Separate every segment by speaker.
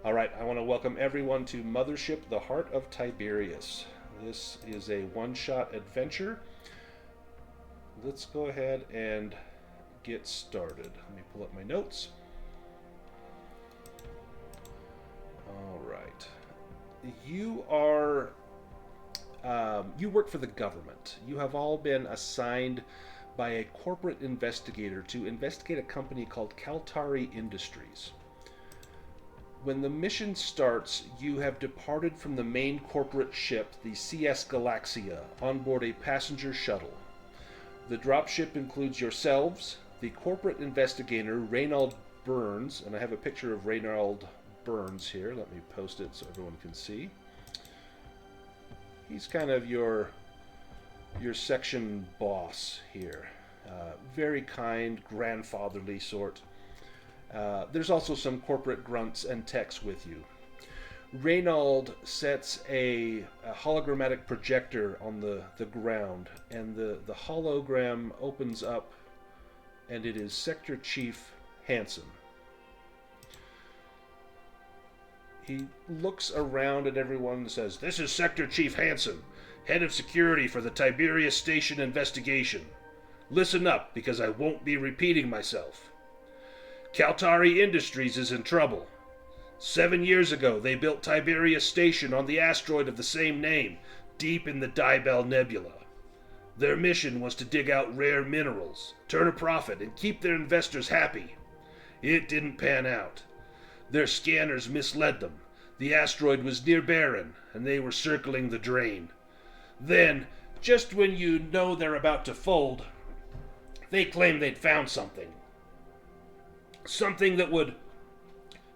Speaker 1: All right, I want to welcome everyone to Mothership, the Heart of Tiberius. This is a one-shot adventure. Let's go ahead and get started. Let me pull up my notes. All right. You work for the government. You have all been assigned by a corporate investigator to investigate a company called Kaltari Industries. When the mission starts, you have departed from the main corporate ship, the CS Galaxia, on board a passenger shuttle. The dropship includes yourselves, the corporate investigator, Reynald Burns, and I have a picture of Reynald Burns here. Let me post it so everyone can see. He's kind of your section boss here. Very kind, grandfatherly sort. There's also some corporate grunts and techs with you. Reynald sets a hologrammatic projector on the ground, and the hologram opens up, and it is Sector Chief Hansen. He looks around at everyone and says, "This is Sector Chief Hansen, head of security for the Tiberius Station investigation. Listen up, because I won't be repeating myself. Kaltari Industries is in trouble. 7 years ago, they built Tiberius Station on the asteroid of the same name, deep in the Dibel Nebula. Their mission was to dig out rare minerals, turn a profit, and keep their investors happy. It didn't pan out. Their scanners misled them. The asteroid was near barren, and they were circling the drain. Then, just when you know they're about to fold, they claim they'd found something. Something that would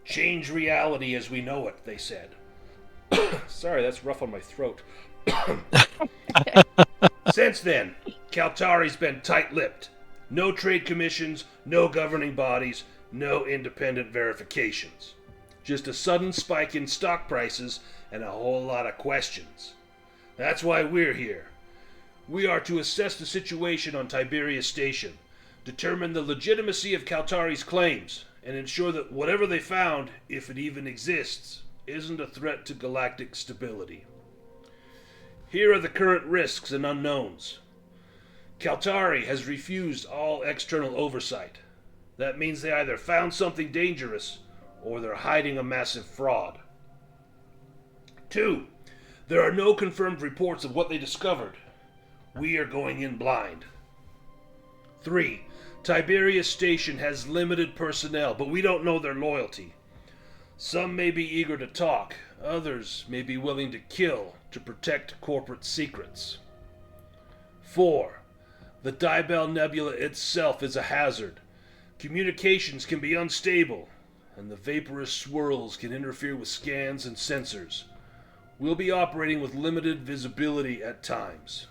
Speaker 1: change reality as we know it, they said." Sorry, that's rough on my throat. "Since then, Kaltari's been tight-lipped. No trade commissions, no governing bodies, no independent verifications. Just a sudden spike in stock prices and a whole lot of questions. That's why we're here. We are to assess the situation on Tiberius Station, determine the legitimacy of Kaltari's claims, and ensure that whatever they found, if it even exists, isn't a threat to galactic stability. Here are the current risks and unknowns. Kaltari has refused all external oversight. That means they either found something dangerous, or they're hiding a massive fraud. 2. There are no confirmed reports of what they discovered. We are going in blind. 3. Tiberius Station has limited personnel, but we don't know their loyalty. Some may be eager to talk, others may be willing to kill to protect corporate secrets. 4. The Dibel Nebula itself is a hazard. Communications can be unstable, and the vaporous swirls can interfere with scans and sensors. We'll be operating with limited visibility at times.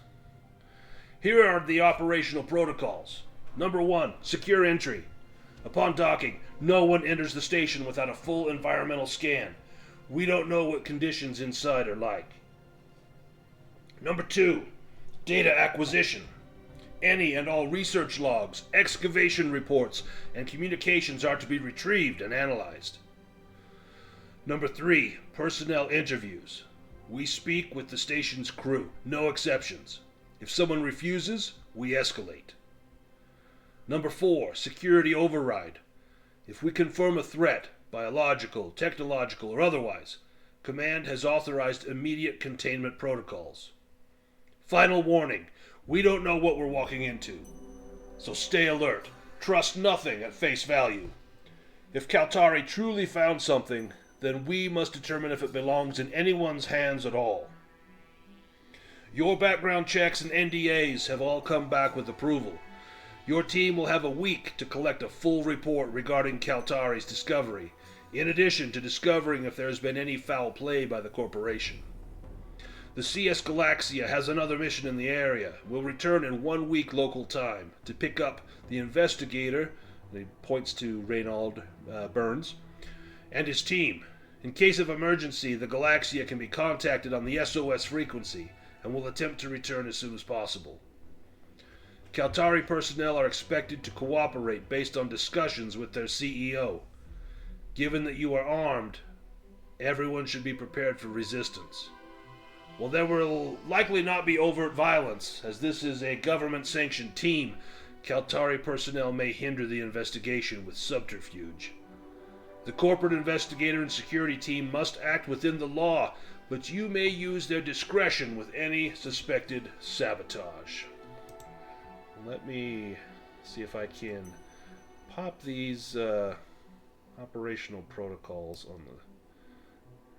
Speaker 1: Here are the operational protocols. Number 1, secure entry. Upon docking, no one enters the station without a full environmental scan. We don't know what conditions inside are like. Number 2, data acquisition. Any and all research logs, excavation reports, and communications are to be retrieved and analyzed. Number 3, personnel interviews. We speak with the station's crew, no exceptions. If someone refuses, we escalate. Number 4, security override. If we confirm a threat, biological, technological, or otherwise, Command has authorized immediate containment protocols. Final warning, we don't know what we're walking into. So stay alert. Trust nothing at face value. If Kaltari truly found something, then we must determine if it belongs in anyone's hands at all. Your background checks and NDAs have all come back with approval. Your team will have a week to collect a full report regarding Kaltari's discovery, in addition to discovering if there has been any foul play by the corporation. The CS Galaxia has another mission in the area. We'll return in 1 week local time to pick up the investigator, and he points to Reynald Burns, and his team. In case of emergency, the Galaxia can be contacted on the SOS frequency, and will attempt to return as soon as possible. Kaltari personnel are expected to cooperate based on discussions with their CEO. Given that you are armed, Everyone should be prepared for resistance. Well, there will likely not be overt violence, as this is a government-sanctioned team. Kaltari personnel may hinder the investigation with subterfuge. The corporate investigator and security team must act within the law, but you may use their discretion with any suspected sabotage. Let me see if I can pop these operational protocols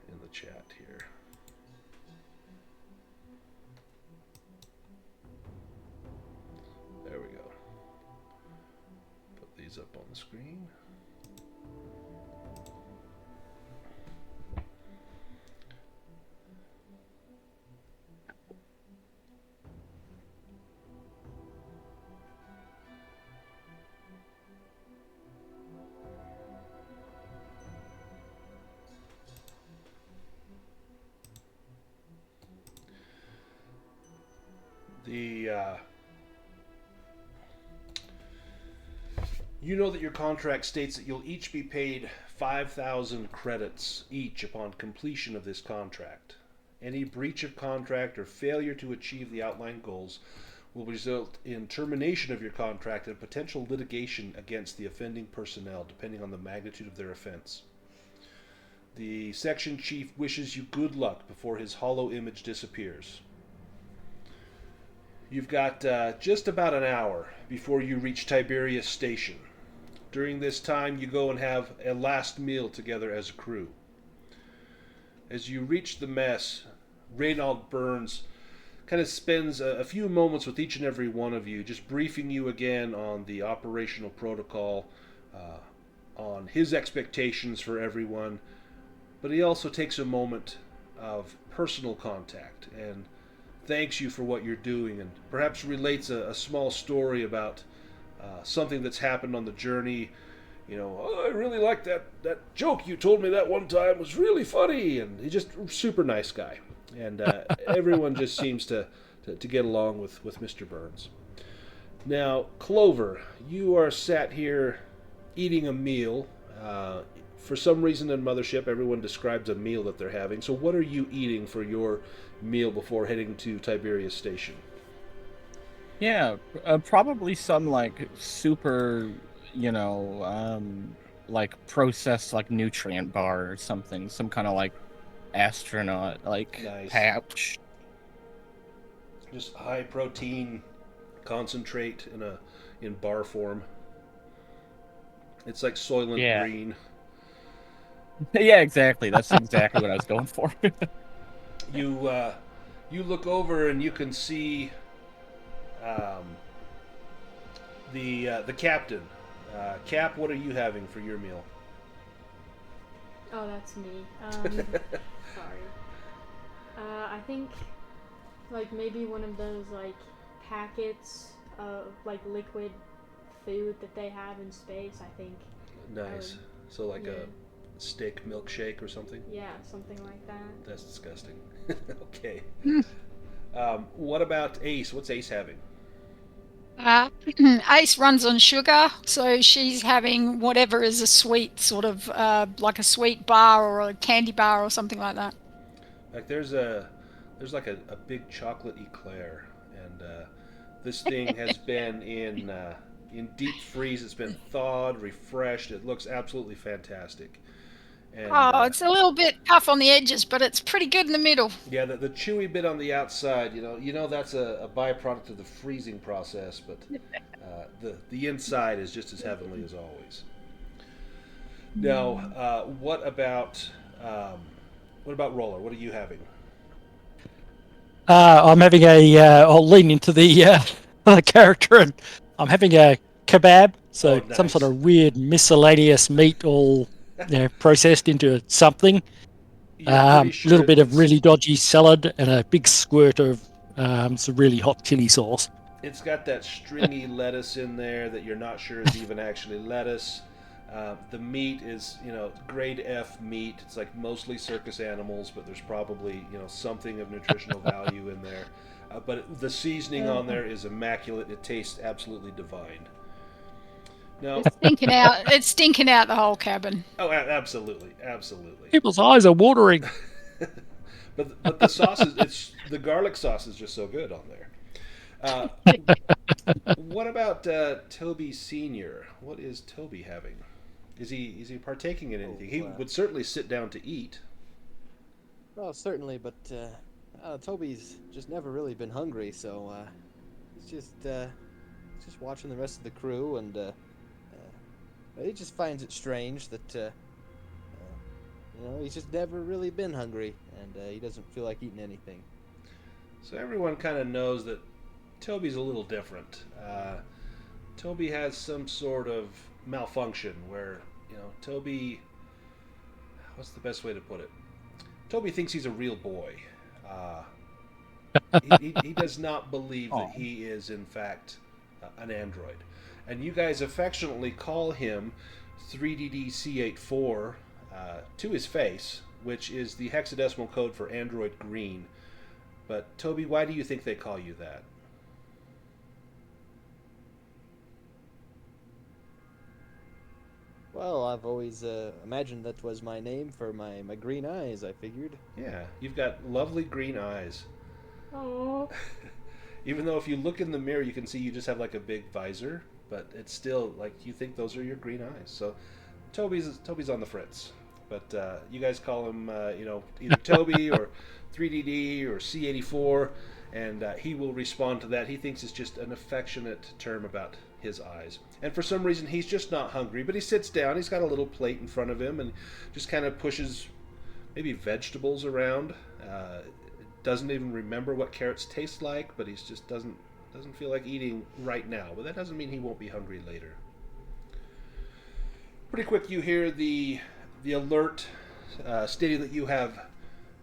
Speaker 1: in the chat here. There we go. Put these up on the screen. You know that your contract states that you'll each be paid 5,000 credits each upon completion of this contract. Any breach of contract or failure to achieve the outlined goals will result in termination of your contract and potential litigation against the offending personnel, depending on the magnitude of their offense. The section chief wishes you good luck before his hollow image disappears. You've got just about an hour before you reach Tiberius Station. During this time, you go and have a last meal together as a crew. As you reach the mess, Reynold Burns kind of spends a few moments with each and every one of you, just briefing you again on the operational protocol, on his expectations for everyone, but he also takes a moment of personal contact and thanks you for what you're doing, and perhaps relates a small story about something that's happened on the journey. You know, oh, I really liked that joke you told me that one time, was really funny, and he's just a super nice guy. And everyone just seems to get along with Mr. Burns. Now, Clover, you are sat here eating a meal. For some reason in Mothership, everyone describes a meal that they're having. So what are you eating for your meal before heading to Tiberius Station?
Speaker 2: Yeah, probably some like super, like processed like nutrient bar or something, some kind of like astronaut like
Speaker 1: Nice.
Speaker 2: pouch.
Speaker 1: Just high protein concentrate in bar form. It's like Soylent Green.
Speaker 2: Yeah, exactly. That's exactly what I was going for.
Speaker 1: You look over and you can see the captain. Cap, what are you having for your meal?
Speaker 3: Oh, that's me. Sorry. I think like maybe one of those like packets of like liquid food that they have in space. I think.
Speaker 1: Nice. So like a steak milkshake or something?
Speaker 3: Yeah, something like that.
Speaker 1: That's disgusting. Okay. What about Ace? What's Ace having?
Speaker 4: Ace runs on sugar, so she's having whatever is a sweet sort of like a sweet bar or a candy bar or something like that.
Speaker 1: Like there's like a big chocolate eclair, and this thing has been in deep freeze. It's been thawed, refreshed. It looks absolutely fantastic. And,
Speaker 4: it's a little bit tough on the edges, but it's pretty good in the middle.
Speaker 1: Yeah, the chewy bit on the outside, you know that's a byproduct of the freezing process, but the inside is just as heavenly as always. Now, what about Roller? What are you having?
Speaker 5: I'm having I'll lean into the character, and I'm having a kebab, so
Speaker 1: nice.
Speaker 5: Some sort of weird miscellaneous meat all processed into something. A little bit of really dodgy salad and a big squirt of some really hot chili sauce.
Speaker 1: It's got that stringy lettuce in there that you're not sure is even actually lettuce. The meat is, grade F meat. It's like mostly circus animals, but there's probably, something of nutritional value in there. But the seasoning on there is immaculate. It tastes absolutely divine. No.
Speaker 4: It's stinking out the whole cabin.
Speaker 1: Oh, absolutely, absolutely.
Speaker 5: People's eyes are watering.
Speaker 1: But the sauce it's the garlic sauce is just so good on there. Uh, what about Toby Senior? What is Toby having? Is he partaking in anything? He would certainly sit down to eat.
Speaker 6: Well, certainly, but Toby's just never really been hungry, so he's just watching the rest of the crew, and he just finds it strange that he's just never really been hungry, and he doesn't feel like eating anything.
Speaker 1: So everyone kind of knows that Toby's a little different. Toby has some sort of malfunction where, Toby. What's the best way to put it? Toby thinks he's a real boy. He does not believe that he is, in fact, an android. And you guys affectionately call him 3DDC84 to his face, which is the hexadecimal code for Android Green. But, Toby, why do you think they call you that?
Speaker 6: Well, I've always imagined that was my name for my green eyes, I figured.
Speaker 1: Yeah, you've got lovely green eyes.
Speaker 3: Oh.
Speaker 1: Even though if you look in the mirror, you can see you just have like a big visor, but it's still like you think those are your green eyes. So Toby's on the fritz. But you guys call him, either Toby or 3DD or C84, and he will respond to that. He thinks it's just an affectionate term about his eyes. And for some reason, he's just not hungry, but he sits down. He's got a little plate in front of him and just kind of pushes maybe vegetables around. Doesn't even remember what carrots taste like, but he just doesn't feel like eating right now. But that doesn't mean he won't be hungry later. Pretty quick, you hear the alert stating that you have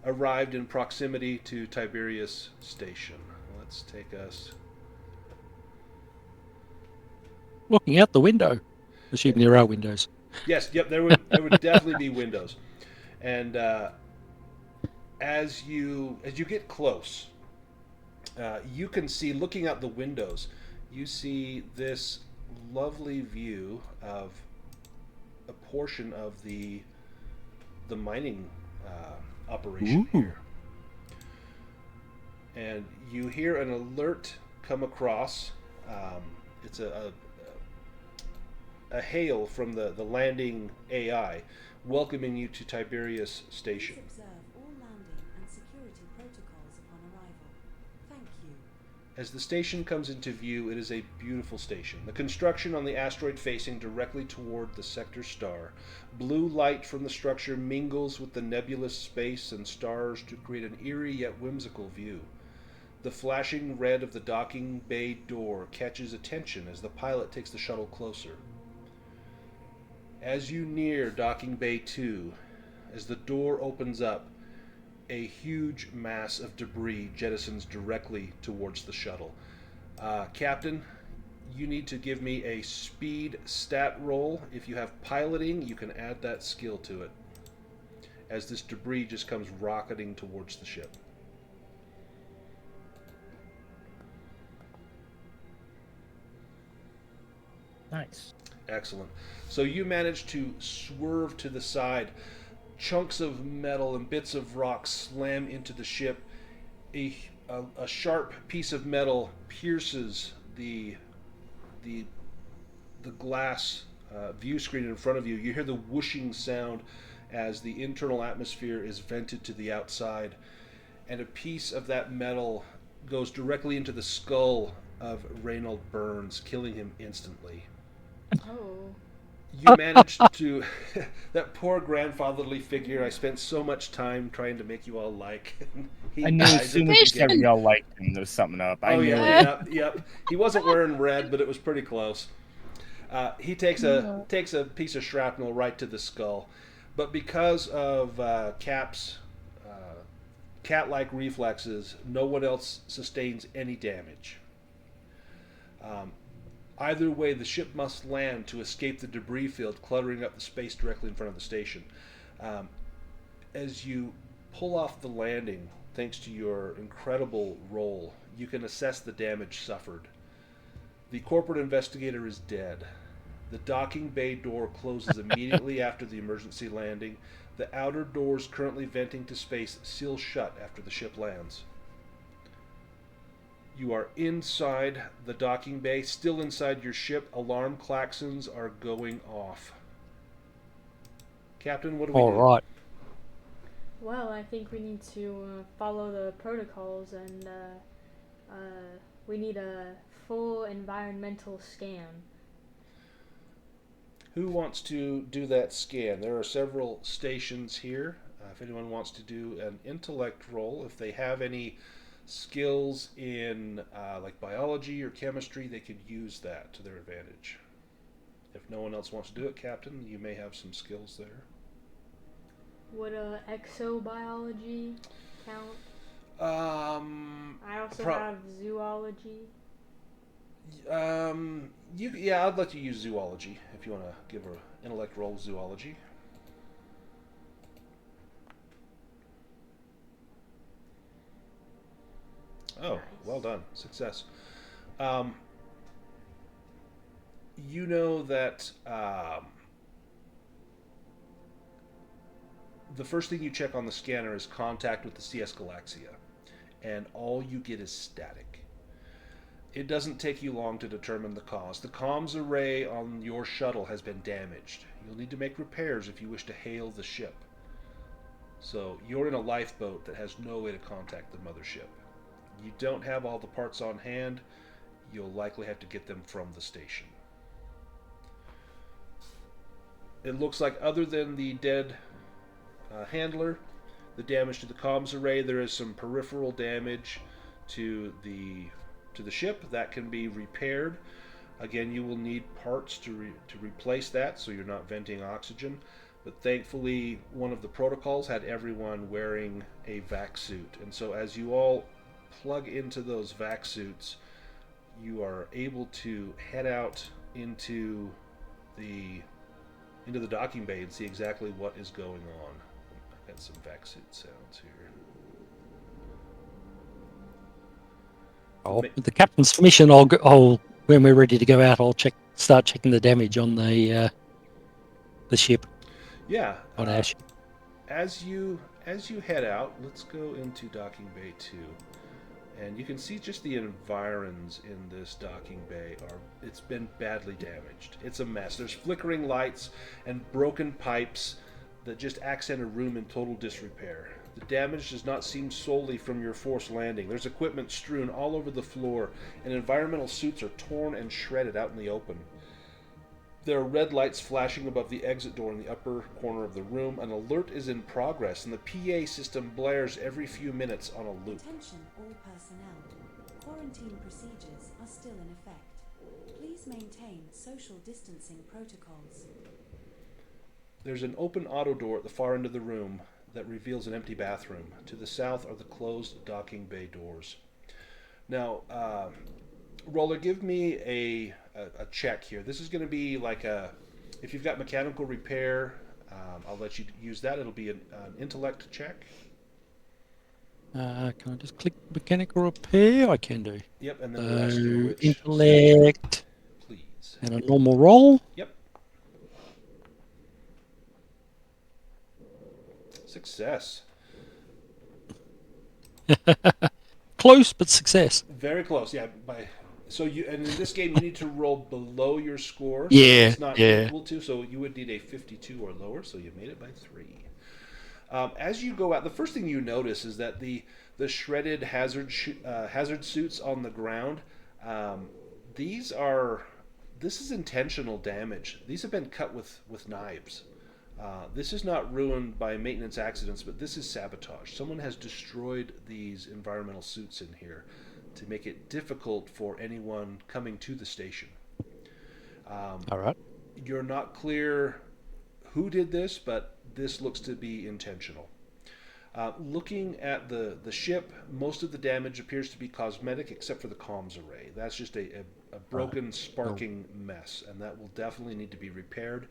Speaker 1: arrived in proximity to Tiberius Station. Let's take us...
Speaker 5: Looking out the window. Assuming there are windows.
Speaker 1: Yes, yep, there would definitely be windows. And as you get close, you can see, looking out the windows, you see this lovely view of a portion of the mining operation here. And you hear an alert come across. It's a hail from the landing AI welcoming you to Tiberius Station.
Speaker 7: Please observe all landing and security protocols upon arrival. Thank you.
Speaker 1: As the station comes into view, it is a beautiful station. The construction on the asteroid facing directly toward the sector star. Blue light from the structure mingles with the nebulous space and stars to create an eerie yet whimsical view. The flashing red of the docking bay door catches attention as the pilot takes the shuttle closer. As you near Docking Bay 2, as the door opens up, a huge mass of debris jettisons directly towards the shuttle. Captain, you need to give me a speed stat roll. If you have piloting, you can add that skill to it, as this debris just comes rocketing towards the ship.
Speaker 2: Nice.
Speaker 1: Excellent. So you manage to swerve to the side. Chunks of metal and bits of rock slam into the ship. A sharp piece of metal pierces the glass view screen in front of you. You hear the whooshing sound as the internal atmosphere is vented to the outside, and a piece of that metal goes directly into the skull of Reynold Burns, killing him instantly.
Speaker 3: Oh.
Speaker 1: You managed to... that poor grandfatherly figure I spent so much time trying to make you all like.
Speaker 2: I knew as soon as you said we all liked him, there was something up. I knew it.
Speaker 1: Yep. He wasn't wearing red, but it was pretty close. He takes a piece of shrapnel right to the skull. But because of Cap's cat-like reflexes, no one else sustains any damage. Either way, the ship must land to escape the debris field cluttering up the space directly in front of the station. As you pull off the landing, thanks to your incredible roll, you can assess the damage suffered. The corporate investigator is dead. The docking bay door closes immediately after the emergency landing. The outer doors currently venting to space seal shut after the ship lands. You are inside the docking bay, still inside your ship. Alarm klaxons are going off. Captain, what do we
Speaker 5: All
Speaker 1: do?
Speaker 5: right.
Speaker 3: Well, I think we need to follow the protocols, and we need a full environmental scan.
Speaker 1: Who wants to do that scan? There are several stations here. If anyone wants to do an intellect roll, if they have any skills in like biology or chemistry, they could use that to their advantage. If no one else wants to do it, Captain, you may have some skills there.
Speaker 3: Would exobiology count? I also have zoology.
Speaker 1: I'd let you use zoology if you want to give her intellect roll zoology. Oh,
Speaker 3: Nice.
Speaker 1: well done. Success. You know that the first thing you check on the scanner is contact with the CS Galaxia, and all you get is static. It doesn't take you long to determine the cause. The comms array on your shuttle has been damaged. You'll need to make repairs if you wish to hail the ship. So you're in a lifeboat that has no way to contact the mothership. You don't have all the parts on hand. You'll likely have to get them from the station. It looks like other than the dead handler, the damage to the comms array, there is some peripheral damage to the ship that can be repaired. Again, you will need parts to replace that, so you're not venting oxygen. But thankfully, one of the protocols had everyone wearing a vac suit, and so as you all plug into those vac suits, you are able to head out into the docking bay and see exactly what is going on. I've got some vac suit sounds here.
Speaker 5: Oh, with the captain's permission, I'll when we're ready to go out, I'll start checking the damage on the ship.
Speaker 1: Yeah.
Speaker 5: On our ship.
Speaker 1: As you head out, let's go into docking bay 2, and you can see just the environs in this docking bay it's been badly damaged. It's a mess. There's flickering lights and broken pipes that just accent a room in total disrepair. The damage does not seem solely from your forced landing. There's equipment strewn all over the floor, and environmental suits are torn and shredded out in the open. There are red lights flashing above the exit door in the upper corner of the room. An alert is in progress, and the PA system blares every few minutes on a loop.
Speaker 7: Attention all personnel. Quarantine procedures are still in effect. Please maintain social distancing protocols.
Speaker 1: There's an open auto door at the far end of the room that reveals an empty bathroom. To the south are the closed docking bay doors. Now, Roller, give me a check here. This is going to be like if you've got mechanical repair, I'll let you use that. It'll be an intellect check.
Speaker 5: Can I just click mechanical repair? I can do.
Speaker 1: Yep, and then we'll ask you which
Speaker 5: intellect,
Speaker 1: please.
Speaker 5: and a normal roll.
Speaker 1: Yep. Success.
Speaker 5: Close, but success.
Speaker 1: Very close, yeah. And in this game, you need to roll below your score. So
Speaker 5: Yeah,
Speaker 1: it's not
Speaker 5: yeah.
Speaker 1: equal to, so you would need a 52 or lower, so you made it by 3. As you go out, the first thing you notice is that the shredded hazard suits on the ground, this is intentional damage. These have been cut with knives. This is not ruined by maintenance accidents, but this is sabotage. Someone has destroyed these environmental suits in here to make it difficult for anyone coming to the station.
Speaker 5: All right.
Speaker 1: You're not clear who did this, but this looks to be intentional. Looking at the ship, most of the damage appears to be cosmetic except for the comms array. That's just a broken, sparking mess, and that will definitely need to be repaired.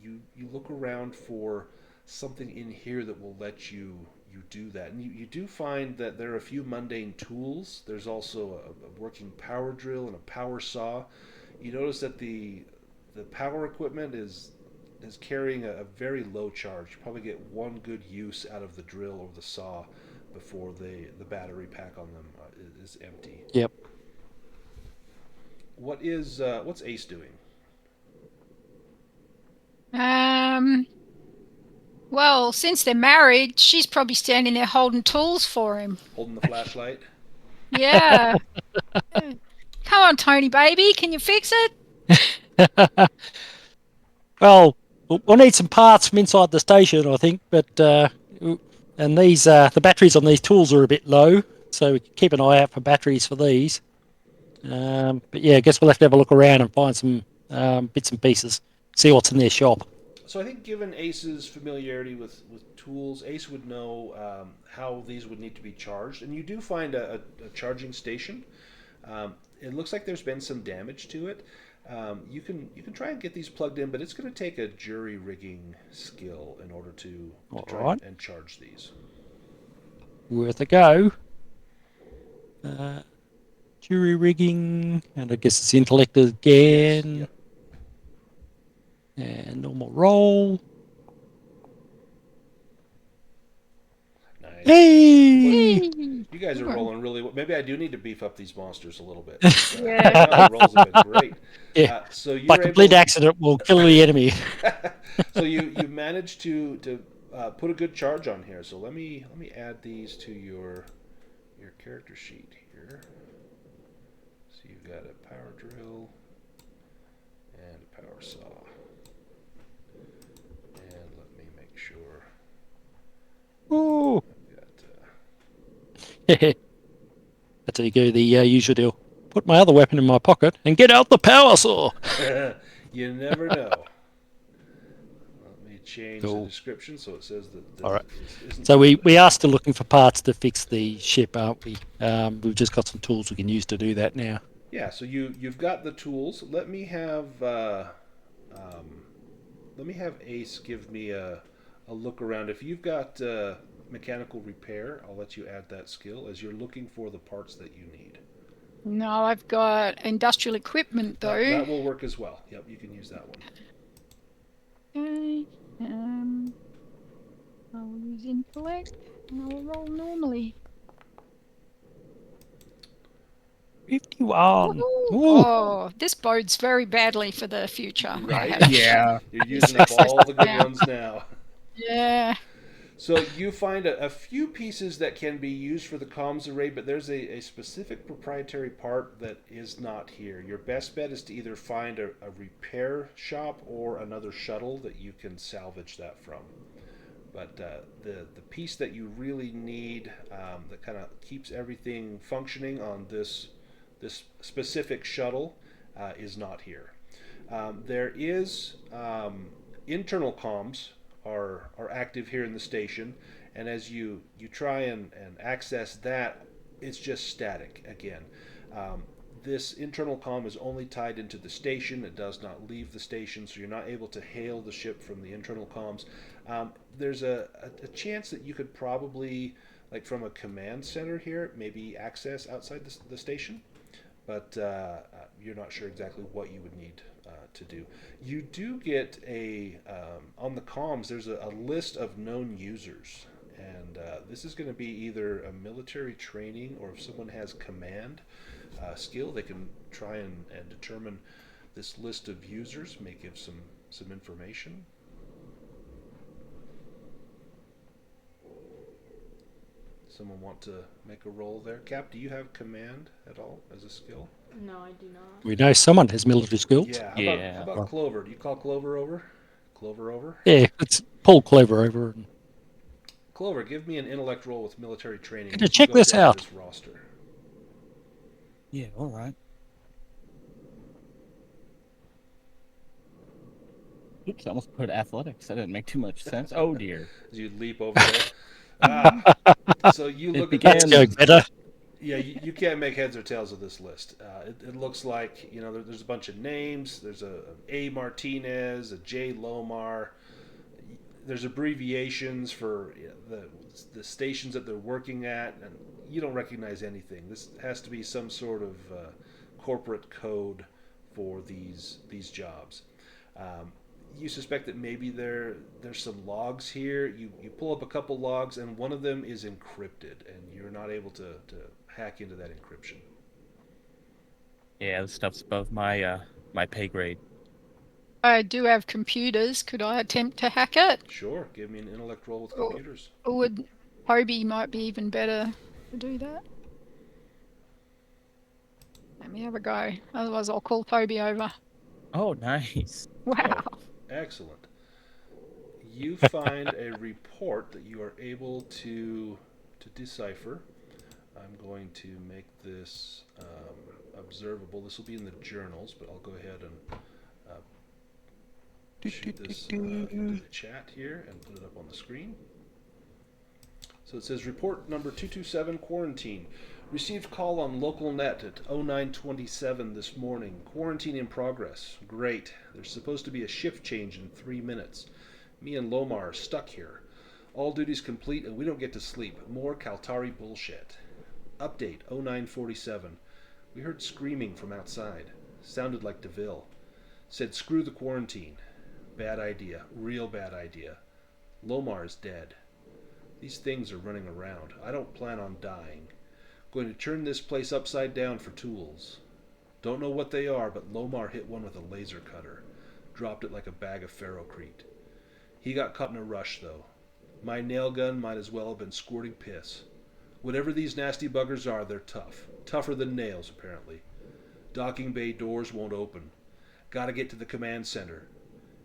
Speaker 1: You look around for something in here that will let you do that. And you do find that there are a few mundane tools. There's also a working power drill and a power saw. You notice that the the power equipment is carrying a very low charge. You probably get one good use out of the drill or the saw before the battery pack on them is empty.
Speaker 5: Yep.
Speaker 1: What's Ace doing?
Speaker 4: Well, since they're married, she's probably standing there holding tools for him.
Speaker 1: Holding the flashlight.
Speaker 4: Yeah. Come on, Tony, baby, can you fix it?
Speaker 5: Well, we'll need some parts from inside the station, I think. But and these the batteries on these tools are a bit low, so we can keep an eye out for batteries for these. But yeah, I guess we'll have to have a look around and find some bits and pieces, see what's in their shop.
Speaker 1: So I think, given Ace's familiarity with tools, Ace would know how these would need to be charged. And you do find a charging station. It looks like there's been some damage to it. You can try and get these plugged in, but it's going to take a jury rigging skill in order to try
Speaker 5: right.
Speaker 1: and charge these.
Speaker 5: Worth a go. Jury rigging, and I guess it's intellect again.
Speaker 1: Yes, yep.
Speaker 5: And normal roll.
Speaker 1: Nice.
Speaker 5: Hey!
Speaker 1: You guys are rolling really well. Maybe I do need to beef up these monsters a little bit.
Speaker 4: Yeah.
Speaker 1: The rolls have been great.
Speaker 5: Yeah.
Speaker 1: So you're
Speaker 5: By complete
Speaker 1: able,
Speaker 5: accident, will kill the enemy.
Speaker 1: so you managed to put a good charge on here. So let me add these to your character sheet here. So you've got a power drill and a power saw. And let me make sure
Speaker 5: Ooh.
Speaker 1: I've got.
Speaker 5: That's how you go. The usual deal. Put my other weapon in my pocket and get out the power saw.
Speaker 1: You never know. Let me change the description so it says that.
Speaker 5: All right.
Speaker 1: Isn't
Speaker 5: So we are still looking for parts to fix the ship, aren't we? We've just got some tools we can use to do that now.
Speaker 1: Yeah. So you've got the tools. Let me have Ace give me a look around. If you've got mechanical repair, I'll let you add that skill as you're looking for the parts that you need.
Speaker 4: No, I've got industrial equipment though.
Speaker 1: That will work as well. Yep, you can use that one.
Speaker 4: Okay. I'll use intellect and I'll roll normally.
Speaker 5: 51.
Speaker 4: Ooh.
Speaker 5: Ooh.
Speaker 4: Oh, this bodes very badly for the future.
Speaker 1: Right?
Speaker 2: Yeah.
Speaker 1: You're using up all the good ones now.
Speaker 4: Yeah.
Speaker 1: So you find a few pieces that can be used for the comms array, but there's a specific proprietary part that is not here. Your best bet is to either find a repair shop or another shuttle that you can salvage that from. But the piece that you really need that kind of keeps everything functioning on this specific shuttle is not here. There is internal comms are active here in the station, and as you try and access that, it's just static again. This internal comm is only tied into the station. It does not leave the station, so you're not able to hail the ship from the internal comms. There's a chance that you could probably, like from a command center here, maybe access outside the station, but you're not sure exactly what you would need to do. You do get on the comms, there's a list of known users, and this is going to be either a military training, or if someone has command skill, they can try and determine this list of users, may give some information. Someone want to make a roll there? Cap, do you have command at all as a skill?
Speaker 3: No, I do not.
Speaker 5: We know someone has military skills.
Speaker 1: Yeah. How about Clover? Do you call Clover over? Clover over?
Speaker 5: Yeah, let's pull Clover over.
Speaker 1: Clover, give me an intellect roll with military training.
Speaker 5: To check this out.
Speaker 1: This roster.
Speaker 2: Yeah, all right. Oops, I almost put athletics. That didn't make too much sense. Oh, dear.
Speaker 1: As you leap over there. So you look at
Speaker 5: Let's go better.
Speaker 1: Yeah, you can't make heads or tails of this list. It looks like, there's a bunch of names. There's a Martinez, a J Lomar. There's abbreviations for the stations that they're working at, and you don't recognize anything. This has to be some sort of corporate code for these jobs. You suspect that maybe there's some logs here. You pull up a couple logs, and one of them is encrypted, and you're not able to hack into that encryption.
Speaker 2: Yeah, this stuff's above my my pay grade.
Speaker 4: I do have computers. Could I attempt to hack it?
Speaker 1: Sure, give me an intellect roll with
Speaker 4: Or-
Speaker 1: computers.
Speaker 4: Or would Hobie might be even better to do that? Let me have a go. Otherwise, I'll call Hobie over.
Speaker 2: Oh, nice.
Speaker 4: Wow.
Speaker 1: Oh, excellent. You find a report that you are able to decipher. I'm going to make this observable. This will be in the journals, but I'll go ahead and shoot this into the chat here and put it up on the screen. So it says report number 227 quarantine. Received call on local net at 0927 this morning. Quarantine in progress. Great. There's supposed to be a shift change in 3 minutes. Me and Lomar are stuck here. All duties complete and we don't get to sleep. More Kaltari bullshit. Update 0947. We heard screaming from outside. Sounded like DeVille. Said screw the quarantine. Bad idea. Real bad idea. Lomar is dead. These things are running around. I don't plan on dying. Going to turn this place upside down for tools. Don't know what they are, but Lomar hit one with a laser cutter. Dropped it like a bag of ferrocrete. He got caught in a rush, though. My nail gun might as well have been squirting piss. Whatever these nasty buggers are, they're tough. Tougher than nails, apparently. Docking bay doors won't open. Gotta get to the command center.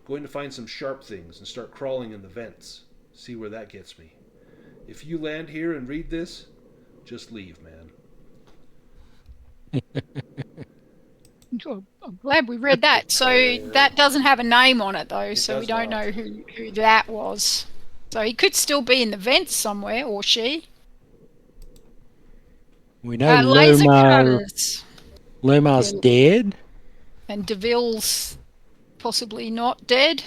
Speaker 1: Going to find some sharp things and start crawling in the vents. See where that gets me. If you land here and read this, just leave, man.
Speaker 4: I'm glad we read that. So that doesn't have a name on it, though, so we don't know who that was. So he could still be in the vents somewhere, or she.
Speaker 5: We know
Speaker 4: Laser
Speaker 5: Lomar.
Speaker 4: cutters.
Speaker 5: Lomar's dead.
Speaker 4: And DeVille's possibly not dead.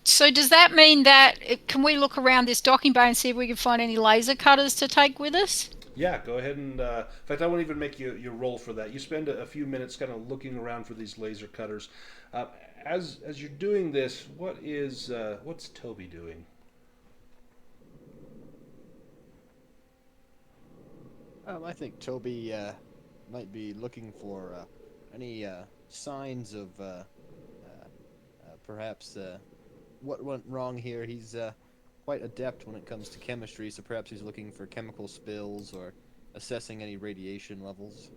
Speaker 4: So does that mean that can we look around this docking bay and see if we can find any laser cutters to take with us?
Speaker 1: Yeah, go ahead and in fact, I won't even make you roll for that. You spend a few minutes kind of looking around for these laser cutters. As you're doing this, what's Toby doing?
Speaker 6: I think Toby might be looking for any signs of perhaps what went wrong here. He's quite adept when it comes to chemistry, so perhaps he's looking for chemical spills or assessing any radiation levels.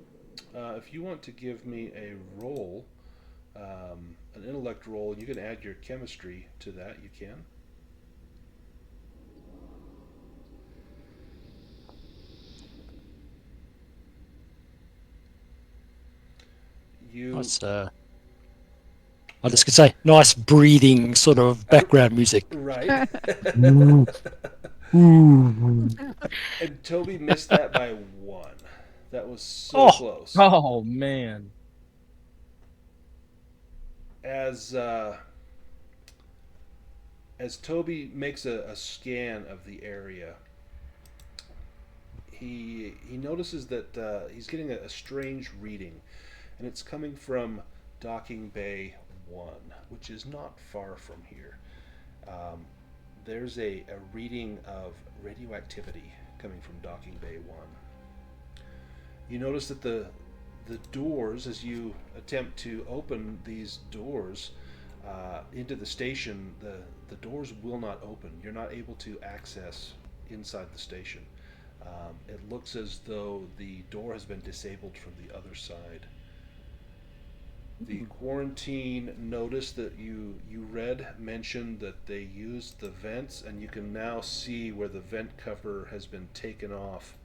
Speaker 1: If you want to give me a roll, an intellect roll, you can add your chemistry to that. You can.
Speaker 5: Nice, I just could say, nice breathing sort of background music.
Speaker 1: Right.
Speaker 5: Ooh.
Speaker 1: And Toby missed that by 1. That was so close.
Speaker 2: Oh, man.
Speaker 1: As Toby makes a scan of the area, he notices that he's getting a strange reading, and it's coming from Docking Bay 1, which is not far from here. There's a reading of radioactivity coming from Docking Bay 1. You notice that the doors, as you attempt to open these doors into the station, the doors will not open. You're not able to access inside the station. It looks as though the door has been disabled from the other side. The quarantine notice that you read mentioned that they used the vents, and you can now see where the vent cover has been taken off.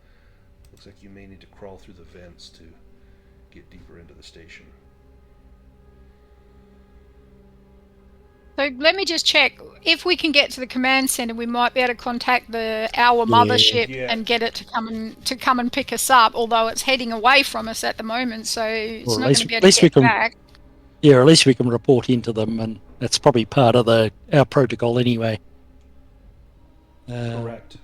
Speaker 1: Looks like you may need to crawl through the vents to get deeper into the station.
Speaker 4: So let me just check. If we can get to the command center, we might be able to contact our mothership and get it to come and pick us up. Although it's heading away from us at the moment, so it's not going to be able to get back.
Speaker 5: Yeah, or at least we can report into them, and that's probably part of our protocol anyway.
Speaker 1: Correct.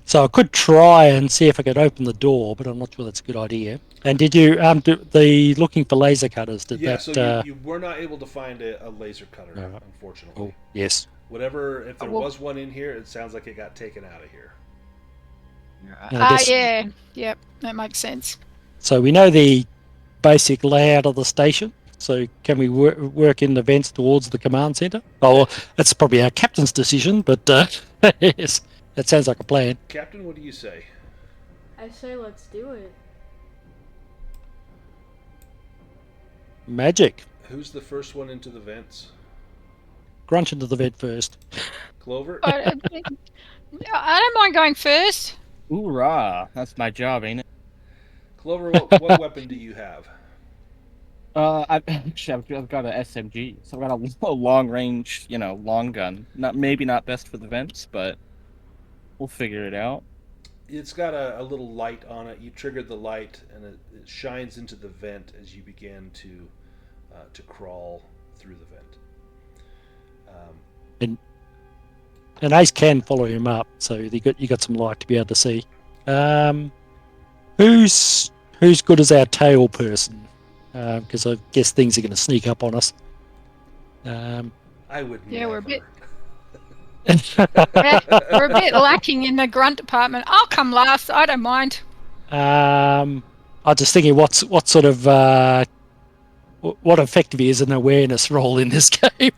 Speaker 5: So I could try and see if I could open the door, but I'm not sure that's a good idea. And did you the looking for laser cutters? Did
Speaker 1: Yeah,
Speaker 5: that?
Speaker 1: so you were not able to find a laser cutter,
Speaker 5: No.
Speaker 1: unfortunately.
Speaker 5: Oh, yes.
Speaker 1: Whatever, if there
Speaker 4: well-
Speaker 1: was one in here, it sounds like it got taken out of here.
Speaker 5: And I guess,
Speaker 4: yeah. Yep, that makes sense.
Speaker 5: so we know the basic layout of the station. So can we work in the vents towards the command center? Oh, well, that's probably our captain's decision, but yes, that sounds like a plan.
Speaker 1: Captain, what do you say?
Speaker 3: I say let's do it.
Speaker 5: Magic.
Speaker 1: Who's the first one into the vents?
Speaker 5: Grunch into the vent first.
Speaker 1: Clover?
Speaker 4: But, I don't mind going first.
Speaker 2: Hoorah! That's my job, ain't it?
Speaker 1: Clover, what weapon do you have?
Speaker 2: I've got a SMG, so I've got a long range, long gun. Maybe not best for the vents, but we'll figure it out.
Speaker 1: It's got a little light on it. You triggered the light, and it shines into the vent as you begin to crawl through the vent.
Speaker 5: And Ace can follow him up, so you got some light to be able to see. Who's good as our tail person? Because I guess things are going to sneak up on us.
Speaker 1: I would
Speaker 4: Yeah,
Speaker 1: never.
Speaker 4: we're a bit- We're a bit lacking in the grunt department. I'll come last. I don't mind.
Speaker 5: I'm just thinking, what sort of what effective is an awareness roll in this game?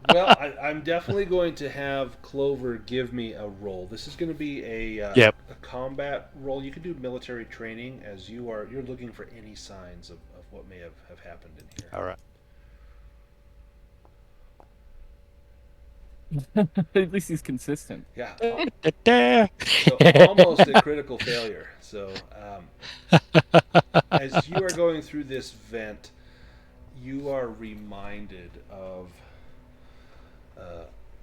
Speaker 1: Well, I'm definitely going to have Clover give me a roll. This is going to be a combat roll. You can do military training as you're looking for any signs of what may have happened in here.
Speaker 5: All right.
Speaker 2: At least he's consistent.
Speaker 1: Yeah.
Speaker 5: Da-da.
Speaker 1: So almost a critical failure. So as you are going through this vent, you are reminded of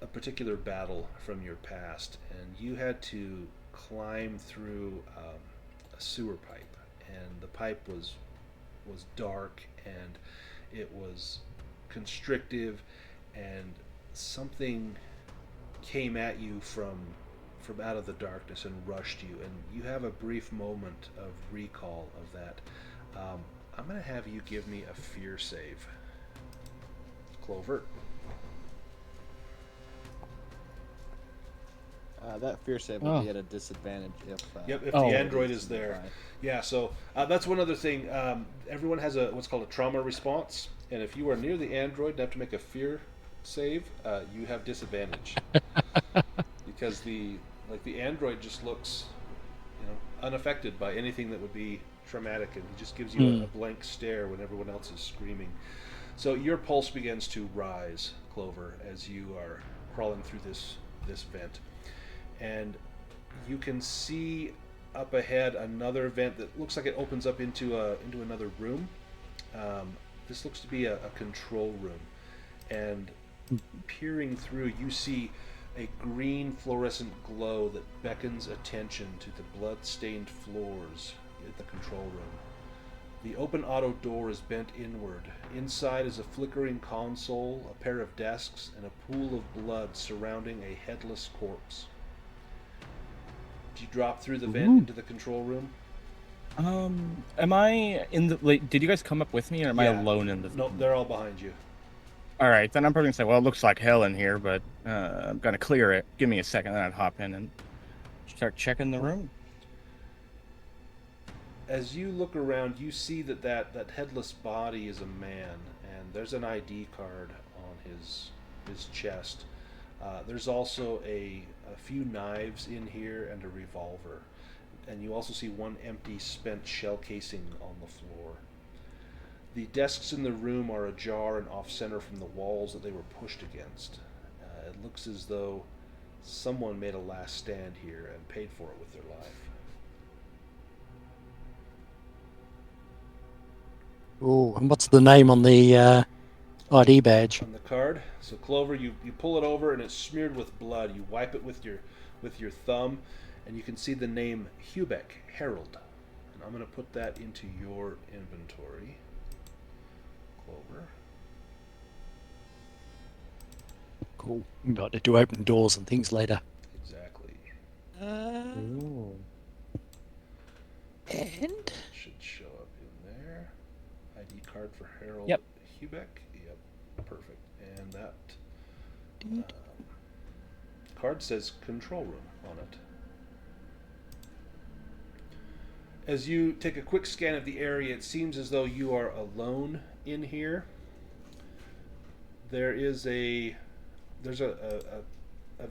Speaker 1: a particular battle from your past, and you had to climb through a sewer pipe, and the pipe was dark, and it was constrictive, and something came at you from out of the darkness and rushed you, and you have a brief moment of recall of that. I'm going to have you give me a fear save. Clover.
Speaker 6: That fear save will be at a disadvantage if.
Speaker 1: If the android is there. Yeah, so that's one other thing. Everyone has what's called a trauma response, and if you are near the android and have to make a fear save, you have disadvantage because the android just looks, unaffected by anything that would be traumatic, and he just gives you a blank stare when everyone else is screaming. So your pulse begins to rise, Clover, as you are crawling through this vent, and you can see up ahead another vent that looks like it opens up into another room. This looks to be a control room, and peering through, you see a green fluorescent glow that beckons attention to the blood-stained floors at the control room. The open auto door is bent inward. Inside is a flickering console, a pair of desks, and a pool of blood surrounding a headless corpse. Do you drop through the vent into the control room?
Speaker 2: Am I in the... did you guys come up with me, or am I alone in the...
Speaker 1: Nope, they're all behind you.
Speaker 2: All right, then I'm probably going to say, well, it looks like hell in here, but I'm going to clear it. Give me a second, then I'd hop in and start checking the room.
Speaker 1: As you look around, you see that headless body is a man, and there's an ID card on his chest. There's also a few knives in here and a revolver. And you also see one empty spent shell casing on the floor. The desks in the room are ajar and off-center from the walls that they were pushed against. It looks as though someone made a last stand here and paid for it with their life.
Speaker 5: Oh, and what's the name on the ID badge?
Speaker 1: On the card, so Clover, you pull it over and it's smeared with blood. You wipe it with your thumb, and you can see the name Hubeck Harold. And I'm going to put that into your inventory. Clover.
Speaker 5: Cool. Got to do open doors and things later.
Speaker 1: Exactly.
Speaker 2: Ooh.
Speaker 5: And
Speaker 1: Should show up in there. ID card for Harold
Speaker 2: Yep.
Speaker 1: Hubeck. Yep, perfect. And that card says control room on it. As you take a quick scan of the area, it seems as though you are alone in here. There's a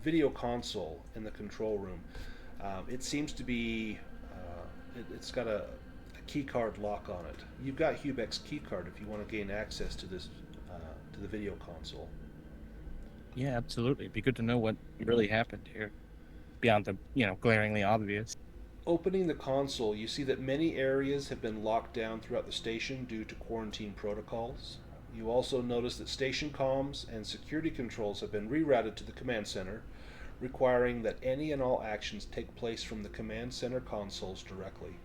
Speaker 1: video console in the control room. It seems to be it's got a key card lock on it. You've got Hubeck's key card if you want to gain access to this to the video console.
Speaker 2: Yeah, absolutely. It'd be good to know what really happened here, beyond the glaringly obvious.
Speaker 1: Opening the console, you see that many areas have been locked down throughout the station due to quarantine protocols. You also notice that station comms and security controls have been rerouted to the command center, requiring that any and all actions take place from the command center consoles directly.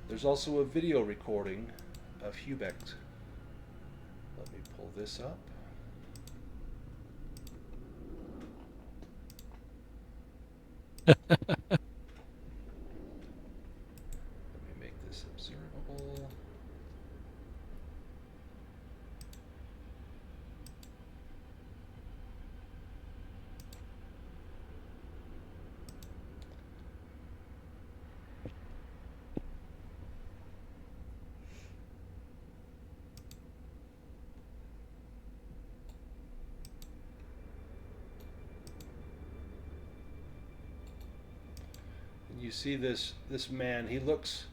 Speaker 1: There's also a video recording of Hubeck. Let me pull this up. Let me make this observable. And you see this man, he looks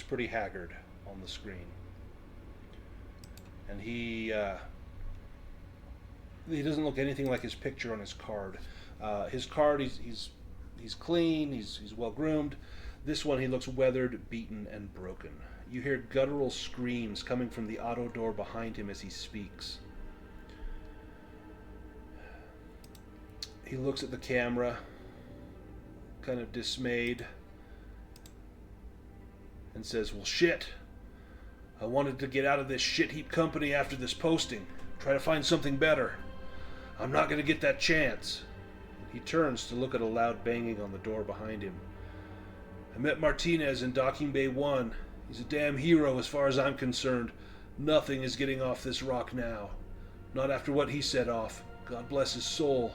Speaker 1: pretty haggard on the screen. And he doesn't look anything like his picture on his card. His card, he's clean, he's well groomed. This one, he looks weathered, beaten, and broken. You hear guttural screams coming from the auto door behind him as he speaks. He looks at the camera, kind of dismayed, and says, "Well, shit. I wanted to get out of this shit heap company after this posting. Try to find something better. I'm not going to get that chance." He turns to look at a loud banging on the door behind him. "I met Martinez in Docking Bay 1. He's a damn hero as far as I'm concerned. Nothing is getting off this rock now. Not after what he set off. God bless his soul."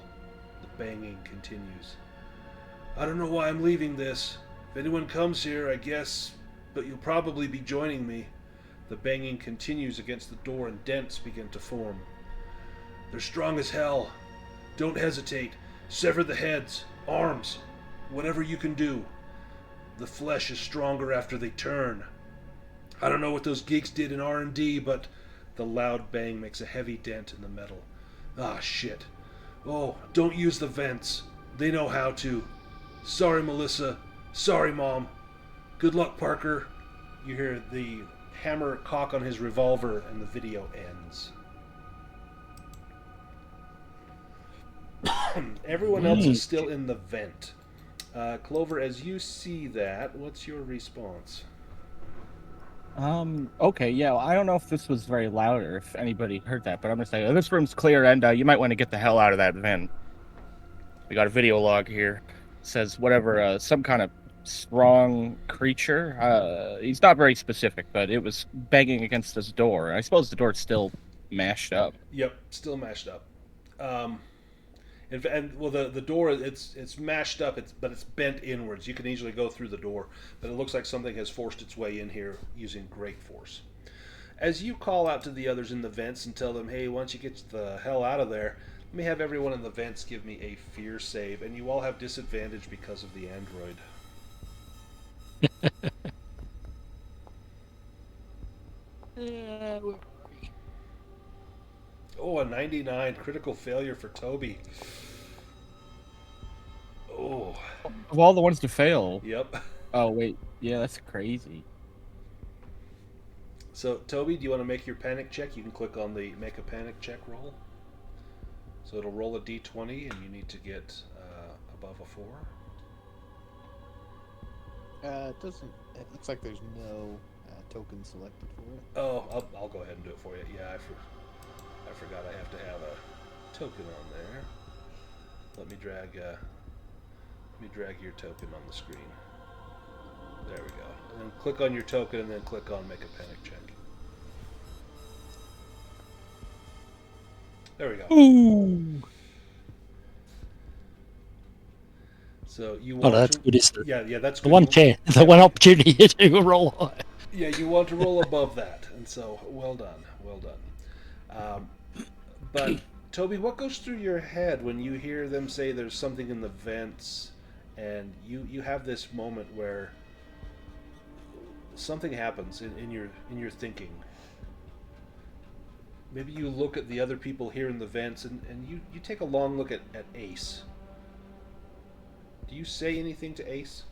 Speaker 1: The banging continues. "I don't know why I'm leaving this. If anyone comes here, I guess, but you'll probably be joining me." The banging continues against the door and dents begin to form. "They're strong as hell. Don't hesitate. Sever the heads, arms, whatever you can do. The flesh is stronger after they turn. I don't know what those geeks did in R&D, but..." The loud bang makes a heavy dent in the metal. "Ah, shit. Oh, don't use the vents. They know how to. Sorry, Melissa. Sorry, Mom. Good luck, Parker." You hear the hammer cock on his revolver, and the video ends. Everyone else is still in the vent. Clover, as you see that, what's your response?
Speaker 2: Okay, yeah, well, I don't know if this was very loud or if anybody heard that, but I'm gonna say this room's clear, and you might want to get the hell out of that vent. We got a video log here. It says whatever, some kind of strong creature. He's not very specific, but it was banging against this door. I suppose the door's still mashed up.
Speaker 1: Yep, still mashed up. The door, it's mashed up, but it's bent inwards. You can easily go through the door, but it looks like something has forced its way in here using great force. As you call out to the others in the vents and tell them, "Hey, why don't you get the hell out of there?" Let me have everyone in the vents give me a fear save, and you all have disadvantage because of the android. Oh, a 99. Critical failure for Toby. Oh.
Speaker 2: Of all the ones to fail.
Speaker 1: Yep.
Speaker 2: Oh, wait. Yeah, that's crazy.
Speaker 1: So, Toby, do you want to make your panic check? You can click on the make a panic check roll. So it'll roll a d20, and you need to get above a 4.
Speaker 6: It doesn't. It looks like there's no token selected for it.
Speaker 1: Oh, I'll go ahead and do it for you. Yeah, I forgot I have to have a token on there. Let me drag Let me drag your token on the screen. There we go. And then click on your token and then click on make a panic check. There we go.
Speaker 5: Ooh.
Speaker 1: So you
Speaker 5: Oh,
Speaker 1: want
Speaker 5: that's
Speaker 1: to...
Speaker 5: good, isn't it?
Speaker 1: Yeah, that's
Speaker 5: The
Speaker 1: good.
Speaker 5: one chance, the one opportunity to roll high.
Speaker 1: Yeah, you want to roll above that, and so well done, well done. But Toby, what goes through your head when you hear them say there's something in the vents, and you have this moment where something happens in your thinking? Maybe you look at the other people here in the vents, and you take a long look at Ace. Do you say anything to Ace?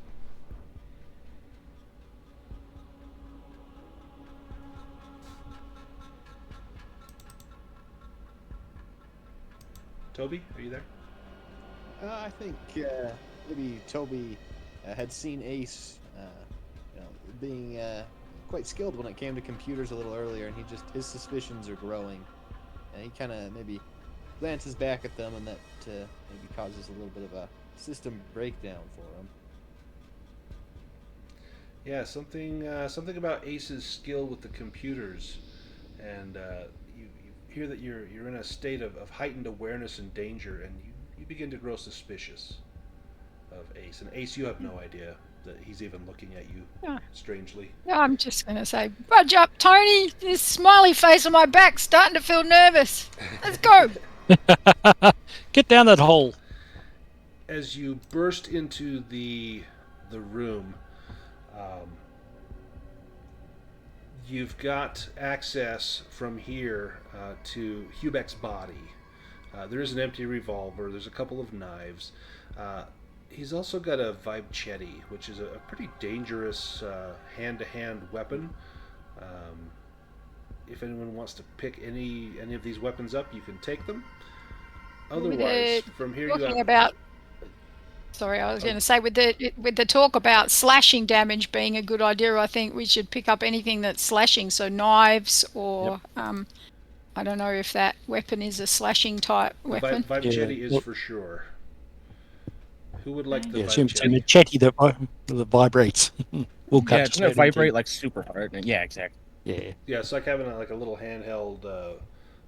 Speaker 1: Toby, are you there?
Speaker 6: I think maybe Toby had seen Ace, being quite skilled when it came to computers a little earlier, and his suspicions are growing, and he kind of maybe glances back at them, and that maybe causes a little bit of a system breakdown for him.
Speaker 1: Yeah, something about Ace's skill with the computers, and you hear that you're in a state of heightened awareness and danger, and you begin to grow suspicious of Ace. And Ace, you have no idea that he's even looking at you strangely.
Speaker 4: I'm just going to say, budge up, Tony. This smiley face on my back's starting to feel nervous. Let's go.
Speaker 5: Get down that hole.
Speaker 1: As you burst into the room, you've got access from here to Hubeck's body. There is an empty revolver. There's a couple of knives. He's also got a Vibchetti, which is a pretty dangerous hand-to-hand weapon. If anyone wants to pick any of these weapons up, you can take them. Otherwise, from here you have...
Speaker 4: Sorry, I was going to say, with the talk about slashing damage being a good idea, I think we should pick up anything that's slashing, so knives or I don't know if that weapon is a slashing type weapon.
Speaker 1: Vibchetti is for sure. Who would like the
Speaker 5: Vibchetti? Machete that vibrates. We'll cut.
Speaker 2: Yeah, doesn't it vibrate like super hard? Yeah, exactly.
Speaker 5: Yeah.
Speaker 1: Yeah, it's like having a little handheld,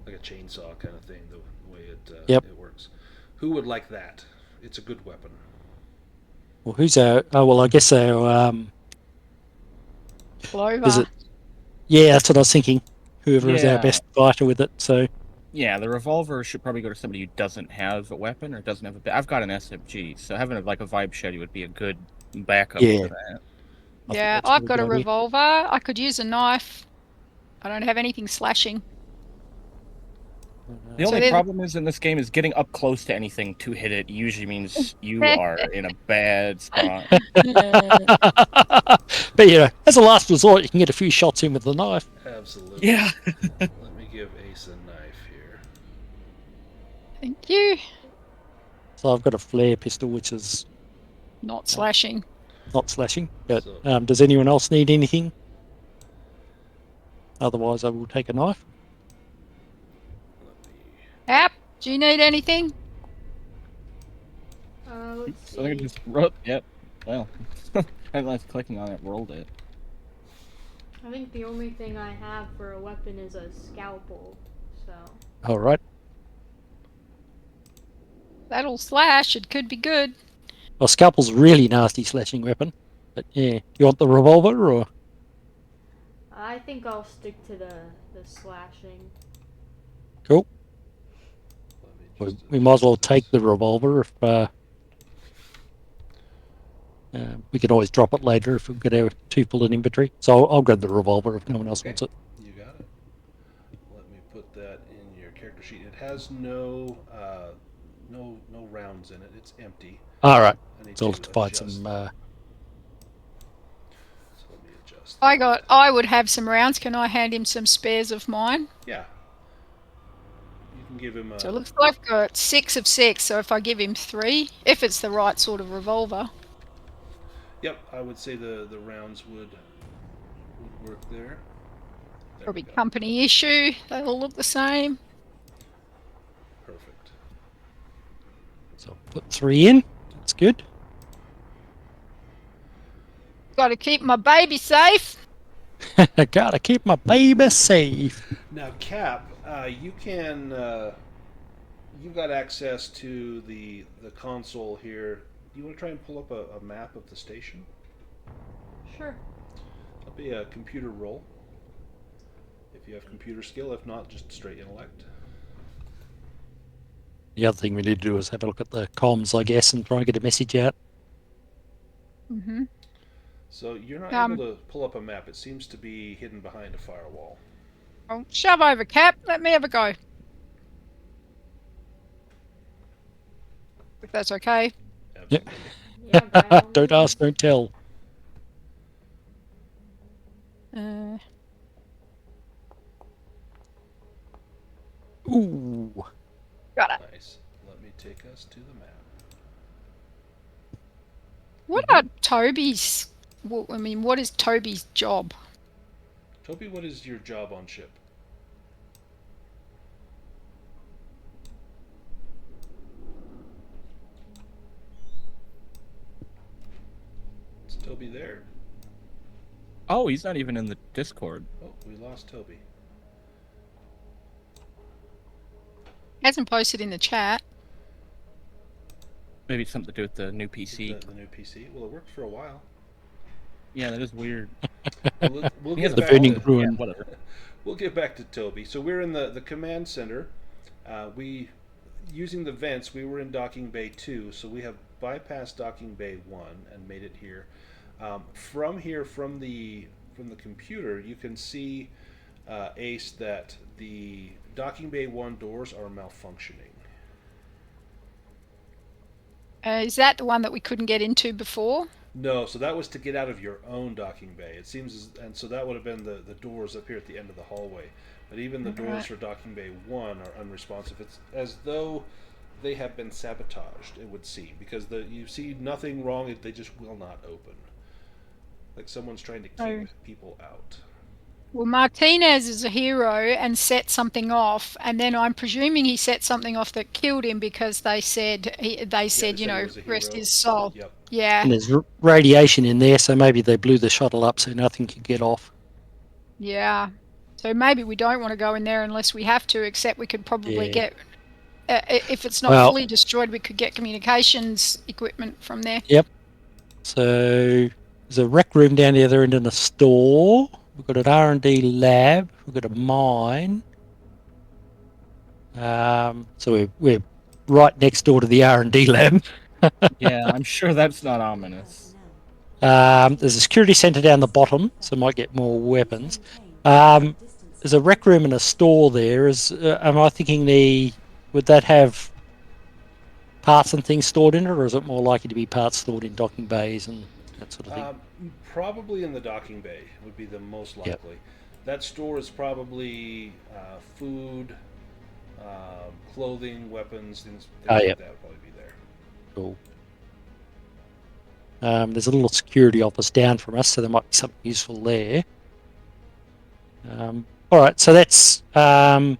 Speaker 1: like a chainsaw kind of thing. The way it works. Who would like that? It's a good weapon.
Speaker 5: Well, who's our? Oh, well, I guess our.
Speaker 4: Clover.
Speaker 5: Is it? Yeah, that's what I was thinking. Whoever is our best fighter with it. So.
Speaker 2: Yeah, the revolver should probably go to somebody who doesn't have a weapon or doesn't have a. I've got an SMG, so having a Vibchetti would be a good backup to that.
Speaker 4: Yeah, I've got a revolver. I could use a knife. I don't have anything slashing.
Speaker 2: The only problem is in this game is getting up close to anything to hit it usually means you are in a bad spot.
Speaker 5: But as a last resort, you can get a few shots in with the knife.
Speaker 1: Absolutely.
Speaker 2: Yeah.
Speaker 1: Let me give Ace a knife here.
Speaker 4: Thank you.
Speaker 5: So I've got a flare pistol, which is
Speaker 4: not slashing.
Speaker 5: Not slashing. But does anyone else need anything? Otherwise, I will take a knife.
Speaker 4: App, do you need anything?
Speaker 3: Let's see.
Speaker 2: So I just wrote. Yep. Well, I was clicking on it, rolled it.
Speaker 3: I think the only thing I have for a weapon is a scalpel. So.
Speaker 5: All right.
Speaker 4: That'll slash. It could be good.
Speaker 5: Well, scalpel's a really nasty slashing weapon. But yeah, you want the revolver or?
Speaker 3: I think I'll stick to the slashing.
Speaker 5: Cool. We might as well take the revolver if we can always drop it later if we get our 2 full in inventory. So I'll grab the revolver if no one else wants it.
Speaker 1: You got it. Let me put that in your character sheet. It has no rounds in it. It's empty.
Speaker 5: All right. So I'll have to find some. So
Speaker 1: let me adjust.
Speaker 4: I would have some rounds. Can I hand him some spares of mine?
Speaker 1: Yeah. Give him
Speaker 4: so it looks like I've got 6 of 6, so if I give him 3, if it's the right sort of revolver.
Speaker 1: Yep, I would say the rounds would work there.
Speaker 4: Probably company issue, they all look the same.
Speaker 1: Perfect.
Speaker 5: So put 3 in, that's good.
Speaker 4: got to keep my baby safe.
Speaker 5: Gotta keep my baby safe.
Speaker 1: Now, Cap, you can. You've got access to the console here. Do you want to try and pull up a map of the station?
Speaker 3: Sure.
Speaker 1: That'll be a computer roll. If you have computer skill, if not, just straight intellect.
Speaker 5: The other thing we need to do is have a look at the comms, I guess, and try and get a message out.
Speaker 4: Mm-hmm.
Speaker 1: So you're not able to pull up a map. It seems to be hidden behind a firewall.
Speaker 4: Oh, shove over, Cap. Let me have a go. If that's okay.
Speaker 1: Absolutely.
Speaker 3: Yeah, by all
Speaker 5: Don't
Speaker 3: means.
Speaker 5: ask, don't tell. Ooh.
Speaker 4: Got it.
Speaker 1: Nice. Let me take us to the map.
Speaker 4: What are Toby's? Well, I mean, what is Toby's job?
Speaker 1: Toby, what is your job on ship? Is Toby there?
Speaker 2: Oh, he's not even in the Discord.
Speaker 1: Oh, we lost Toby.
Speaker 4: Hasn't posted in the chat.
Speaker 2: Maybe it's something to do with the new PC.
Speaker 1: The new PC? Well, it worked for a while.
Speaker 2: Yeah, that is weird.
Speaker 1: We'll
Speaker 2: He has
Speaker 1: get
Speaker 2: the
Speaker 1: back
Speaker 5: burning
Speaker 1: to,
Speaker 5: ruin.
Speaker 2: whatever.
Speaker 1: We'll get back to Toby. So we're in the command center. Using the vents, we were in docking bay 2, so we have bypassed docking bay 1 and made it here. From here, from the computer, you can see, Ace, that the docking bay 1 doors are malfunctioning.
Speaker 4: Is that the one that we couldn't get into before?
Speaker 1: No, so that was to get out of your own docking bay. It seems, and so that would have been the doors up here at the end of the hallway. But even the doors
Speaker 4: Right.
Speaker 1: for docking bay 1 are unresponsive. It's as though they have been sabotaged, it would seem, because you see nothing wrong, they just will not open. Like someone's trying to keep people out.
Speaker 4: Well, Martinez is a hero and set something off, and then I'm presuming he set something off that killed him because they said
Speaker 1: they
Speaker 4: you
Speaker 1: said he
Speaker 4: know,
Speaker 1: was a
Speaker 4: rest
Speaker 1: hero.
Speaker 4: his soul.
Speaker 1: Yep.
Speaker 4: Yeah.
Speaker 5: And there's radiation in there, so maybe they blew the shuttle up so nothing could get off.
Speaker 4: Yeah. So maybe we don't want to go in there unless we have to, except we could probably get, if it's not fully destroyed, we could get communications equipment from there.
Speaker 5: Yep. So there's a rec room down the other end in the store. We've got an R&D lab. We've got a mine. So we're right next door to the R&D lab.
Speaker 2: Yeah, I'm sure that's not ominous.
Speaker 5: There's a security center down the bottom, so might get more weapons. There's a rec room and a store there. Am I thinking would that have parts and things stored in it, or is it more likely to be parts stored in docking bays and that sort of thing?
Speaker 1: Probably in the docking bay would be the most likely.
Speaker 5: Yep.
Speaker 1: That store is probably food, clothing, weapons, things like
Speaker 5: Yep.
Speaker 1: that would probably be there.
Speaker 5: Cool. There's a little security office down from us, so there might be something useful there. All right, so that's... can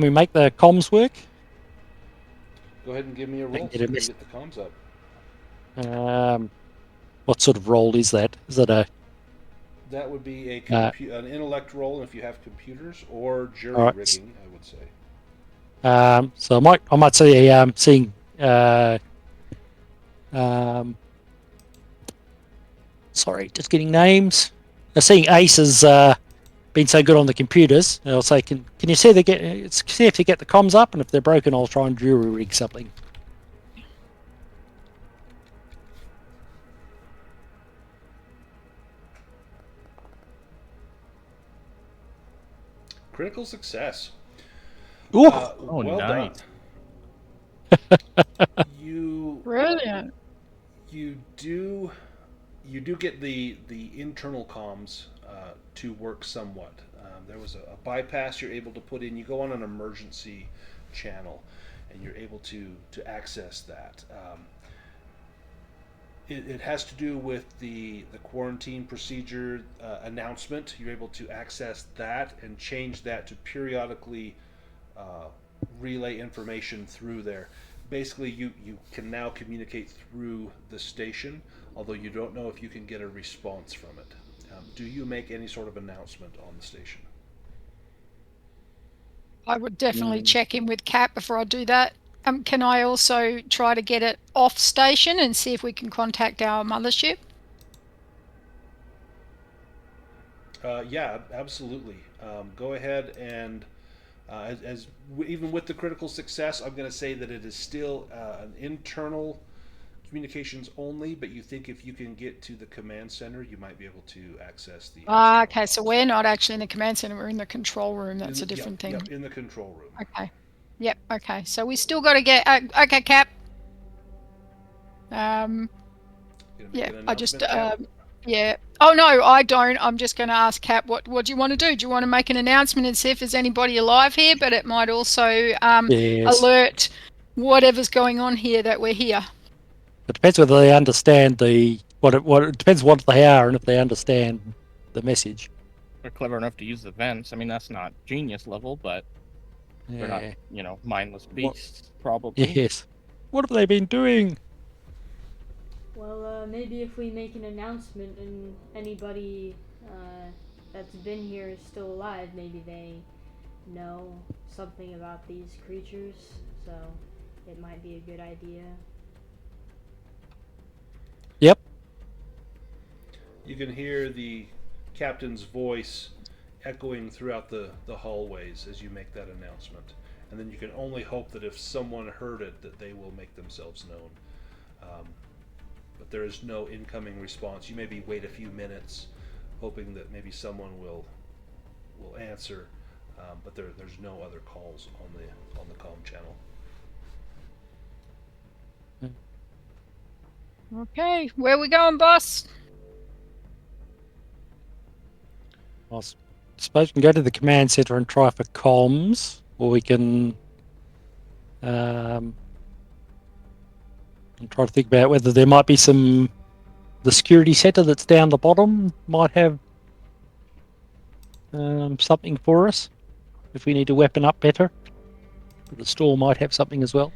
Speaker 5: we make the comms work?
Speaker 1: Go ahead and give me a roll.
Speaker 5: Get
Speaker 1: So
Speaker 5: a
Speaker 1: we
Speaker 5: miss-
Speaker 1: can get the comms up.
Speaker 5: What sort of role is that? Is that a...
Speaker 1: That would be an intellect roll, and if you have computers, or jury
Speaker 5: All right.
Speaker 1: rigging, I would say.
Speaker 5: So I might say seeing... sorry, just getting names. Seeing Ace has been so good on the computers, I'll say, can you see if they get the comms up, and if they're broken, I'll try and jury rig something.
Speaker 1: Critical success.
Speaker 5: Ooh,
Speaker 1: Well
Speaker 2: nice.
Speaker 1: done.
Speaker 4: Brilliant.
Speaker 1: You do get the internal comms to work somewhat. There was a bypass you're able to put in. You go on an emergency channel, and you're able to access that. It has to do with the quarantine procedure announcement. You're able to access that and change that to periodically relay information through there. basically you can now communicate through the station, although you don't know if you can get a response from it. Do you make any sort of announcement on the station?
Speaker 4: I would definitely check in with Cap before I do that. Can I also try to get it off station and see if we can contact our mothership?
Speaker 1: Yeah, absolutely. Go ahead and even with the critical success, I'm going to say that it is still an internal communications only, but you think if you can get to the command center, you might be able to access the.
Speaker 4: Okay, so we're not actually in the command center, we're in the control room. That's a different thing.
Speaker 1: Yep, in the control room.
Speaker 4: Okay. Yep, okay. So we still got to get... okay, Cap. Yeah, I just... yeah. Oh, no, I don't. I'm just going to ask Cap, what do you want to do? Do you want to make an announcement and see if there's anybody alive here? But it might also
Speaker 5: Yes.
Speaker 4: alert whatever's going on here that we're here.
Speaker 5: It depends whether they understand what it depends what they are and if they understand the message.
Speaker 2: They're clever enough to use the vents. I mean, that's not genius level, but they're not, mindless beasts, probably.
Speaker 5: Yes. What have they been doing?
Speaker 3: Well, maybe if we make an announcement and anybody that's been here is still alive, maybe they know something about these creatures, so it might be a good idea.
Speaker 5: Yep.
Speaker 1: You can hear the captain's voice echoing throughout the hallways as you make that announcement. And then you can only hope that if someone heard it, that they will make themselves known. But there is no incoming response. You maybe wait a few minutes, hoping that maybe someone will answer. But there's no other calls on the comm channel.
Speaker 4: Okay, where we going, boss?
Speaker 5: I suppose we can go to the command center and try for comms, or we can and try to think about whether there might be the security center that's down the bottom might have something for us if we need to weapon up better. The store might have something as well.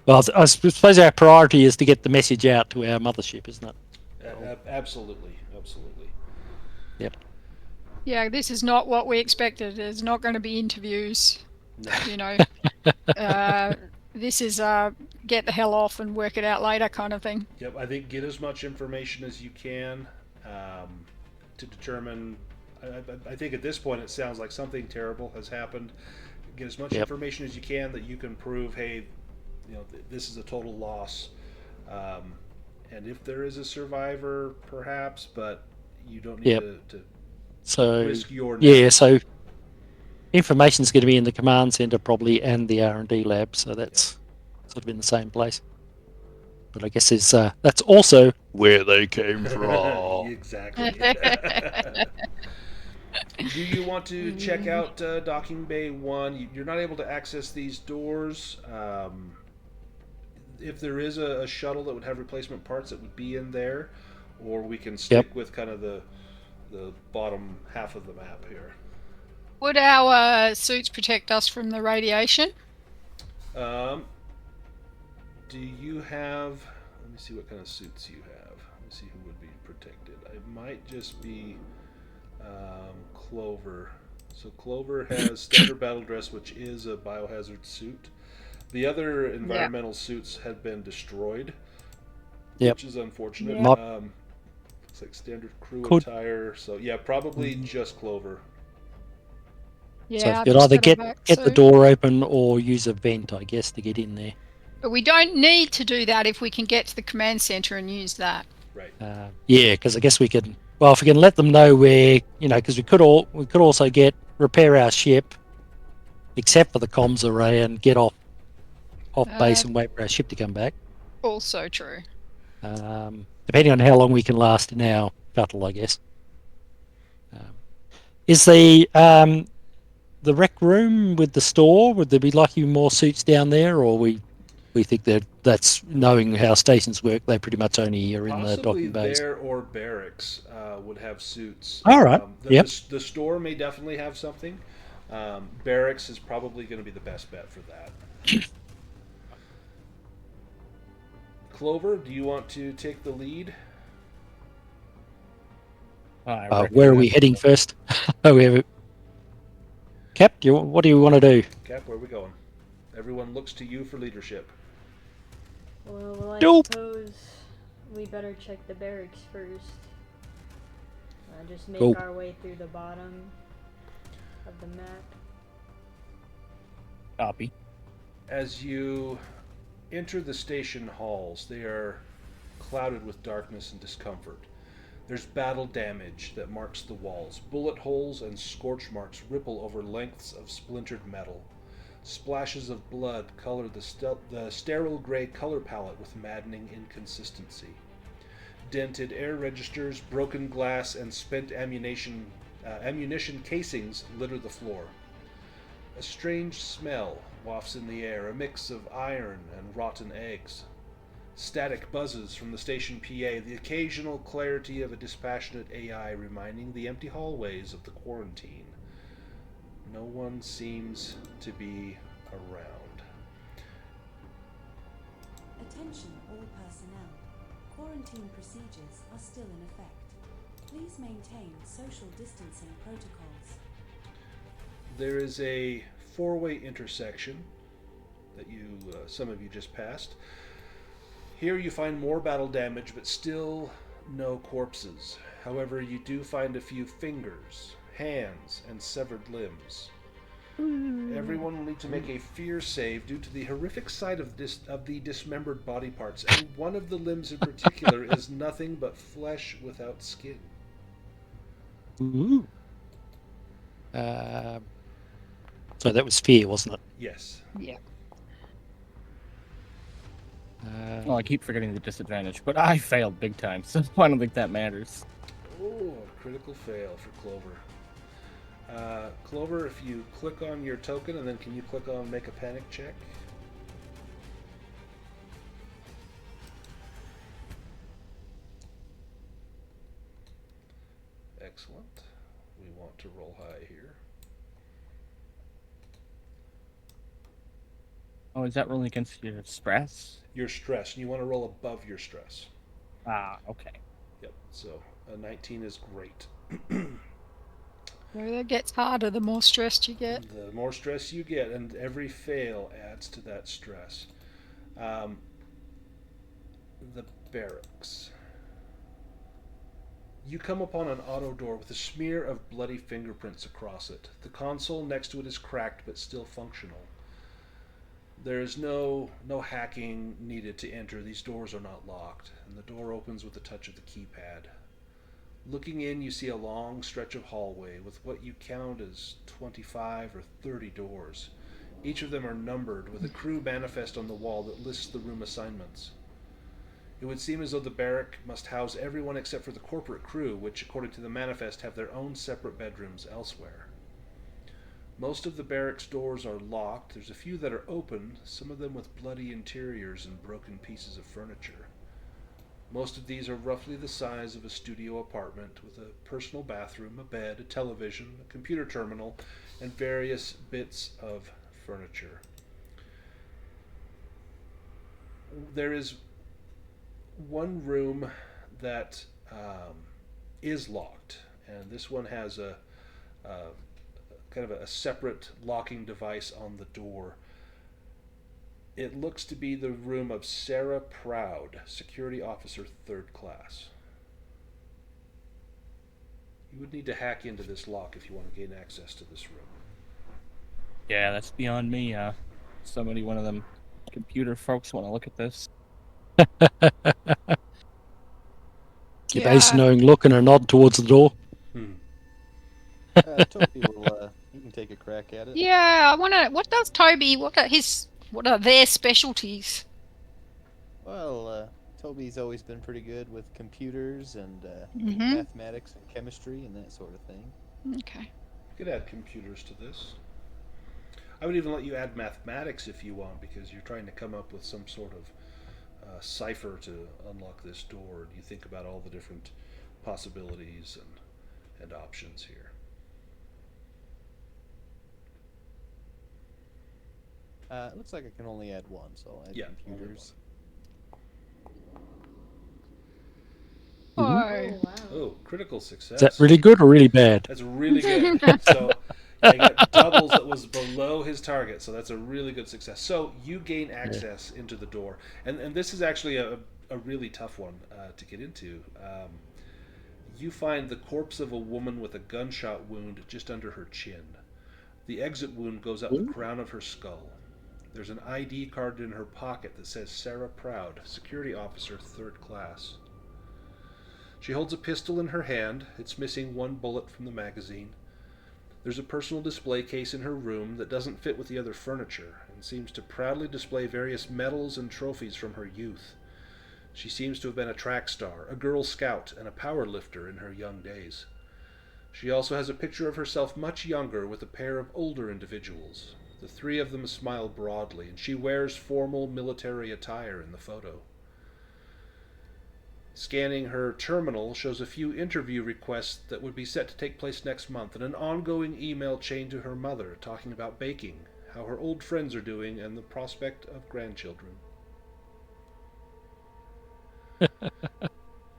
Speaker 5: Well, I suppose our priority is to get the message out to our mothership, isn't it?
Speaker 1: Absolutely.
Speaker 5: Yep.
Speaker 4: Yeah, this is not what we expected. There's not going to be interviews.
Speaker 1: No.
Speaker 4: This is get the hell off and work it out later kind of thing.
Speaker 1: Yep, I think get as much information as you can to determine. I think at this point it sounds like something terrible has happened. Get as much information as you can that you can prove, hey, this is a total loss. And if there is a survivor, perhaps, but you don't need to risk your neck.
Speaker 5: Yeah, so information's going to be in the command center probably and the R&D lab, so that's sort of in the same place. But I guess that's also where they came from.
Speaker 1: Exactly. Do you want to check out Docking Bay 1? You're not able to access these doors. If there is a shuttle that would have replacement parts, it would be in there, or we can stick with kind of the bottom half of the map here.
Speaker 4: Would our suits protect us from the radiation?
Speaker 1: Do you have... Let me see what kind of suits you have. Let me see who would be protected. It might just be Clover. So Clover has standard battle dress, which is a biohazard suit. The other environmental suits had been destroyed, which is unfortunate. Looks like standard crew attire. So yeah, probably just Clover.
Speaker 4: Yeah,
Speaker 5: so you'd either get the door open or use a vent, I guess, to get in there.
Speaker 4: But we don't need to do that if we can get to the command center and use that.
Speaker 1: Right.
Speaker 5: Yeah, because I guess we can. Well, if we can let them know where, because we could also repair our ship, except for the comms array, and get off base and wait for our ship to come back.
Speaker 4: Also true.
Speaker 5: Depending on how long we can last in our shuttle, I guess. Is the rec room with the store? Would there be likely more suits down there, or we think that's knowing how stations work? They pretty much only are in the docking bays.
Speaker 1: There or barracks would have suits.
Speaker 5: All right.
Speaker 1: The store may definitely have something. Barracks is probably going to be the best bet for that. Clover, do you want to take the lead?
Speaker 5: Where are we heading first? We have Cap, what do you want to do?
Speaker 1: Cap, where are we going? Everyone looks to you for leadership.
Speaker 3: Well, I
Speaker 5: Nope.
Speaker 3: suppose we better check the barracks first. Just make
Speaker 5: Cool.
Speaker 3: our way through the bottom of the map.
Speaker 2: Copy.
Speaker 1: As you enter the station halls, they are clouded with darkness and discomfort. There's battle damage that marks the walls. Bullet holes and scorch marks ripple over lengths of splintered metal. Splashes of blood color the sterile gray color palette with maddening inconsistency. Dented air registers, broken glass, and spent ammunition casings litter the floor. A strange smell wafts in the air, a mix of iron and rotten eggs. Static buzzes from the station PA, the occasional clarity of a dispassionate AI reminding the empty hallways of the quarantine. No one seems to be around.
Speaker 7: Attention all personnel. Quarantine procedures are still in effect. Please maintain social distancing protocols.
Speaker 1: There is a four-way intersection that some of you just passed. Here you find more battle damage, but still no corpses. However, you do find a few fingers, hands, and severed limbs. Everyone will need to make a fear save due to the horrific sight of the dismembered body parts, and one of the limbs in particular is nothing but flesh without skin.
Speaker 5: Ooh. So that was fear, wasn't it?
Speaker 1: Yes.
Speaker 4: Yeah.
Speaker 2: Well, I keep forgetting the disadvantage, but I failed big time, so I don't think that matters.
Speaker 1: Oh, a critical fail for Clover. Clover, if you click on your token, and then can you click on make a panic check? Excellent. We want to roll high here.
Speaker 2: Oh, is that rolling against your stress?
Speaker 1: Your stress, and you want to roll above your stress.
Speaker 2: Ah, okay.
Speaker 1: Yep, so a 19 is great.
Speaker 4: It gets harder the more stressed you get.
Speaker 1: The more stress you get, and every fail adds to that stress. The barracks. You come upon an auto door with a smear of bloody fingerprints across it. The console next to it is cracked but still functional. There is no hacking needed to enter. These doors are not locked, and the door opens with a touch of the keypad. Looking in, you see a long stretch of hallway with what you count as 25 or 30 doors. Each of them are numbered with a crew manifest on the wall that lists the room assignments. It would seem as though the barrack must house everyone except for the corporate crew, which, according to the manifest, have their own separate bedrooms elsewhere. Most of the barracks' doors are locked. There's a few that are open, some of them with bloody interiors and broken pieces of furniture. Most of these are roughly the size of a studio apartment, with a personal bathroom, a bed, a television, a computer terminal, and various bits of furniture. There is one room that is locked, and this one has a kind of a separate locking device on the door. It looks to be the room of Sarah Proud, Security Officer 3rd Class. You would need to hack into this lock if you want to gain access to this room.
Speaker 2: Yeah, that's beyond me. Somebody, one of them computer folks, want to look at this.
Speaker 5: Give Ace a knowing look and a nod towards the door.
Speaker 6: Toby will, he can take a crack at it.
Speaker 4: Yeah, I wonder, what does Toby, what are their specialties?
Speaker 6: Well, Toby's always been pretty good with computers and
Speaker 4: Mm-hmm.
Speaker 6: mathematics and chemistry and that sort of thing.
Speaker 4: Okay.
Speaker 1: You could add computers to this. I would even let you add mathematics if you want, because you're trying to come up with some sort of cipher to unlock this door, and you think about all the different possibilities and options here.
Speaker 6: It looks like I can only add one, so I'll add
Speaker 1: Yeah,
Speaker 6: computers.
Speaker 4: Oh,
Speaker 3: Oh wow.
Speaker 1: Oh, critical success.
Speaker 5: Is that really good or really bad?
Speaker 1: That's really good. So I got doubles that was below his target, so that's a really good success. So you gain access into the door, and this is actually a really tough one to get into. You find the corpse of a woman with a gunshot wound just under her chin. The exit wound goes up the crown of her skull. There's an ID card in her pocket that says Sarah Proud, Security Officer, 3rd Class. She holds a pistol in her hand. It's missing one bullet from the magazine. There's a personal display case in her room that doesn't fit with the other furniture and seems to proudly display various medals and trophies from her youth. She seems to have been a track star, a Girl Scout, and a power lifter in her young days. She also has a picture of herself much younger with a pair of older individuals. The three of them smile broadly, and she wears formal military attire in the photo. Scanning her terminal shows a few interview requests that would be set to take place next month, and an ongoing email chain to her mother talking about baking, how her old friends are doing, and the prospect of grandchildren.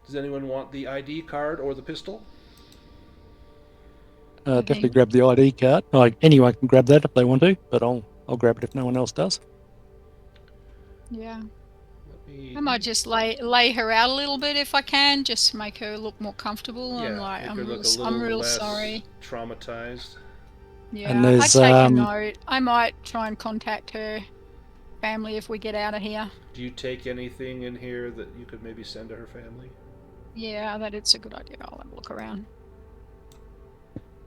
Speaker 1: Does anyone want the ID card or the pistol?
Speaker 5: Definitely grab the ID card. Anyone can grab that if they want to, but I'll grab it if no one else does.
Speaker 4: yeah. I might just lay her out a little bit if I can, just to make her look more comfortable.
Speaker 1: Yeah,
Speaker 4: I'm like,
Speaker 1: make
Speaker 4: I'm
Speaker 1: her
Speaker 4: real,
Speaker 1: look a little
Speaker 4: I'm real
Speaker 1: less
Speaker 4: sorry.
Speaker 1: traumatized.
Speaker 4: Yeah,
Speaker 5: And
Speaker 4: I
Speaker 5: there's,
Speaker 4: take a note. I might try and contact her family if we get out of here.
Speaker 1: Do you take anything in here that you could maybe send to her family?
Speaker 4: Yeah, that it's a good idea. I'll have a look around.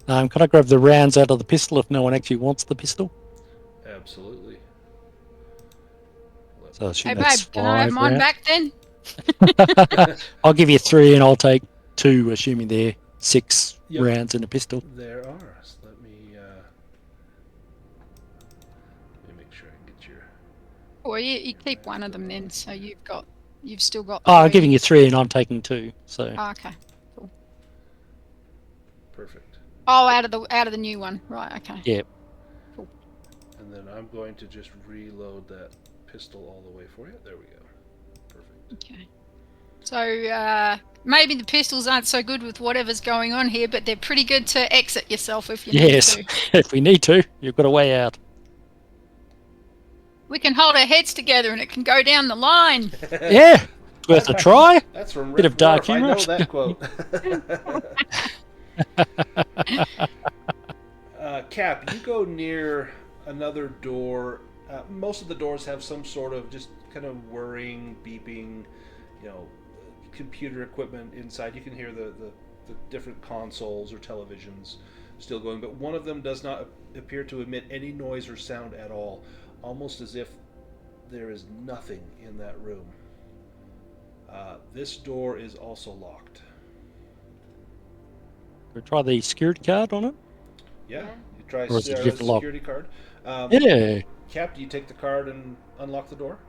Speaker 5: Can I grab the rounds out of the pistol if no one actually wants the pistol?
Speaker 1: Absolutely.
Speaker 5: So I assume
Speaker 4: Hey babe,
Speaker 5: that's
Speaker 4: can I have
Speaker 5: 5
Speaker 4: mine
Speaker 5: rounds.
Speaker 4: back then?
Speaker 5: I'll give you 3 and I'll take 2, assuming they're 6
Speaker 1: Yep.
Speaker 5: rounds in a pistol.
Speaker 1: There are. So let me make sure I can get your...
Speaker 4: Or you keep one of them then, so you've still got.
Speaker 5: Oh, I'm
Speaker 4: 3.
Speaker 5: giving you 3 and I'm taking 2. So
Speaker 4: Oh, okay.
Speaker 1: Perfect.
Speaker 4: Oh, out of the new one, right? Okay.
Speaker 5: yeah,
Speaker 1: And then I'm going to just reload that pistol all the way for you. There we go. Perfect.
Speaker 4: Okay. So maybe the pistols aren't so good with whatever's going on here, but they're pretty good to exit yourself if you
Speaker 5: yes.
Speaker 4: need to.
Speaker 5: If we need to, you've got a way out.
Speaker 4: We can hold our heads together and it can go down the line.
Speaker 5: Yeah, it's worth a try.
Speaker 1: That's from
Speaker 5: Bit
Speaker 1: Rick
Speaker 5: of dark
Speaker 1: Morph. I know
Speaker 5: humor.
Speaker 1: that quote. Cap, you go near another door. Most of the doors have some sort of just kind of whirring, beeping, computer equipment inside. You can hear the different consoles or televisions still going, but one of them does not appear to emit any noise or sound at all, almost as if there is nothing in that room. This door is also locked.
Speaker 5: We try the security card on it.
Speaker 1: Yeah,
Speaker 3: Yeah.
Speaker 1: you try
Speaker 5: Or is it
Speaker 1: Sarah's
Speaker 5: different lock?
Speaker 1: security card.
Speaker 5: Yeah.
Speaker 1: Cap, do you take the card and unlock the door?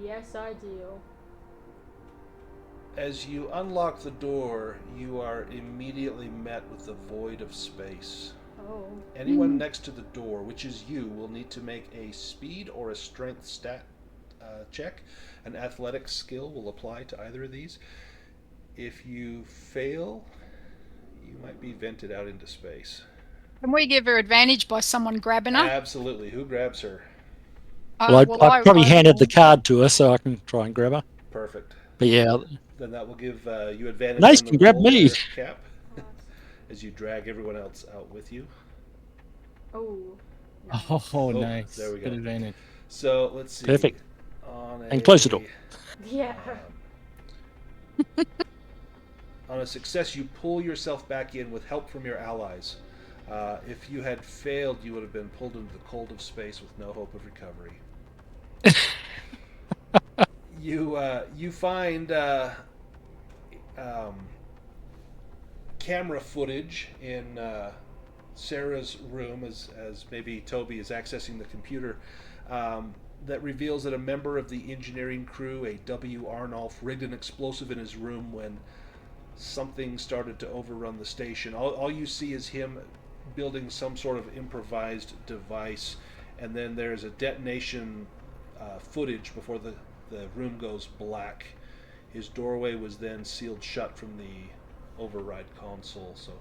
Speaker 3: Yes, I do.
Speaker 1: As you unlock the door, you are immediately met with the void of space.
Speaker 3: Oh.
Speaker 1: Anyone next to the door, which is you, will need to make a speed or a strength stat check. An athletics skill will apply to either of these. If you fail, you might be vented out into space.
Speaker 4: Can we give her advantage by someone grabbing her?
Speaker 1: Absolutely. Who grabs her?
Speaker 5: Well, I probably handed the card to her so I can try and grab her.
Speaker 1: Perfect.
Speaker 5: But yeah,
Speaker 1: Then that will give you advantage.
Speaker 5: Nice,
Speaker 1: on the
Speaker 5: can grab
Speaker 1: roll
Speaker 5: me.
Speaker 1: there, Cap, as you drag everyone else out with you.
Speaker 3: Oh.
Speaker 2: Oh, nice.
Speaker 1: There we go.
Speaker 2: Good advantage.
Speaker 1: So let's see.
Speaker 5: Perfect. And close the door.
Speaker 3: Yeah.
Speaker 1: On a success, you pull yourself back in with help from your allies. If you had failed, you would have been pulled into the cold of space with no hope of recovery. You find camera footage in Sarah's room as maybe Toby is accessing the computer that reveals that a member of the engineering crew, a W. Arnolf, rigged an explosive in his room when something started to overrun the station. All you see is him building some sort of improvised device, and then there's a detonation footage before the room goes black. His doorway was then sealed shut from the override console, so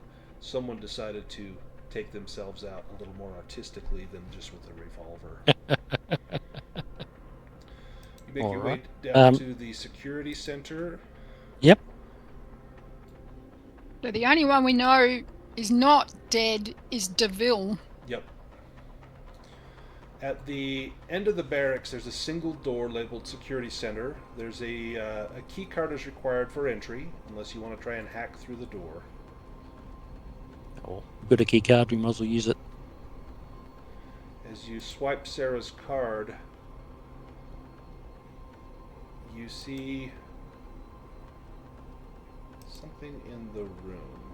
Speaker 1: someone decided to take themselves out a little more artistically than just with a revolver. You make your way down to the security center.
Speaker 5: Yep.
Speaker 4: So the only one we know is not dead is DeVille.
Speaker 1: Yep. At the end of the barracks, there's a single door labeled Security Center. There's a key card is required for entry, unless you want to try and hack through the door.
Speaker 5: Oh, got a key card, we might as well use it.
Speaker 1: As you swipe Sarah's card, you see something in the room.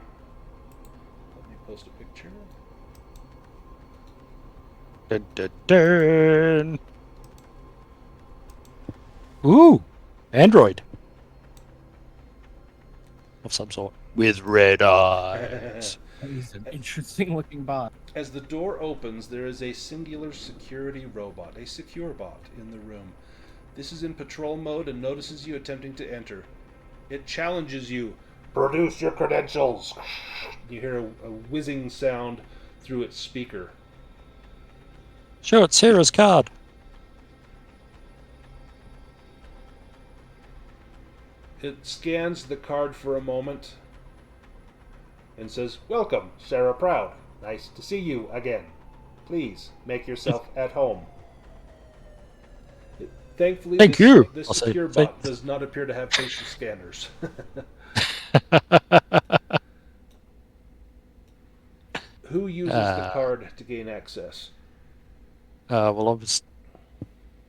Speaker 1: Let me post a picture.
Speaker 5: Dun, dun, dun. Ooh, Android of some sort with red eyes.
Speaker 2: He's an interesting looking bot.
Speaker 1: As the door opens, there is a singular security robot, a secure bot, in the room. This is in patrol mode and notices you attempting to enter. It challenges you. Produce your credentials. You hear a whizzing sound through its speaker.
Speaker 5: Show it Sarah's card.
Speaker 1: It scans the card for a moment and says, "Welcome, Sarah Proud. Nice to see you again. Please make yourself at home." Thankfully,
Speaker 5: Thank you.
Speaker 1: This
Speaker 5: I'll say
Speaker 1: secure bot
Speaker 5: thanks.
Speaker 1: does not appear to have facial scanners. Who uses the card to gain access?
Speaker 5: Well,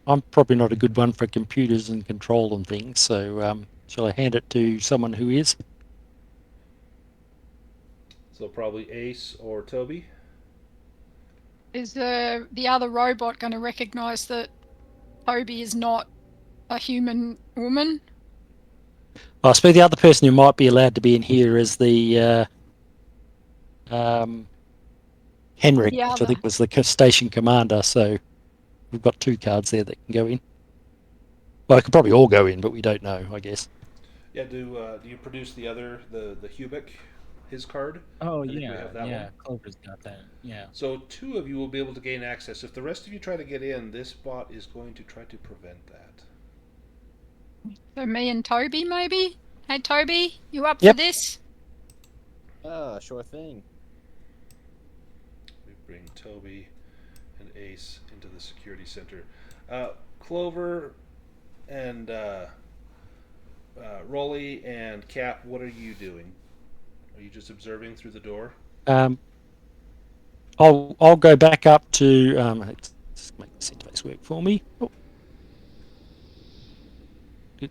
Speaker 5: I'm probably not a good one for computers and control and things, so shall I hand it to someone who is?
Speaker 1: So probably Ace or Toby.
Speaker 4: Is the other robot going to recognize that Toby is not a human woman?
Speaker 5: I suppose the other person who might be allowed to be in here is the Henrik, which I think was the station commander. So we've got 2 cards there that can go in. Well, they could probably all go in, but we don't know, I guess.
Speaker 1: Yeah. Do you produce the other the Hubic, his card?
Speaker 2: Oh
Speaker 1: I think we
Speaker 2: yeah,
Speaker 1: have that
Speaker 2: yeah.
Speaker 1: one.
Speaker 2: Clover's got that. Yeah.
Speaker 1: So 2 of you will be able to gain access. If the rest of you try to get in, this bot is going to try to prevent that.
Speaker 4: So me and Toby, maybe? Hey, Toby, you up
Speaker 5: Yep.
Speaker 4: for this?
Speaker 6: Sure thing.
Speaker 1: We bring Toby and Ace into the security center. Clover and Rolly and Cap, what are you doing? Are you just observing through the door?
Speaker 5: I'll go back up to let's make this interface work for me. Oh.
Speaker 1: If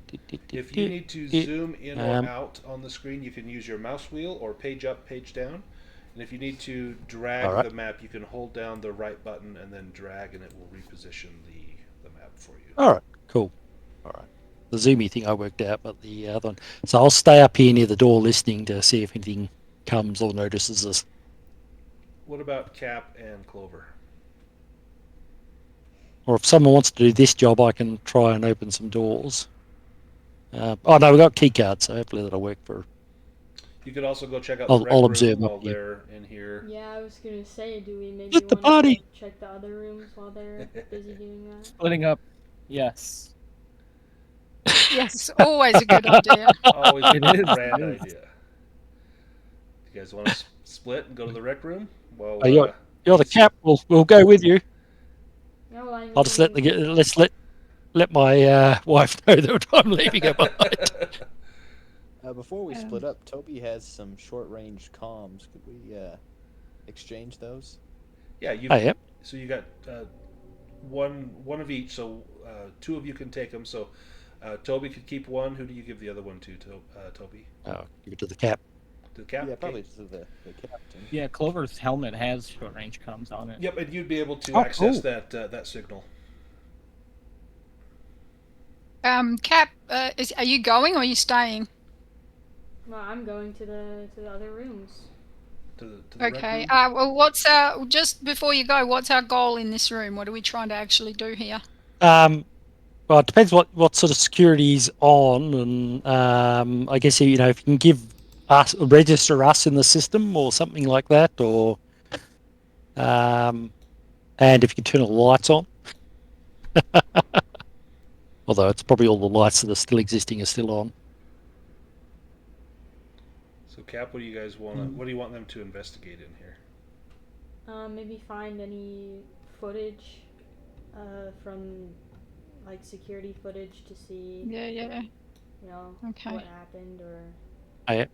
Speaker 1: you need to zoom in or out on the screen, you can use your mouse wheel or page up, page down. And if you need to drag the map, you can hold down the right button and then drag, and it will reposition the map for you.
Speaker 5: All right, cool. All right. The zoomy thing I worked out, but the other one. So I'll stay up here near the door listening to see if anything comes or notices us.
Speaker 1: What about Cap and Clover?
Speaker 5: Or if someone wants to do this job, I can try and open some doors. Oh no, we've got key cards, so hopefully that'll work for.
Speaker 1: You could also go check out the rec
Speaker 5: I'll
Speaker 1: room
Speaker 5: observe
Speaker 1: while
Speaker 5: up here.
Speaker 1: they're in here.
Speaker 3: Yeah, I was gonna say, do we maybe
Speaker 5: Get the
Speaker 3: want
Speaker 5: party.
Speaker 3: to check the other rooms while they're busy doing that?
Speaker 2: Splitting up. Yes.
Speaker 4: Yes, always a good idea.
Speaker 1: Always a
Speaker 2: It is,
Speaker 1: grand
Speaker 2: it is.
Speaker 1: idea. You guys want to split and go to the rec room? Well,
Speaker 5: You're the Cap. We'll go with you.
Speaker 3: No, I
Speaker 5: I'll just
Speaker 3: mean,
Speaker 5: let my wife know that I'm leaving her behind.
Speaker 6: Before we split up, Toby has some short-range comms. Could we exchange those?
Speaker 1: Yeah, you.
Speaker 5: Oh, yep.
Speaker 1: So you got one of each. So 2 of you can take them. So Toby could keep one. Who do you give the other one to, Toby?
Speaker 5: Oh, give it to the Cap.
Speaker 1: To the Cap?
Speaker 6: Yeah,
Speaker 1: Okay.
Speaker 6: probably to the captain.
Speaker 2: Yeah, Clover's helmet has short range comms on it.
Speaker 1: Yep, and you'd be able to
Speaker 5: Oh,
Speaker 1: access
Speaker 5: cool.
Speaker 1: that signal.
Speaker 4: Cap, are you going or are you staying?
Speaker 3: well, I'm going to the other rooms.
Speaker 1: to the rec
Speaker 4: Okay.
Speaker 1: room.
Speaker 4: Well, what's our just before you go? What's our goal in this room? What are we trying to actually do here?
Speaker 5: Well, it depends what sort of security's on, and I guess if you can register us in the system or something like that, or and if you can turn all the lights on. Although it's probably all the lights that are still existing are still on.
Speaker 1: So, Cap, what do you guys want? What do you want them to investigate in here?
Speaker 3: Maybe find any footage from like security footage to see,
Speaker 4: Yeah.
Speaker 3: you know,
Speaker 4: Okay.
Speaker 3: what happened or
Speaker 5: Are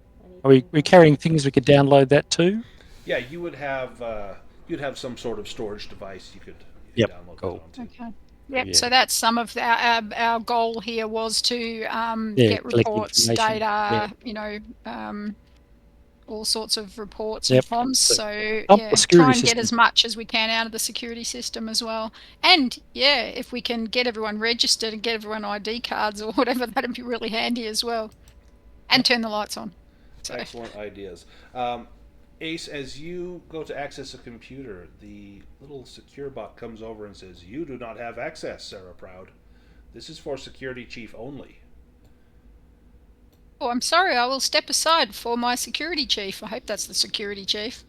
Speaker 3: anything.
Speaker 5: we carrying things we could download that too?
Speaker 1: Yeah, you would have you'd have some sort of storage device you could
Speaker 5: Yep,
Speaker 1: download
Speaker 5: cool.
Speaker 1: that onto.
Speaker 4: Okay. Yep.
Speaker 5: Yeah.
Speaker 4: So that's some of our goal here was to get
Speaker 5: collect
Speaker 4: reports,
Speaker 5: information.
Speaker 4: data,
Speaker 5: Yeah.
Speaker 4: All sorts of reports
Speaker 5: Yep.
Speaker 4: and comms.
Speaker 5: So,
Speaker 4: So
Speaker 5: pump
Speaker 4: yeah,
Speaker 5: the security
Speaker 4: try and get
Speaker 5: system.
Speaker 4: as much as we can out of the security system as well. And yeah, if we can get everyone registered and get everyone ID cards or whatever, that'd be really handy as well. And turn the lights on. So.
Speaker 1: Excellent ideas. Ace, as you go to access a computer, the little secure bot comes over and says, "You do not have access, Sarah Proud. This is for security chief only."
Speaker 4: Oh, I'm sorry. I will step aside for my security chief. I hope that's the security chief.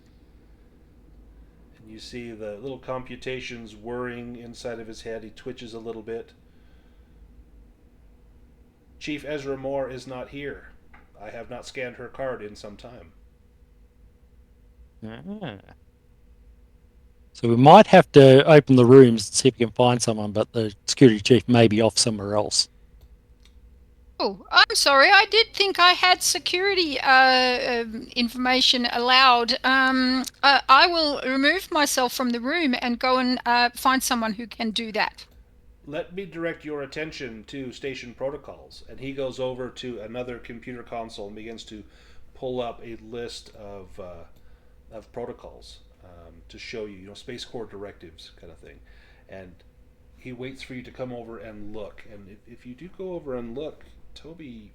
Speaker 1: And you see the little computations whirring inside of his head. He twitches a little bit. Chief Ezra Moore is not here. I have not scanned her card in some time.
Speaker 5: So we might have to open the rooms and see if we can find someone, but the security chief may be off somewhere else.
Speaker 4: Oh, I'm sorry. I did think I had security information allowed. I will remove myself from the room and go and find someone who can do that.
Speaker 1: Let me direct your attention to station protocols. And he goes over to another computer console and begins to pull up a list of protocols to show you, Space Corps directives kind of thing. And he waits for you to come over and look. And if you do go over and look, Toby,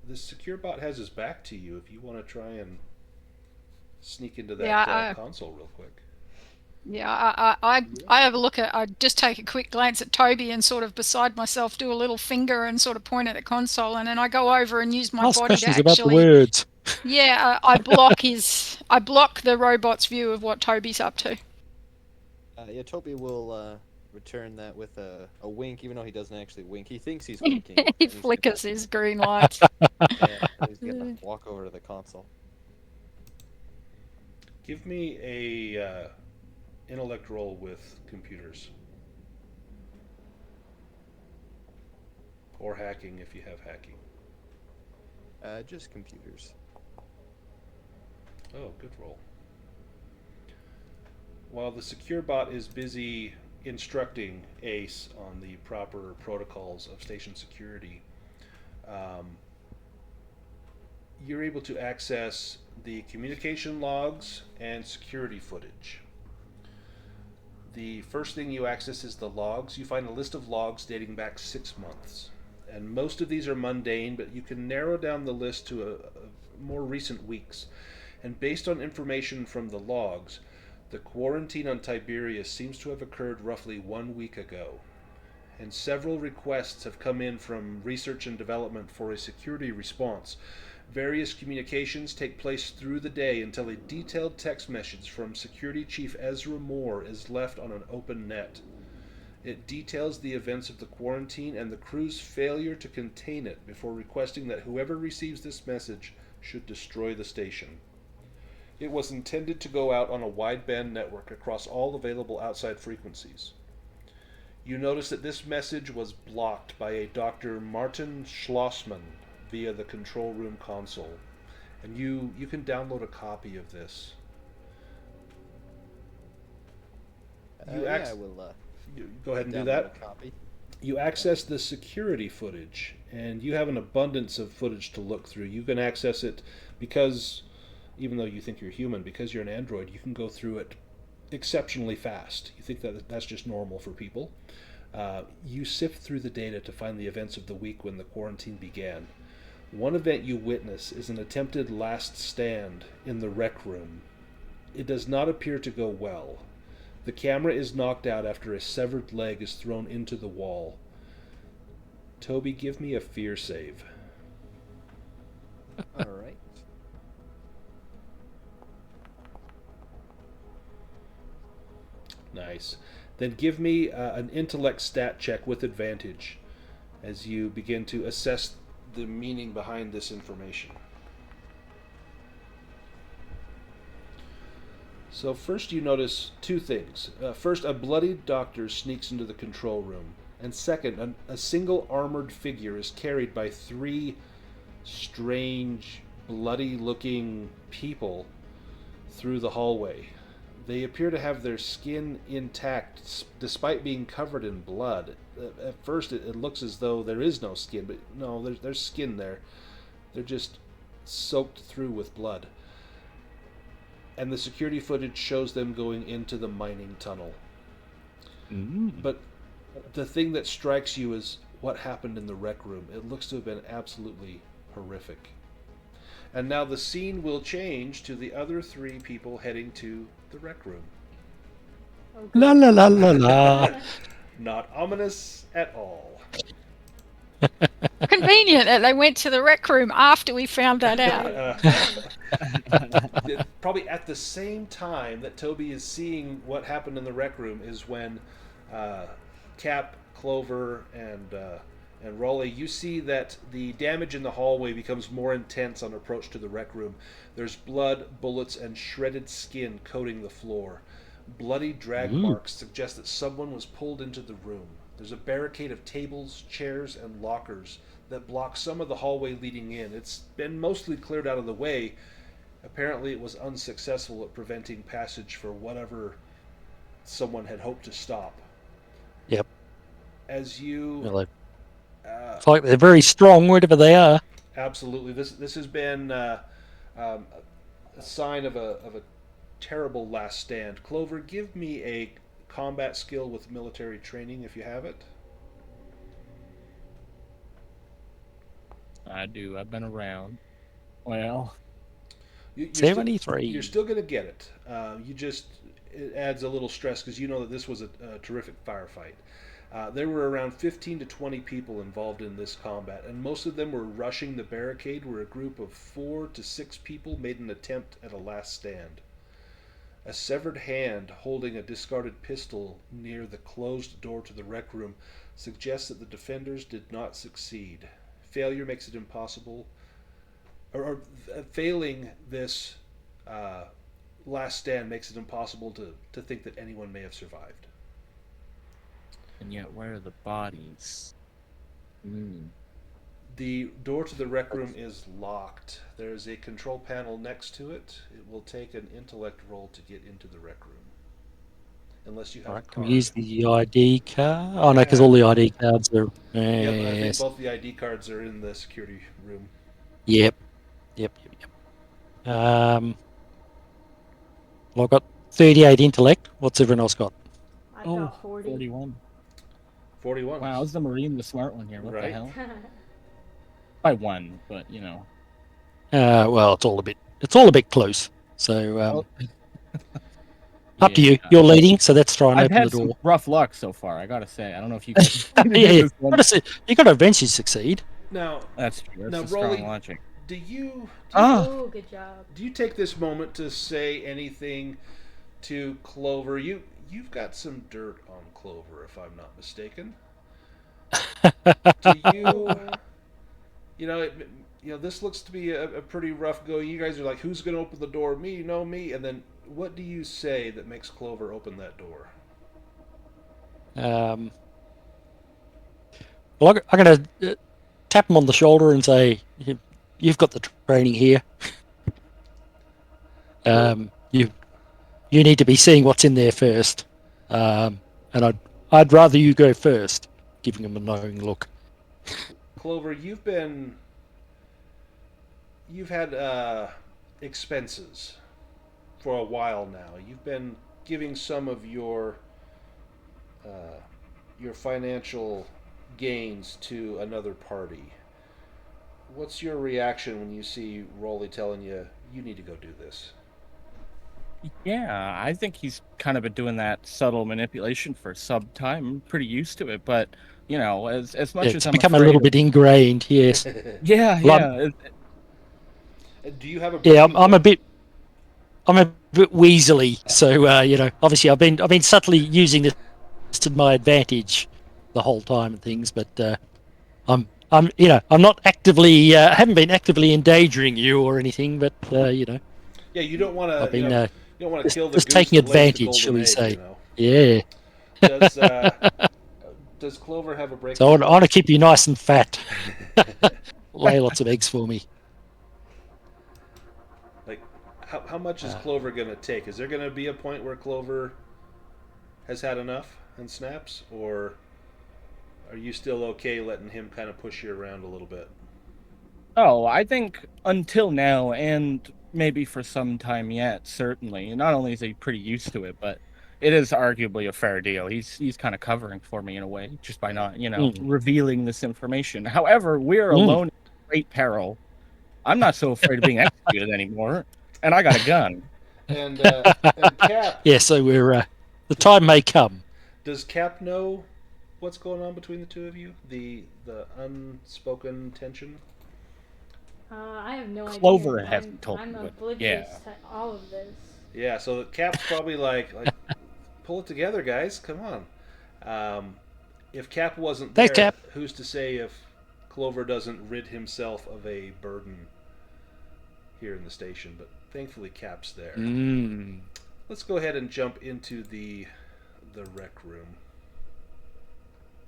Speaker 1: this secure bot has his back to you if you want to try and sneak into that console real quick.
Speaker 4: Yeah, I have a look at. I just take a quick glance at Toby and sort of beside myself do a little finger and sort of point at the console, and then I go over and use my
Speaker 5: Ask
Speaker 4: body
Speaker 5: questions
Speaker 4: to
Speaker 5: about the
Speaker 4: actually.
Speaker 5: words.
Speaker 4: Yeah, I block I block the robot's view of what Toby's up to.
Speaker 6: Yeah, Toby will return that with a wink, even though he doesn't actually wink. He thinks he's winking.
Speaker 4: He flickers his green lights.
Speaker 6: Yeah, he's gonna walk over to the console.
Speaker 1: Give me a intellect roll with computers. Or hacking if you have hacking.
Speaker 6: Just computers.
Speaker 1: Oh, good roll. While the secure bot is busy instructing Ace on the proper protocols of station security, you're able to access the communication logs and security footage. The first thing you access is the logs. You find a list of logs dating back 6 months. And most of these are mundane, but you can narrow down the list to a more recent weeks. And based on information from the logs, the quarantine on Tiberius seems to have occurred roughly 1 week ago. And several requests have come in from research and development for a security response. Various communications take place through the day until a detailed text message from Security Chief Ezra Moore is left on an open net. It details the events of the quarantine and the crew's failure to contain it before requesting that whoever receives this message should destroy the station. It was intended to go out on a wideband network across all available outside frequencies. You notice that this message was blocked by a Dr. Martin Schlossman via the control room console. And you can download a copy of this.
Speaker 6: I will.
Speaker 1: Go ahead and do that.
Speaker 6: Copy.
Speaker 1: You access the security footage, and you have an abundance of footage to look through. You can access it because, even though you think you're human, because you're an android, you can go through it exceptionally fast. You think that that's just normal for people. You sift through the data to find the events of the week when the quarantine began. One event you witness is an attempted last stand in the rec room. It does not appear to go well. The camera is knocked out after a severed leg is thrown into the wall. Toby, give me a fear save.
Speaker 6: All right.
Speaker 1: Nice. Then give me an intellect stat check with advantage as you begin to assess the meaning behind this information. So first you notice two things. First, a bloodied doctor sneaks into the control room. And second, a single armored figure is carried by three strange, bloody-looking people through the hallway. They appear to have their skin intact despite being covered in blood. At first it looks as though there is no skin, but no, there's skin there. They're just soaked through with blood. And the security footage shows them going into the mining tunnel. But the thing that strikes you is what happened in the rec room. It looks to have been absolutely horrific. And now the scene will change to the other three people heading to the rec room.
Speaker 3: Okay.
Speaker 5: La la la la la.
Speaker 1: Not ominous at all.
Speaker 4: Convenient that they went to the rec room after we found that out.
Speaker 1: Probably at the same time that Toby is seeing what happened in the rec room is when Cap, Clover, and Raleigh, you see that the damage in the hallway becomes more intense on approach to the rec room. There's blood, bullets, and shredded skin coating the floor. Bloody drag marks suggest that someone was pulled into the room. There's a barricade of tables, chairs, and lockers that block some of the hallway leading in. It's been mostly cleared out of the way. Apparently it was unsuccessful at preventing passage for whatever someone had hoped to stop.
Speaker 5: Yep.
Speaker 1: As you...
Speaker 5: Well, it's like they're very strong wherever they are.
Speaker 1: Absolutely. This has been a sign of a terrible last stand. Clover, give me a combat skill with military training if you have it.
Speaker 2: I do. I've been around. Well,
Speaker 5: 73.
Speaker 1: You're still going to get it. It adds a little stress because you know that this was a terrific firefight. There were around 15 to 20 people involved in this combat, and most of them were rushing the barricade where a group of 4 to 6 people made an attempt at a last stand. A severed hand holding a discarded pistol near the closed door to the rec room suggests that the defenders did not succeed. Failure makes it impossible, failing this last stand makes it impossible to think that anyone may have survived.
Speaker 2: and yet where are the bodies?
Speaker 1: The door to the rec room is locked. There's a control panel next to it. It will take an intellect roll to get into the rec room. Unless you have a
Speaker 5: Can
Speaker 1: card.
Speaker 5: we use the ID card? Oh, no, because all the ID cards are...
Speaker 1: Yep, I think
Speaker 5: Yes.
Speaker 1: both the ID cards are in the security room.
Speaker 5: Yep. Well, I've got 38 intellect. What's everyone else got?
Speaker 3: I got 40.
Speaker 2: 41.
Speaker 1: 41.
Speaker 2: Wow, is the Marine the smart one here? What
Speaker 1: Right.
Speaker 2: the hell? By one, but you know.
Speaker 5: Well, it's all a bit close. So, up to you.
Speaker 2: Yeah.
Speaker 5: You're leading, so let's try and
Speaker 2: I've
Speaker 5: open
Speaker 2: had
Speaker 5: the door.
Speaker 2: some rough luck so far, I gotta say. I don't know if you guys
Speaker 5: Yeah.
Speaker 2: this one.
Speaker 5: You got to eventually succeed.
Speaker 1: Now,
Speaker 2: That's true. That's
Speaker 1: Now,
Speaker 2: a strong
Speaker 1: Rolly-
Speaker 2: logic.
Speaker 1: do you
Speaker 3: Oh, good job.
Speaker 1: do you take this moment to say anything to Clover? You've got some dirt on Clover, if I'm not mistaken. Do you this looks to be a pretty rough go. You guys are like, who's going to open the door? Me, no, me. And then what do you say that makes Clover open that door?
Speaker 5: Well, I'm going to tap him on the shoulder and say, "You've got the training here. You need to be seeing what's in there first. And I'd rather you go first," giving him a knowing look.
Speaker 1: Clover, you've had expenses for a while now. You've been giving some of your financial gains to another party. What's your reaction when you see Rolly telling you need to go do this?
Speaker 2: Yeah, I think he's kind of been doing that subtle manipulation for some time. I'm pretty used to it, but as much as
Speaker 5: It's
Speaker 2: I'm
Speaker 5: become a
Speaker 2: afraid
Speaker 5: little
Speaker 2: of,
Speaker 5: bit ingrained. Yes.
Speaker 2: yeah,
Speaker 5: Well,
Speaker 2: yeah,
Speaker 1: Do you have a
Speaker 5: yeah,
Speaker 1: breaking point?
Speaker 5: I'm a bit weaselly. So obviously I've been subtly using this to my advantage the whole time and things, but I'm not actively haven't been actively endangering you or anything, but
Speaker 1: Yeah, you don't want
Speaker 5: I've
Speaker 1: to,
Speaker 5: been
Speaker 1: you don't want to kill the
Speaker 5: just
Speaker 1: goose
Speaker 5: taking
Speaker 1: that lays the
Speaker 5: advantage, shall
Speaker 1: golden
Speaker 5: we
Speaker 1: egg.
Speaker 5: say? Yeah.
Speaker 1: Does does Clover have a
Speaker 5: So
Speaker 1: breaking
Speaker 5: I
Speaker 1: point?
Speaker 5: want to keep you nice and fat. Lay lots of eggs for me.
Speaker 1: Like, how much is Clover gonna take? Is there gonna be a point where Clover has had enough and snaps, or are you still okay letting him kind of push you around a little bit?
Speaker 2: Oh, I think until now, and maybe for some time yet, certainly. Not only is he pretty used to it, but it is arguably a fair deal. He's kind of covering for me in a way, just by not,
Speaker 5: Mm.
Speaker 2: revealing this information. However, we're
Speaker 5: Mm.
Speaker 2: alone in great peril. I'm not so afraid of being executed anymore, and I got a gun.
Speaker 1: And Cap,
Speaker 5: Yeah, so the time may come.
Speaker 1: does Cap know what's going on between the two of you? The unspoken tension.
Speaker 3: I have no
Speaker 2: Clover
Speaker 3: idea.
Speaker 2: hasn't told
Speaker 3: I'm
Speaker 2: me, but
Speaker 3: oblivious
Speaker 2: yeah.
Speaker 3: to all of this.
Speaker 1: Yeah, so Cap's probably like pull it together, guys. Come on. If Cap wasn't
Speaker 5: Thanks,
Speaker 1: there,
Speaker 5: Cap.
Speaker 1: who's to say if Clover doesn't rid himself of a burden here in the station? But thankfully, Cap's there.
Speaker 2: Mm.
Speaker 1: Let's go ahead and jump into the rec room.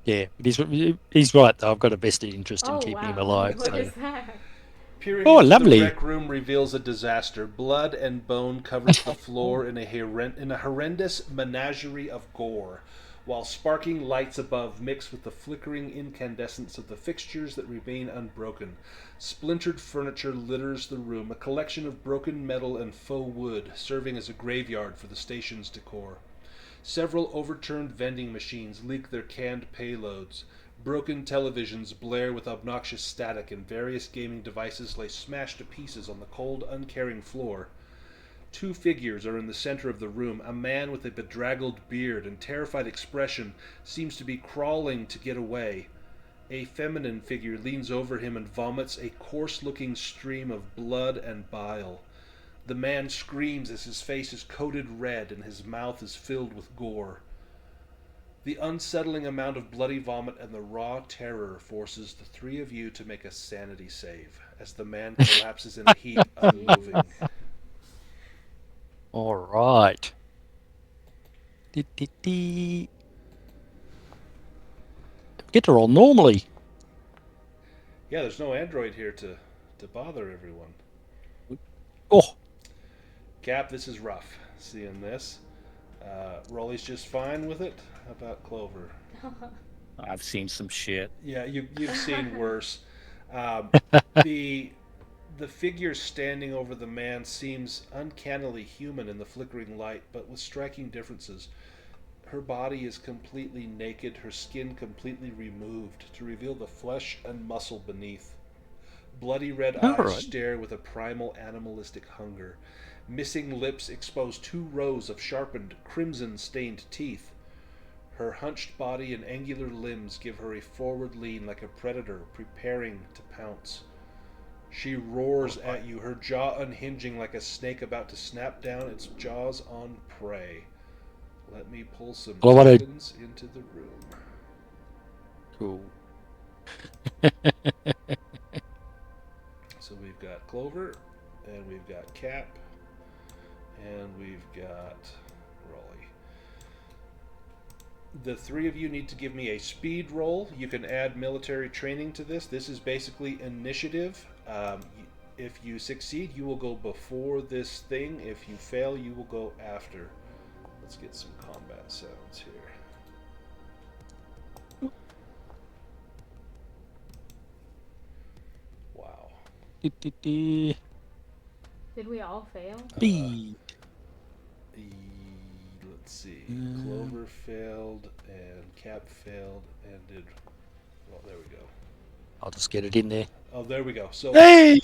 Speaker 5: Yeah, he's right though. I've got a vested interest in
Speaker 3: Oh
Speaker 5: keeping him
Speaker 3: wow!
Speaker 5: alive.
Speaker 3: What
Speaker 5: So.
Speaker 3: is that?
Speaker 1: Peering
Speaker 5: Oh,
Speaker 1: into the
Speaker 5: lovely.
Speaker 1: rec room reveals a disaster. Blood and bone covers the floor in a horrendous menagerie of gore, while sparking lights above mix with the flickering incandescence of the fixtures that remain unbroken. Splintered furniture litters the room, a collection of broken metal and faux wood, serving as a graveyard for the station's decor. Several overturned vending machines leak their canned payloads. Broken televisions blare with obnoxious static, and various gaming devices lay smashed to pieces on the cold, uncaring floor. Two figures are in the center of the room. A man with a bedraggled beard and terrified expression seems to be crawling to get away. A feminine figure leans over him and vomits a coarse-looking stream of blood and bile. The man screams as his face is coated red and his mouth is filled with gore. The unsettling amount of bloody vomit and the raw terror forces the three of you to make a sanity save as the man collapses in a heap, unmoving.
Speaker 5: All right. Get to roll normally.
Speaker 1: Yeah, there's no android here to bother everyone.
Speaker 5: Oh,
Speaker 1: Cap, this is rough, seeing this. Rolly's just fine with it. How about Clover?
Speaker 2: I've seen some shit.
Speaker 1: Yeah, you've seen worse. The figure standing over the man seems uncannily human in the flickering light, but with striking differences. Her body is completely naked, her skin completely removed to reveal the flesh and muscle beneath. Bloody red eyes stare with a primal animalistic hunger. Missing lips expose 2 rows of sharpened, crimson-stained teeth. Her hunched body and angular limbs give her a forward lean like a predator preparing to pounce. She roars at you, her jaw unhinging like a snake about to snap down its jaws on prey. Let me pull some tokens into the room.
Speaker 5: cool.
Speaker 1: So we've got Clover, and we've got Cap, and we've got Rolly. The three of you need to give me a speed roll. You can add military training to this. This is basically initiative. If you succeed, you will go before this thing. If you fail, you will go after. Let's get some combat sounds here. Wow.
Speaker 3: Did we all fail?
Speaker 1: Let's see. Clover failed, and Cap failed, and did... Well, there we go.
Speaker 5: I'll just get it in there.
Speaker 1: Oh, there we go. So,
Speaker 5: Hey!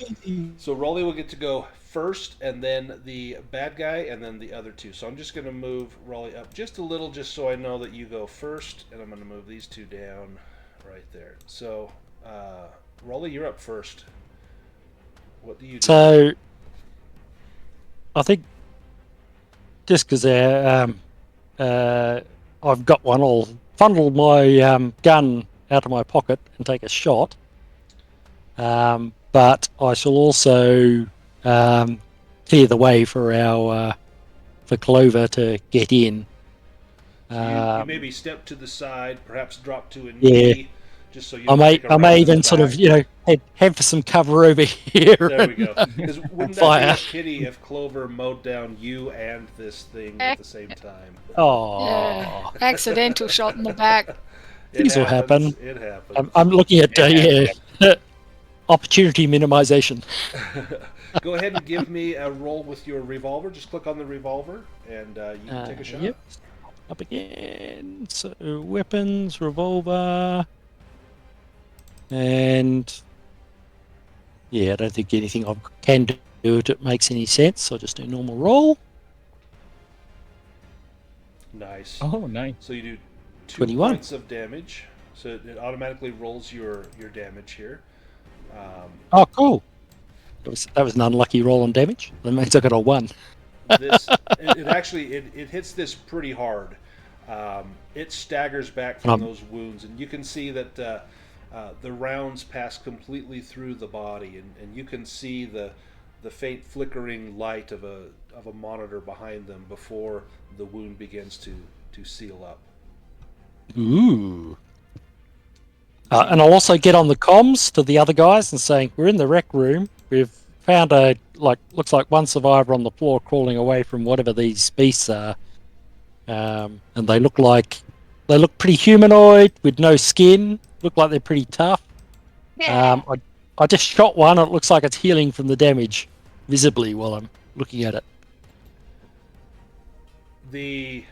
Speaker 1: so Rolly will get to go first, and then the bad guy, and then the other two. So I'm just going to move Rolly up just a little, just so I know that you go first, and I'm going to move these two down right there. So, Rolly, you're up first. What do you do?
Speaker 5: So, I think just because I've got one, I'll funnel my gun out of my pocket and take a shot. But I shall also clear the way for for Clover to get in.
Speaker 1: You maybe step to the side, perhaps drop to a
Speaker 5: Yeah.
Speaker 1: knee, just so you don't take a
Speaker 5: I
Speaker 1: round
Speaker 5: may
Speaker 1: in the
Speaker 5: even sort
Speaker 1: back.
Speaker 5: of head for some cover over here.
Speaker 1: There we go. Because wouldn't that
Speaker 5: fire.
Speaker 1: be a pity if Clover mowed down you and this thing at the same time?
Speaker 5: Oh,
Speaker 4: Yeah. Accidental shot in the back.
Speaker 5: Things will happen.
Speaker 1: It happens.
Speaker 5: I'm looking at opportunity minimization.
Speaker 1: Go ahead and give me a roll with your revolver. Just click on the revolver, and you can take a shot.
Speaker 5: Yep. Up again. So weapons, revolver, and yeah, I don't think anything I can do it makes any sense. I'll just do normal roll.
Speaker 1: Nice.
Speaker 2: Oh, nice.
Speaker 1: So you do 2
Speaker 5: 21.
Speaker 1: points of damage. So it automatically rolls your damage here.
Speaker 5: Oh, cool. That was an unlucky roll on damage. That means I got a 1.
Speaker 1: It hits this pretty hard. It staggers back from those wounds, and you can see that the rounds pass completely through the body, and you can see the faint flickering light of a monitor behind them before the wound begins to seal up.
Speaker 5: Ooh. And I'll also get on the comms to the other guys and saying, we're in the rec room. We've found looks like one survivor on the floor crawling away from whatever these beasts are. And they look pretty humanoid with no skin. Look like they're pretty tough.
Speaker 4: Yeah.
Speaker 5: I just shot one. It looks like it's healing from the damage visibly while I'm looking at it.
Speaker 1: The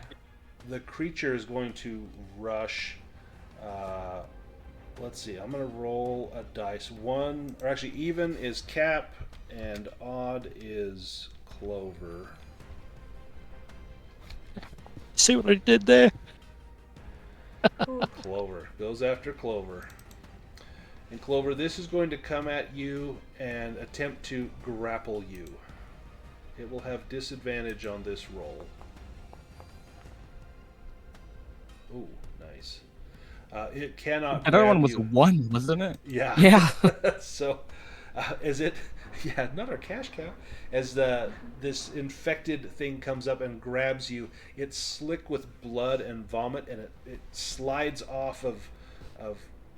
Speaker 1: creature is going to rush. Let's see. I'm going to roll a dice. Even is Cap, and odd is Clover.
Speaker 5: See what I did there?
Speaker 1: Clover goes after Clover. And Clover, this is going to come at you and attempt to grapple you. It will have disadvantage on this roll. Ooh, nice. It cannot.
Speaker 2: That other one
Speaker 1: grab
Speaker 2: was
Speaker 1: you.
Speaker 2: 1, wasn't it?
Speaker 1: Yeah.
Speaker 2: Yeah.
Speaker 1: So, as it, yeah, not our cash cow. As this infected thing comes up and grabs you, it's slick with blood and vomit, and it slides off of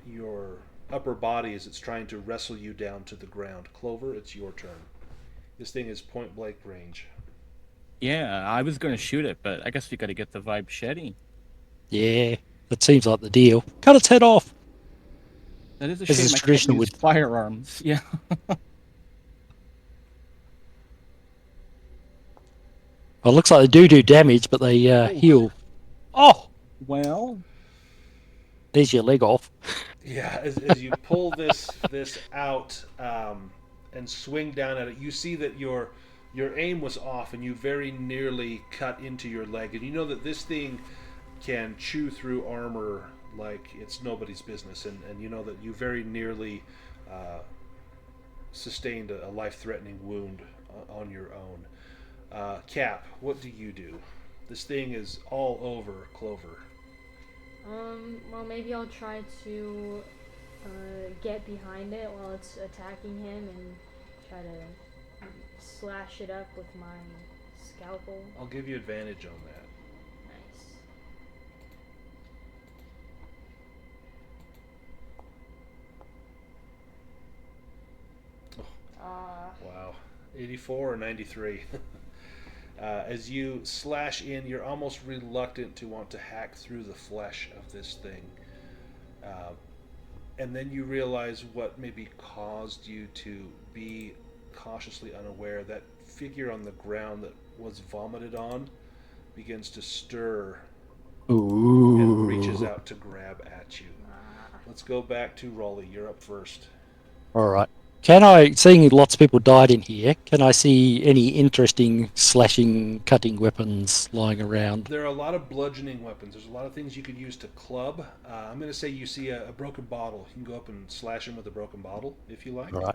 Speaker 1: your upper body as it's trying to wrestle you down to the ground. Clover, it's your turn. This thing is point blank range.
Speaker 2: Yeah, I was going to shoot it, but I guess we got to get the vibe shedding.
Speaker 5: Yeah, that seems like the deal. Cut its head off.
Speaker 2: That is a
Speaker 5: This
Speaker 2: shame
Speaker 5: is
Speaker 2: I can't
Speaker 5: traditional
Speaker 2: use
Speaker 5: with-
Speaker 2: firearms. Yeah.
Speaker 5: Well, it looks like they do damage, but they heal. Oh,
Speaker 2: Well,
Speaker 5: there's your leg off.
Speaker 1: Yeah, as you pull this out and swing down at it, you see that your aim was off, and you very nearly cut into your leg. And you know that this thing can chew through armor like it's nobody's business, and you know that you very nearly sustained a life-threatening wound on your own. Cap, what do you do? This thing is all over Clover.
Speaker 3: Well, maybe I'll try to get behind it while it's attacking him and try to slash it up with my scalpel.
Speaker 1: I'll give you advantage on that.
Speaker 3: Nice.
Speaker 1: Wow. 84 or 93. As you slash in, you're almost reluctant to want to hack through the flesh of this thing. And then you realize what maybe caused you to be cautiously unaware. That figure on the ground that was vomited on begins to stir and reaches out to grab at you. let's go back to Raleigh. You're up first.
Speaker 5: All right. Can I, seeing lots of people died in here, can I see any interesting slashing, cutting weapons lying around?
Speaker 1: There are a lot of bludgeoning weapons. There's a lot of things you could use to club. I'm going to say you see a broken bottle. You can go up and slash him with a broken bottle if you like.
Speaker 5: All right.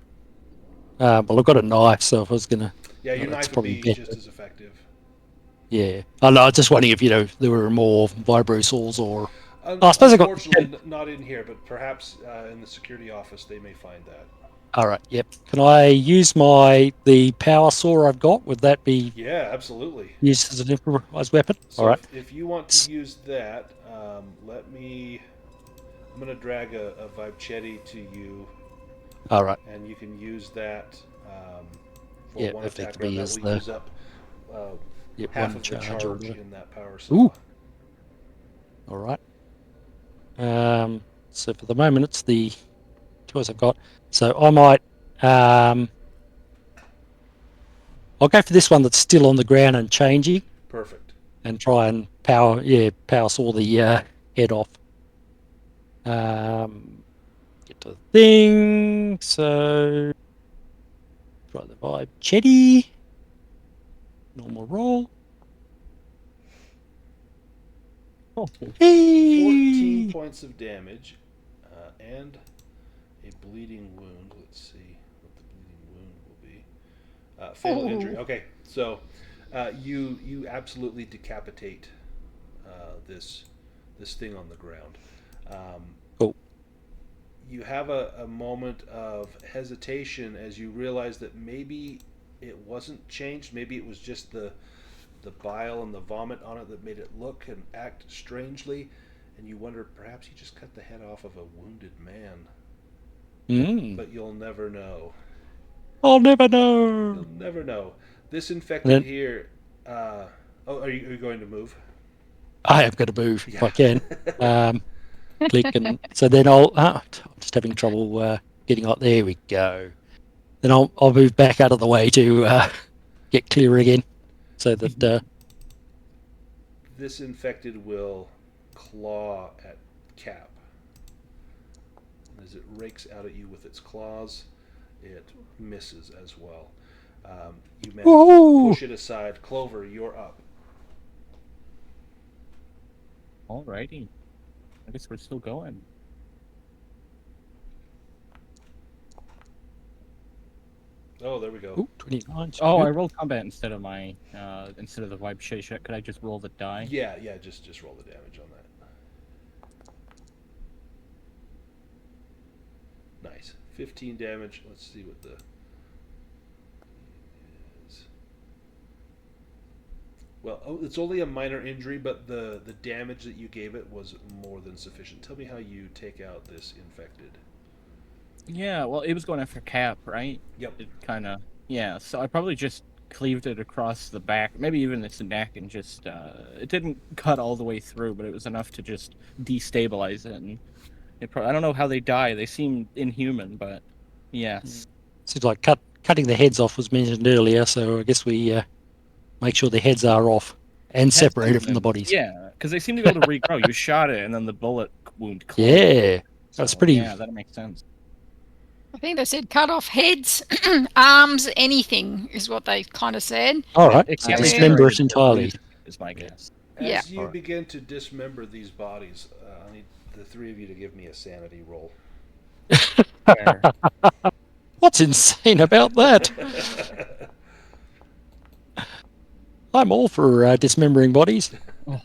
Speaker 5: Well, I've got a knife, so if I was going to...
Speaker 1: Yeah, your knife would be just as effective.
Speaker 5: Yeah. I was just wondering if, there were more vibro saws or...
Speaker 1: I suppose unfortunately, not in here, but perhaps in the security office they may find that.
Speaker 5: All right, yep. Can I use the power saw I've got? Would that be...
Speaker 1: Yeah, absolutely.
Speaker 5: Used as an improvised weapon?
Speaker 1: So
Speaker 5: all right.
Speaker 1: If you want to use that, let me... I'm going to drag a Vibechetti to you.
Speaker 5: All right.
Speaker 1: And you can use that for one attack round. That will use up half of the charge in that power saw.
Speaker 5: Ooh. All right. So for the moment, it's the choice I've got. So I might... I'll go for this one that's still on the ground and changing.
Speaker 1: Perfect.
Speaker 5: And try and power saw the head off. Get to the thing. So try the Vibechetti. Normal roll.
Speaker 1: Oh. 14 points of damage and a bleeding wound. Let's see what the bleeding wound will be. Fatal injury. Okay, so you absolutely decapitate this thing on the ground.
Speaker 5: Cool.
Speaker 1: You have a moment of hesitation as you realize that maybe it wasn't changed. Maybe it was just the bile and the vomit on it that made it look and act strangely, and you wonder perhaps you just cut the head off of a wounded man. But you'll never know.
Speaker 5: I'll never know.
Speaker 1: You'll never know. This infected here. Are you going to move?
Speaker 5: I am going to move if I can. Click and so then I'm just having trouble getting up. There we go. Then I'll move back out of the way to get clear again, so that
Speaker 1: this infected will claw at Cap. As it rakes out at you with its claws, it misses as well. You manage to push it aside. Clover, you're up.
Speaker 2: Alrighty. I guess we're still going.
Speaker 1: Oh, there we go.
Speaker 5: Ooh, 29.
Speaker 2: Oh, I rolled combat instead of my instead of the Vibechetti. Could I just roll the die?
Speaker 1: Yeah, just roll the damage on that. Nice. 15 damage. Let's see what the is. Well, it's only a minor injury, but the damage that you gave it was more than sufficient. Tell me how you take out this infected.
Speaker 2: Yeah, well, it was going after Cap, right?
Speaker 1: Yep.
Speaker 2: It kind of... Yeah, so I probably just cleaved it across the back, maybe even its neck, and just... it didn't cut all the way through, but it was enough to just destabilize it. And I don't know how they die. They seem inhuman, but yes.
Speaker 5: Seems like cutting the heads off was mentioned earlier, so I guess we make sure the heads are off and separated from the bodies.
Speaker 2: Yeah, because they seem to be able to regrow. You shot it, and then the bullet wound closed.
Speaker 5: Yeah, that's pretty...
Speaker 2: Yeah, that makes sense.
Speaker 4: I think they said cut off heads, arms, anything is what they kind of said.
Speaker 5: All right,
Speaker 2: Yeah,
Speaker 5: dismember it entirely.
Speaker 2: Is my guess.
Speaker 1: As you begin to dismember these bodies, I need the three of you to give me a sanity roll.
Speaker 5: What's insane about that? I'm all for dismembering bodies. Yeah.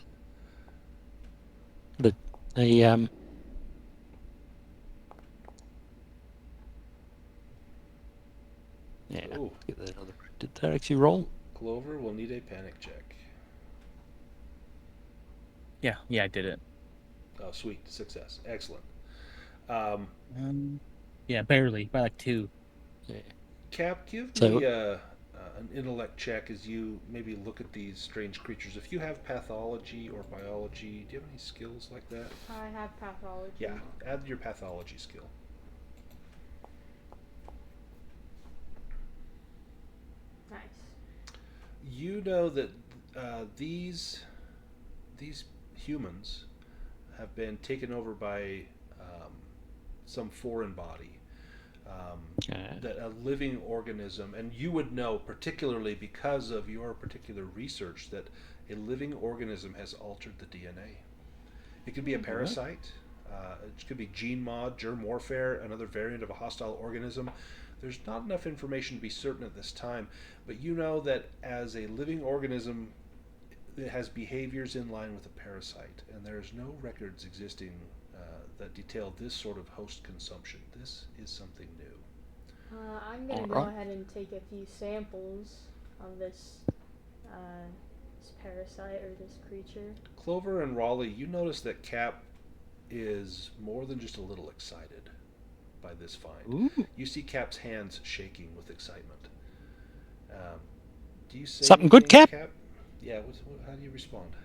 Speaker 5: Get that other. Did that actually roll?
Speaker 1: Clover will need a panic check.
Speaker 2: Yeah, I did it.
Speaker 1: Oh, sweet. Success. Excellent.
Speaker 2: Yeah, barely. By like 2.
Speaker 5: Yeah.
Speaker 1: Cap, give me an intellect check as you maybe look at these strange creatures. If you have pathology or biology, do you have any skills like that?
Speaker 3: I have pathology.
Speaker 1: Yeah, add your pathology skill.
Speaker 3: Nice.
Speaker 1: You know that these humans have been taken over by some foreign body. That a living organism, and you would know, particularly because of your particular research, that a living organism has altered the DNA. It could be a parasite. It could be gene mod, germ warfare, another variant of a hostile organism. There's not enough information to be certain at this time, but you know that as a living organism, it has behaviors in line with a parasite, and there's no records existing that detail this sort of host consumption. This is something new.
Speaker 3: I'm gonna go ahead and take a few samples of this parasite or this creature.
Speaker 1: Clover and Raleigh, you notice that Cap is more than just a little excited by this find.
Speaker 2: Ooh.
Speaker 1: You see Cap's hands shaking with excitement. Do you say
Speaker 5: Something good,
Speaker 1: anything,
Speaker 5: Cap?
Speaker 1: Yeah. How do you respond?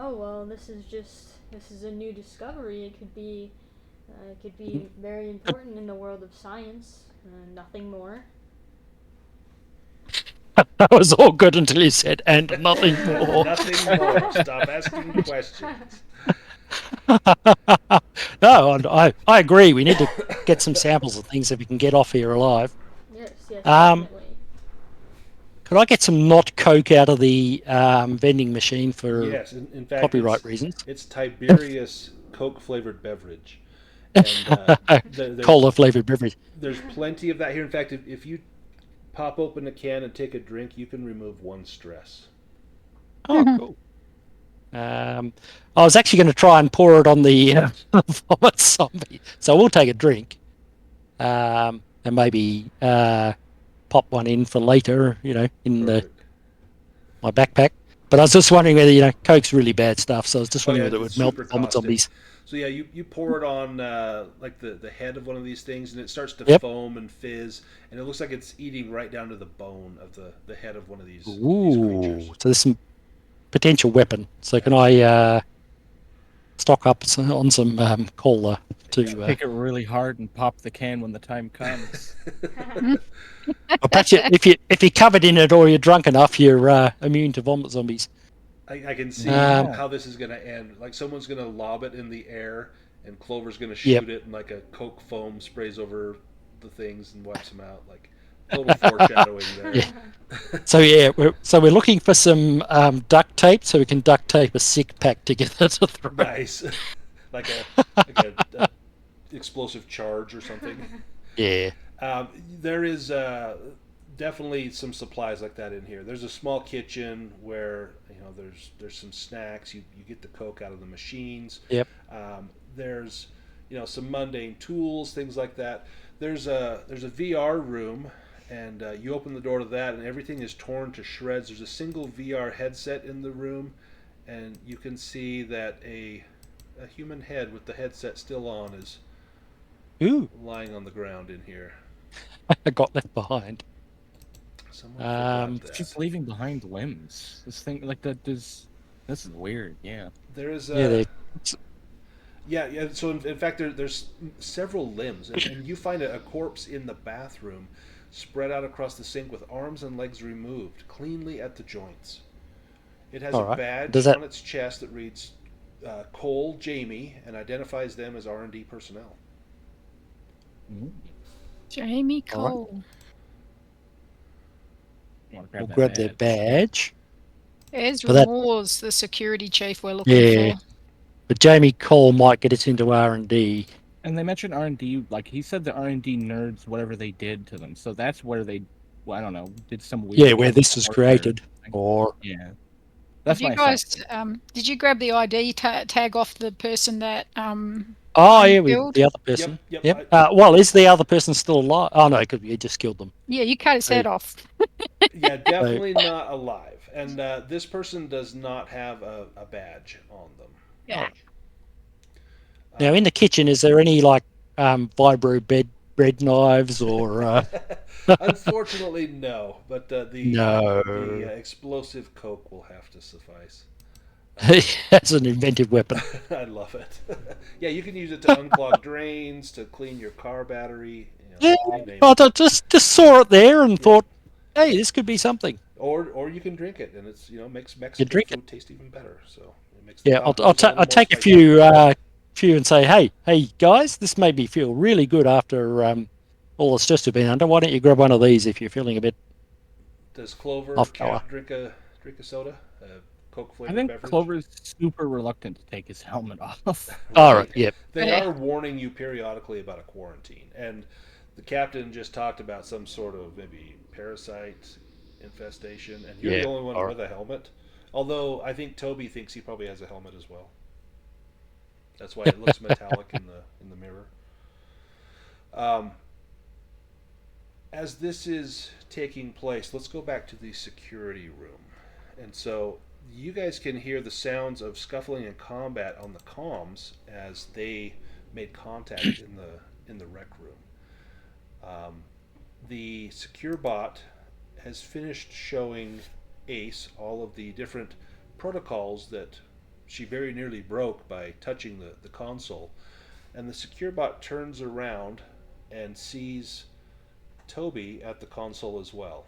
Speaker 3: Oh well, this is a new discovery. It could be very important in the world of science. Nothing more.
Speaker 5: That was all good until you said, and nothing more.
Speaker 1: Nothing more. Stop asking questions.
Speaker 5: No, I agree. We need to get some samples of things if we can get off here alive.
Speaker 3: Yes, definitely.
Speaker 5: Could I get some not Coke out of the vending machine for
Speaker 1: Yes, in fact,
Speaker 5: copyright reasons?
Speaker 1: It's Tiberius Coke flavored beverage. And,
Speaker 5: Cola flavored beverage.
Speaker 1: There's plenty of that here. In fact, if you pop open a can and take a drink, you can remove one stress.
Speaker 5: Oh, cool. I was actually going to try and pour it on the vomit zombie, so we'll take a drink, and maybe pop one in for later, in my backpack. But I was just wondering whether, Coke's really bad stuff, so I was just wondering whether it would melt the vomit zombies.
Speaker 1: So yeah, you pour it on like the head of one of these things, and it starts to foam and fizz, and it looks like it's eating right down to the bone of the head of one of these creatures.
Speaker 5: So there's some potential weapon. So can I stock up on some cola to
Speaker 2: Take it really hard and pop the can when the time comes.
Speaker 5: Well, perhaps if you're covered in it or you're drunk enough, you're immune to vomit zombies.
Speaker 1: I can see how this is going to end. Like someone's going to lob it in the air, and Clover's going to shoot it, and like a Coke foam sprays over the things and wipes them out. Like total foreshadowing there.
Speaker 5: Yeah. So we're looking for some duct tape so we can duct tape a sick pack together to throw.
Speaker 1: Nice, like a explosive charge or something.
Speaker 5: Yeah.
Speaker 1: There is definitely some supplies like that in here. There's a small kitchen where there's some snacks. You get the Coke out of the machines.
Speaker 5: Yep.
Speaker 1: There's some mundane tools, things like that. There's a VR room, and you open the door to that, and everything is torn to shreds. There's a single VR headset in the room, and you can see that a human head with the headset still on is lying on the ground in here.
Speaker 5: I got left behind.
Speaker 2: Keeps leaving behind limbs. This thing, like that, this is weird. Yeah.
Speaker 1: There is Yeah. So in fact, there's several limbs, and you find a corpse in the bathroom, spread out across the sink with arms and legs removed, cleanly at the joints. It has a badge on its chest that reads Cole Jamie and identifies them as R&D personnel.
Speaker 4: Jamie Cole.
Speaker 5: We'll grab their badge.
Speaker 4: Ezra Moore's the security chief we're looking for.
Speaker 5: But Jamie Cole might get us into R&D.
Speaker 2: And they mentioned R&D, like he said the R&D nerds, whatever they did to them. So that's where they, I don't know, did some weird...
Speaker 5: Yeah, where this was created.
Speaker 2: Yeah. That's
Speaker 4: did you guys, did you grab the ID tag off the person that...
Speaker 5: the other person. Yep. Well, is the other person still alive? Oh, no, because you just killed them.
Speaker 4: Yeah, you cut his head off.
Speaker 1: Yeah, definitely not alive. And this person does not have a badge on them.
Speaker 4: Yeah.
Speaker 5: Now, in the kitchen, is there any, vibro bread knives or...
Speaker 1: Unfortunately, no. But the explosive Coke will have to suffice.
Speaker 5: That's an inventive weapon.
Speaker 1: I love it. Yeah, you can use it to unclog drains, to clean your car battery.
Speaker 5: I just saw it there and thought, hey, this could be something.
Speaker 1: Or you can drink it, and it's makes Mexican food taste even better. So it makes
Speaker 5: I'll take a to you and say, hey guys, this made me feel really good after all the stress we've been under. Why don't you grab one of these if you're feeling a bit
Speaker 1: Does Clover
Speaker 5: off color?
Speaker 1: Cap drink a soda, a Coke
Speaker 2: I
Speaker 1: flavored
Speaker 2: think
Speaker 1: beverage?
Speaker 2: Clover's super reluctant to take his helmet off.
Speaker 5: All right, yep.
Speaker 1: They are warning you periodically about a quarantine, and the captain just talked about some sort of maybe parasite infestation, and you're the only one with a helmet. Although I think Toby thinks he probably has a helmet as well. That's why it looks metallic in the mirror. As this is taking place, let's go back to the security room, and so you guys can hear the sounds of scuffling and combat on the comms as they made contact in the rec room. The secure bot has finished showing Ace all of the different protocols that she very nearly broke by touching the console. And the secure bot turns around and sees Toby at the console as well.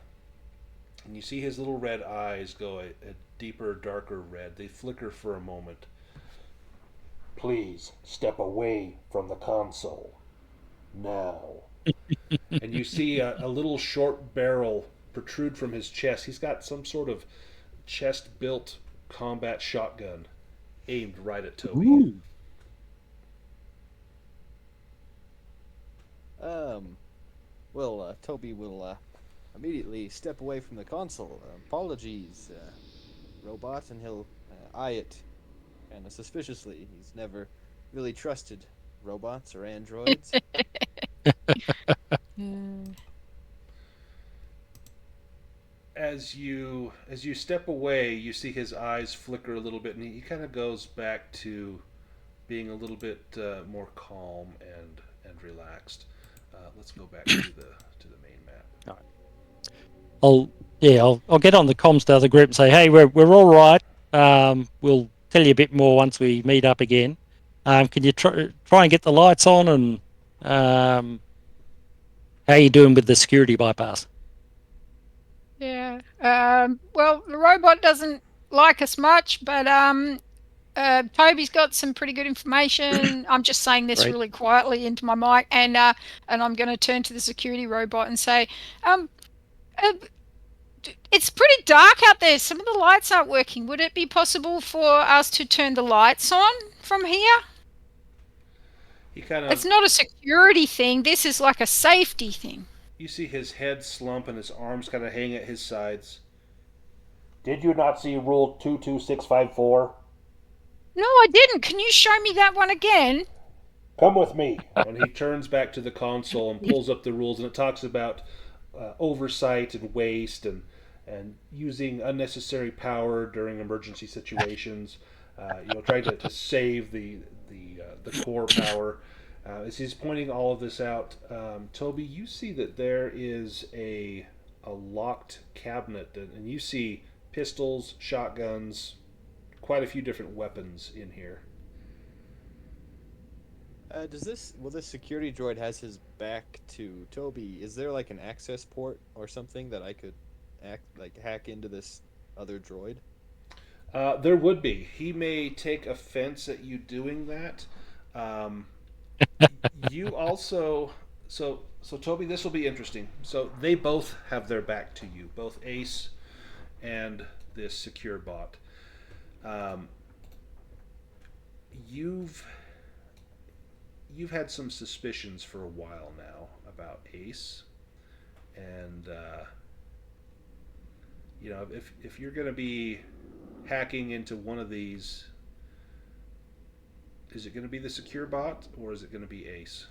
Speaker 1: And you see his little red eyes go a deeper, darker red. They flicker for a moment. Please step away from the console. Now. And you see a little short barrel protrude from his chest. He's got some sort of chest-built combat shotgun aimed right at Toby.
Speaker 2: Ooh.
Speaker 6: Well, Toby will immediately step away from the console. Apologies, robot, and he'll eye it kind of suspiciously. He's never really trusted robots or androids. As
Speaker 1: you step away, you see his eyes flicker a little bit, and he kind of goes back to being a little bit more calm and relaxed. Let's go back to the main map.
Speaker 5: I'll get on the comms to the group and say, hey, we're all right. We'll tell you a bit more once we meet up again. Can you try and get the lights on, and how you doing with the security bypass?
Speaker 4: Yeah. Well, the robot doesn't like us much, but Toby's got some pretty good information. I'm just saying this
Speaker 5: Right.
Speaker 4: really quietly into my mic, and I'm going to turn to the security robot and say, it's pretty dark out there. Some of the lights aren't working. Would it be possible for us to turn the lights on from here? It's not a security thing. This is like a safety thing.
Speaker 1: You see his head slump and his arms kind of hang at his sides. Did you not see Rule 22654?
Speaker 4: No, I didn't. Can you show me that one again?
Speaker 1: Come with me. And he turns back to the console and pulls up the rules, and it talks about oversight and waste and using unnecessary power during emergency situations. Trying to save the core power. As he's pointing all of this out, Toby, you see that there is a locked cabinet, and you see pistols, shotguns, quite a few different weapons in here.
Speaker 6: Will this security droid has his back to Toby? Is there like an access port or something that I could hack into this other droid?
Speaker 1: There would be. He may take offense at you doing that. You also, so Toby, this will be interesting. So they both have their back to you, both Ace and this secure bot. You've had some suspicions for a while now about Ace, and if you're going to be hacking into one of these, is it going to be the secure bot or is it going to be Ace?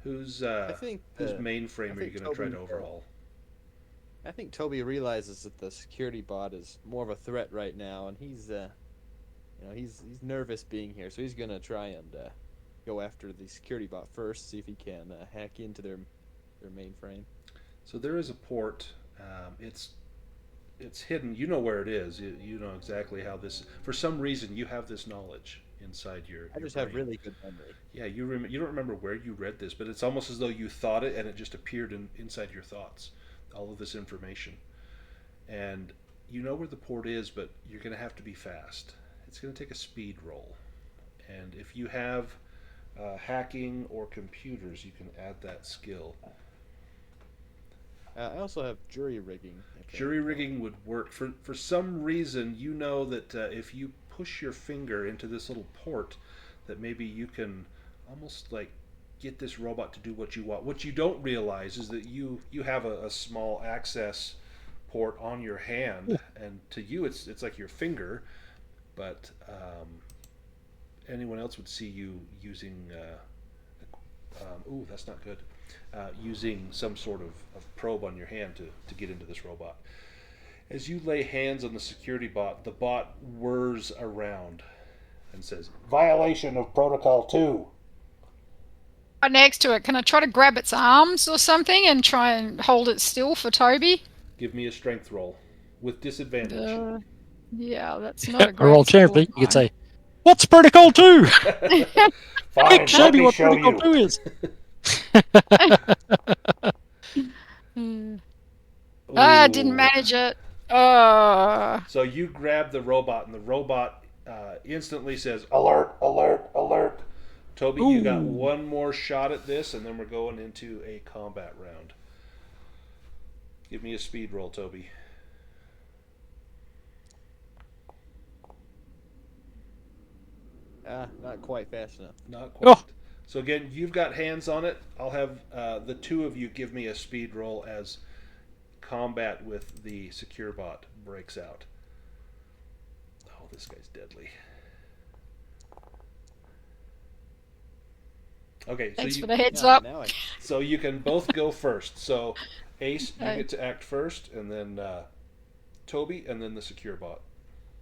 Speaker 1: Whose mainframe are you going to try to overhaul?
Speaker 6: I think Toby realizes that the security bot is more of a threat right now, and he's nervous being here, so he's going to try and go after the security bot first, see if he can hack into their mainframe.
Speaker 1: So there is a port. It's hidden. You know where it is. You know exactly how this. For some reason, you have this knowledge inside your.
Speaker 6: I just
Speaker 1: brain.
Speaker 6: have really good memory.
Speaker 1: Yeah, you don't remember where you read this, but it's almost as though you thought it and it just appeared inside your thoughts. All of this information, and you know where the port is, but you're going to have to be fast. It's going to take a speed roll, And if you have hacking or computers, you can add that skill.
Speaker 6: I also have jury rigging.
Speaker 1: Jury rigging would work. For some reason, you know that if you push your finger into this little port, that maybe you can almost like get this robot to do what you want. What you don't realize is that you have a small access port on your hand, and to you it's like your finger, but anyone else would see you using ooh, that's not good. Using some sort of probe on your hand to get into this robot. As you lay hands on the security bot, the bot whirs around and says, "Violation of Protocol 2."
Speaker 4: Right next to it, can I try to grab its arms or something and try and hold it still for Toby?
Speaker 1: Give me a strength roll with disadvantage.
Speaker 4: Yeah, that's not a great
Speaker 5: Or alternatively,
Speaker 4: score,
Speaker 5: you could say, "What's Protocol 2?
Speaker 1: Fine,
Speaker 5: Show
Speaker 1: let
Speaker 5: me
Speaker 1: me
Speaker 5: what
Speaker 1: show
Speaker 5: Protocol
Speaker 1: you.
Speaker 5: 2 is."
Speaker 4: I didn't manage it.
Speaker 1: So you grab the robot, and the robot instantly says, "Alert, alert, alert." Toby, you got one more shot at this, and then we're going into a combat round. Give me a speed roll, Toby.
Speaker 6: Not quite fast enough.
Speaker 1: Not quite. So again, you've got hands on it. I'll have the two of you give me a speed roll as combat with the secure bot breaks out. Oh, this guy's deadly. Okay,
Speaker 4: Thanks
Speaker 1: so
Speaker 4: for the heads up.
Speaker 1: So you can both go first. So Ace, you get to act first, and then Toby, and then the secure bot.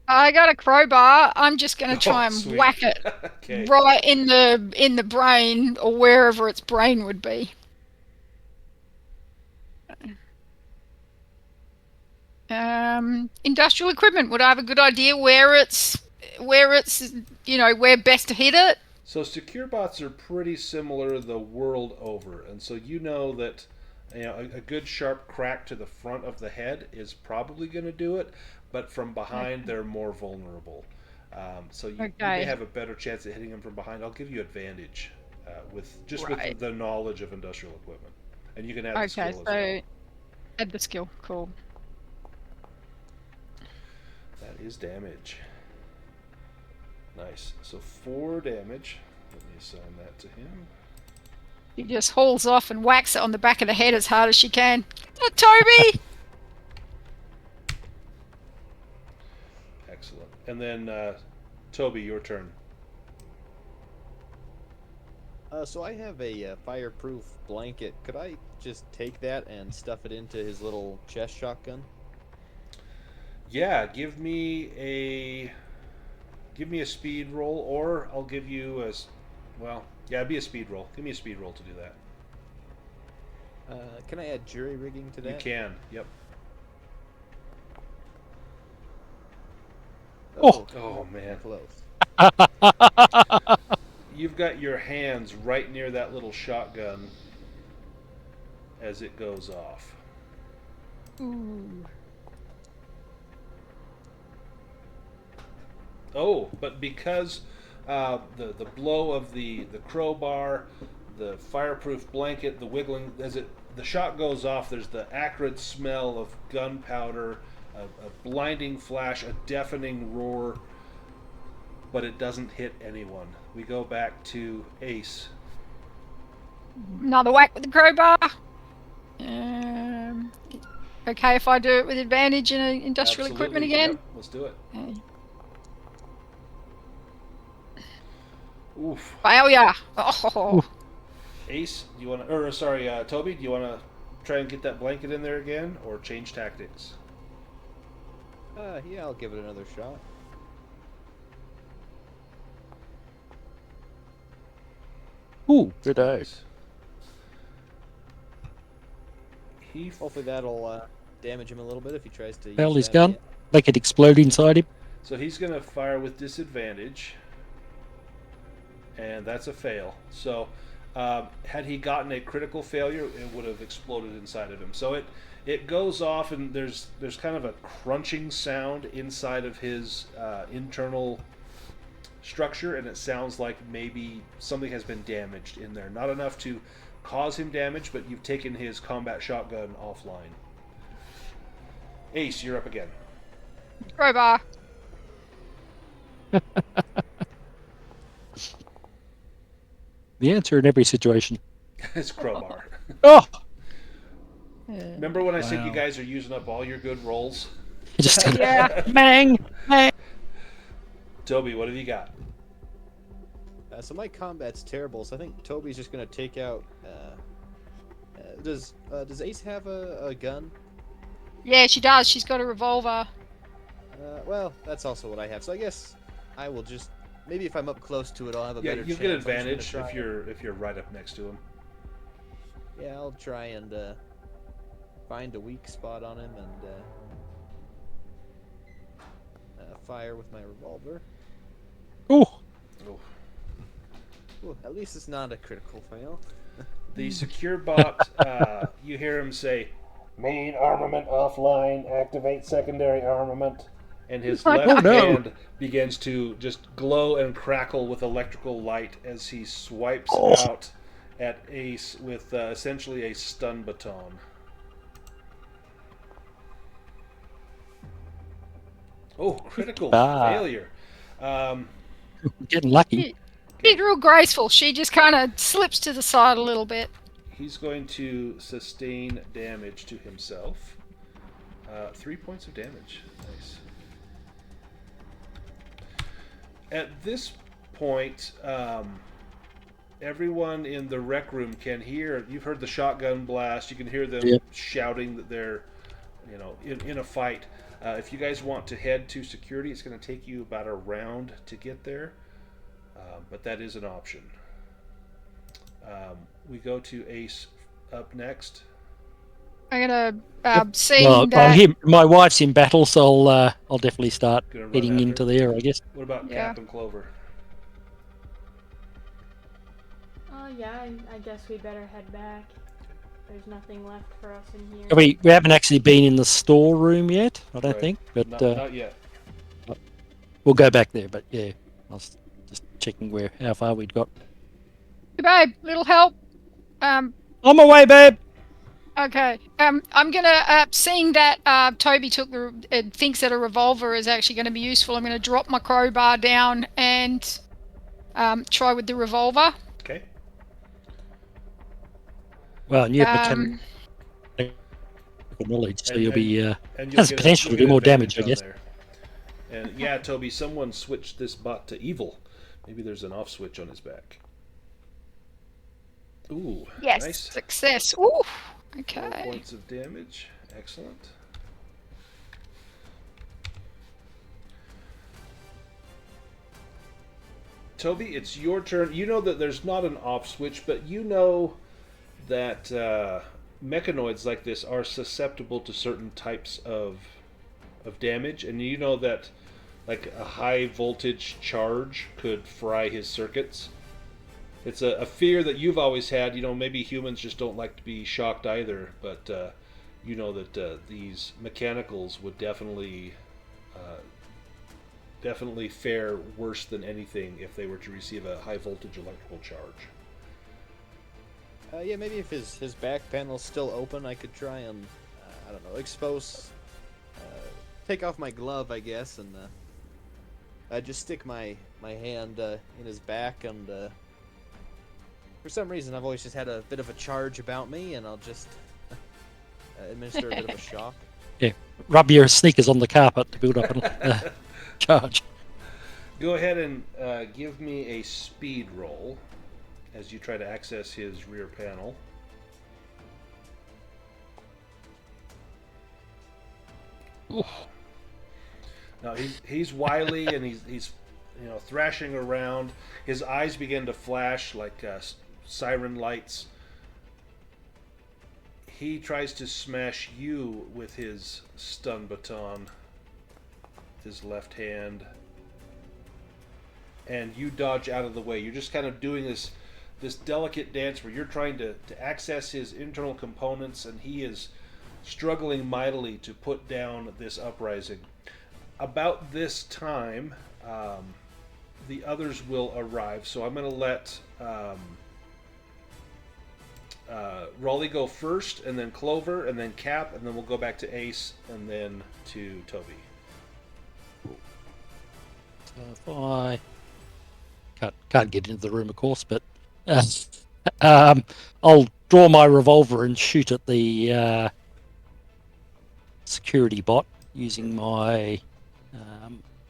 Speaker 4: I got a crowbar. I'm just going to try and
Speaker 1: sweet.
Speaker 4: whack it
Speaker 1: Okay.
Speaker 4: right in the brain or wherever its brain would be. Industrial equipment. Would I have a good idea where it's where best to hit it?
Speaker 1: So secure bots are pretty similar the world over, and so you know that a good sharp crack to the front of the head is probably going to do it, but from behind they're more vulnerable. So you may have a better chance at hitting them from behind. I'll give you advantage with the knowledge of industrial equipment, and you can add the skill as well.
Speaker 4: Add the skill. Cool.
Speaker 1: That is damage. Nice. So 4 damage. Let me assign that to him.
Speaker 4: She just hauls off and whacks it on the back of the head as hard as she can. Toby!
Speaker 1: Excellent. And then, Toby, your turn.
Speaker 6: So I have a fireproof blanket. Could I just take that and stuff it into his little chest shotgun?
Speaker 1: Yeah, give me a speed roll, or I'll give you it'd be a speed roll. Give me a speed roll to do that.
Speaker 6: Can I add jury rigging to that?
Speaker 1: You can. Yep. Oh man.
Speaker 6: Close.
Speaker 1: You've got your hands right near that little shotgun as it goes off.
Speaker 4: Ooh.
Speaker 1: Oh, but because the blow of the crowbar, the fireproof blanket, the wiggling, the shot goes off, there's the acrid smell of gunpowder, a blinding flash, a deafening roar, but it doesn't hit anyone. We go back to Ace.
Speaker 4: Another whack with the crowbar. Okay, if I do it with advantage in industrial equipment again?
Speaker 1: Yep, let's do it.
Speaker 4: Okay.
Speaker 1: Oof.
Speaker 4: Failure. Oh.
Speaker 1: Ace, do you want to, Toby, do you want to try and get that blanket in there again, or change tactics?
Speaker 6: Yeah, I'll give it another shot.
Speaker 5: Ooh, good day.
Speaker 6: Hopefully that'll damage him a little bit if he tries to
Speaker 5: Held
Speaker 6: use
Speaker 5: his gun,
Speaker 6: again.
Speaker 5: make it explode inside him.
Speaker 1: So he's going to fire with disadvantage, and that's a fail. So had he gotten a critical failure, it would have exploded inside of him. So it goes off, and there's kind of a crunching sound inside of his internal structure, and it sounds like maybe something has been damaged in there. Not enough to cause him damage, but you've taken his combat shotgun offline. Ace, you're up again.
Speaker 4: Crowbar.
Speaker 5: The answer in every situation.
Speaker 1: It's crowbar.
Speaker 5: Oh!
Speaker 1: Remember when I said you guys are using up all your good rolls?
Speaker 5: Just
Speaker 4: Yeah.
Speaker 5: Bang! Bang!
Speaker 1: Toby, what have you got?
Speaker 6: So my combat's terrible, so I think Toby's just gonna take out. Does Ace have a gun?
Speaker 4: Yeah, she does. She's got a revolver.
Speaker 6: Well, that's also what I have. So I guess I will just maybe if I'm up close to it, I'll have a better chance.
Speaker 1: You get advantage if you're right up next to him.
Speaker 6: Yeah, I'll try and find a weak spot on him and fire with my revolver.
Speaker 5: Ooh!
Speaker 1: Oh.
Speaker 6: Ooh, at least it's not a critical fail.
Speaker 1: The secure bot, you hear him say, "Main armament offline, activate secondary armament." And his left hand begins to just glow and crackle with electrical light as he swipes out at Ace with essentially a stun baton. Oh, critical failure.
Speaker 5: Getting lucky.
Speaker 4: She's real graceful. She just kind of slips to the side a little bit.
Speaker 1: He's going to sustain damage to himself. 3 points of damage. Nice. At this point, everyone in the rec room can hear. You've heard the shotgun blast. You can hear them shouting that they're, in a fight. If you guys want to head to security, it's going to take you about a round to get there, but that is an option. We go to Ace up next.
Speaker 4: I'm gonna see
Speaker 5: Well,
Speaker 4: that.
Speaker 5: my wife's in battle, so I'll definitely start heading into there, I guess.
Speaker 1: What about Cap and Clover?
Speaker 3: Yeah, I guess we better head back. There's nothing left for us in here.
Speaker 5: We haven't actually been in the storeroom yet, I don't think, but
Speaker 1: Not yet.
Speaker 5: We'll go back there. But yeah, I was just checking how far we'd got.
Speaker 4: Hey, babe, little help.
Speaker 5: On my way, babe.
Speaker 4: Okay. I'm gonna seeing that Toby thinks that a revolver is actually going to be useful. I'm going to drop my crowbar down and try with the revolver.
Speaker 1: Okay.
Speaker 5: Well, and you have knowledge, so you'll be has potential to do more damage, I guess.
Speaker 1: There. And yeah, Toby, someone switched this bot to evil. Maybe there's an off switch on his back. Ooh,
Speaker 4: yes,
Speaker 1: nice.
Speaker 4: Success. Ooh, okay.
Speaker 1: 4 points of damage. Excellent. Toby, it's your turn. You know that there's not an off switch, but you know that mechanoids like this are susceptible to certain types of damage, and you know that like a high voltage charge could fry his circuits. It's a fear that you've always had. Maybe humans just don't like to be shocked either, but you know that these mechanicals would definitely fare worse than anything if they were to receive a high voltage electrical charge.
Speaker 6: Yeah, maybe if his back panel's still open, I could try and, I don't know, take off my glove, I guess, and just stick my hand in his back, and for some reason I've always just had a bit of a charge about me, and I'll just administer a bit of a shock.
Speaker 5: Yeah, rub your sneakers on the carpet to build up a charge.
Speaker 1: Go ahead and give me a speed roll as you try to access his rear panel.
Speaker 5: Oof.
Speaker 1: Now he's wily and he's thrashing around. His eyes begin to flash like siren lights. He tries to smash you with his stun baton with his left hand, and you dodge out of the way. You're just kind of doing this delicate dance where you're trying to access his internal components, and he is struggling mightily to put down this uprising. About this time, the others will arrive. So I'm going to let Raleigh go first, and then Clover, and then Cap, and then we'll go back to Ace, and then to Toby.
Speaker 5: So if I can't get into the room, of course, but I'll draw my revolver and shoot at the security bot using my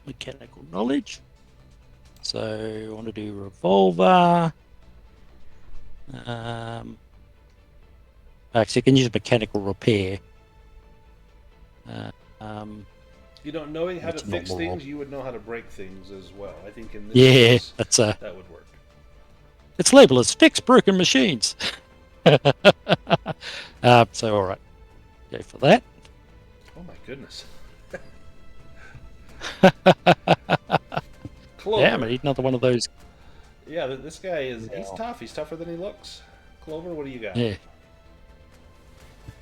Speaker 5: mechanical knowledge. So I want to do revolver. Actually, I can use mechanical repair.
Speaker 1: You know, knowing how to fix things, you would know how to break things as well. I think in this case, that would work.
Speaker 5: It's labeled as fix broken machines. So all right, go for that.
Speaker 1: Oh my goodness. Clover.
Speaker 5: Yeah, I need another one of those.
Speaker 1: Yeah, this guy he's tough. He's tougher than he looks. Clover, what do you got?
Speaker 5: Yeah.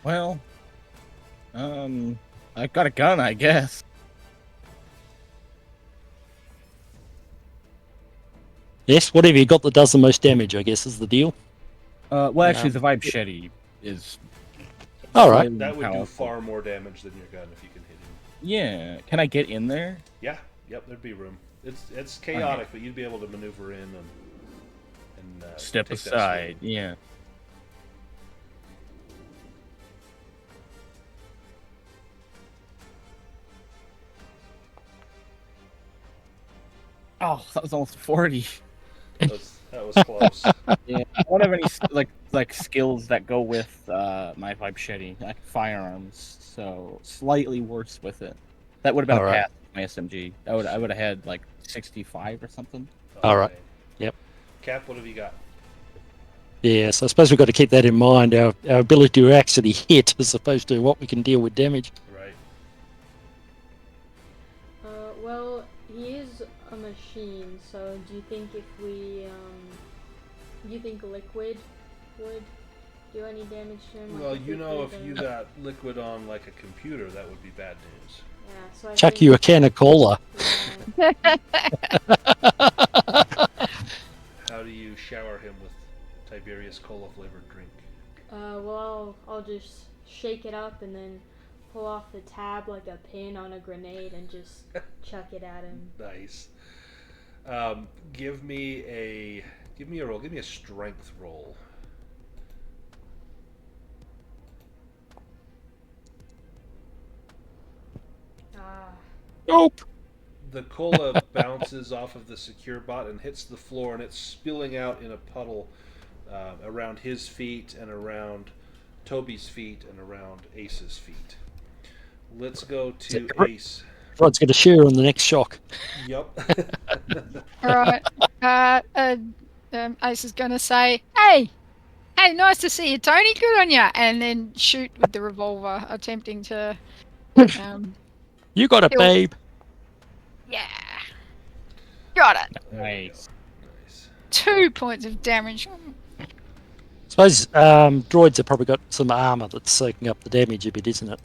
Speaker 2: Well, I got a gun, I guess.
Speaker 5: Yes, whatever you got that does the most damage, I guess, is the deal.
Speaker 2: Well, actually, the Vibe Shetty is.
Speaker 5: All right.
Speaker 1: That would do far more damage than your gun if you can hit him.
Speaker 2: Yeah. Can I get in there?
Speaker 1: Yeah. Yep. There'd be room. It's chaotic, but you'd be able to maneuver in and
Speaker 2: step aside. Yeah. Oh, that was almost 40.
Speaker 1: That was close.
Speaker 2: Yeah, I don't have any like skills that go with my Vibe Shetty, like firearms, so slightly worse with it. That would have been a pass with my SMG. I would have had like 65 or something.
Speaker 5: All right. Yep.
Speaker 1: Cap, what have you got?
Speaker 5: Yes, I suppose we've got to keep that in mind. Our ability to actually hit as opposed to what we can deal with damage.
Speaker 1: Right.
Speaker 3: Well, he is a machine, so do you think if we, do you think liquid would do any damage to him?
Speaker 1: Well, you know, if you got liquid on like a computer, that would be bad news.
Speaker 3: Yeah, so I
Speaker 5: Chuck
Speaker 3: think,
Speaker 5: you a can of cola.
Speaker 3: Yeah.
Speaker 1: How do you shower him with Tiberius cola flavored drink?
Speaker 3: Well, I'll just shake it up and then pull off the tab like a pin on a grenade and just chuck it at him.
Speaker 1: Nice. Give me a roll. Give me a strength roll.
Speaker 5: Nope.
Speaker 1: The cola bounces off of the secure bot and hits the floor, and it's spilling out in a puddle around his feet and around Toby's feet and around Ace's feet. Let's go to Ace.
Speaker 5: Rod's going to share on the next shock.
Speaker 1: Yup.
Speaker 4: All right. Ace is going to say, hey, nice to see you, Tony. Good on you. And then shoot with the revolver, attempting to...
Speaker 5: You got it, babe.
Speaker 4: Yeah. Got it.
Speaker 2: Nice.
Speaker 4: 2 points of damage.
Speaker 5: I suppose droids have probably got some armor that's soaking up the damage a bit, isn't it?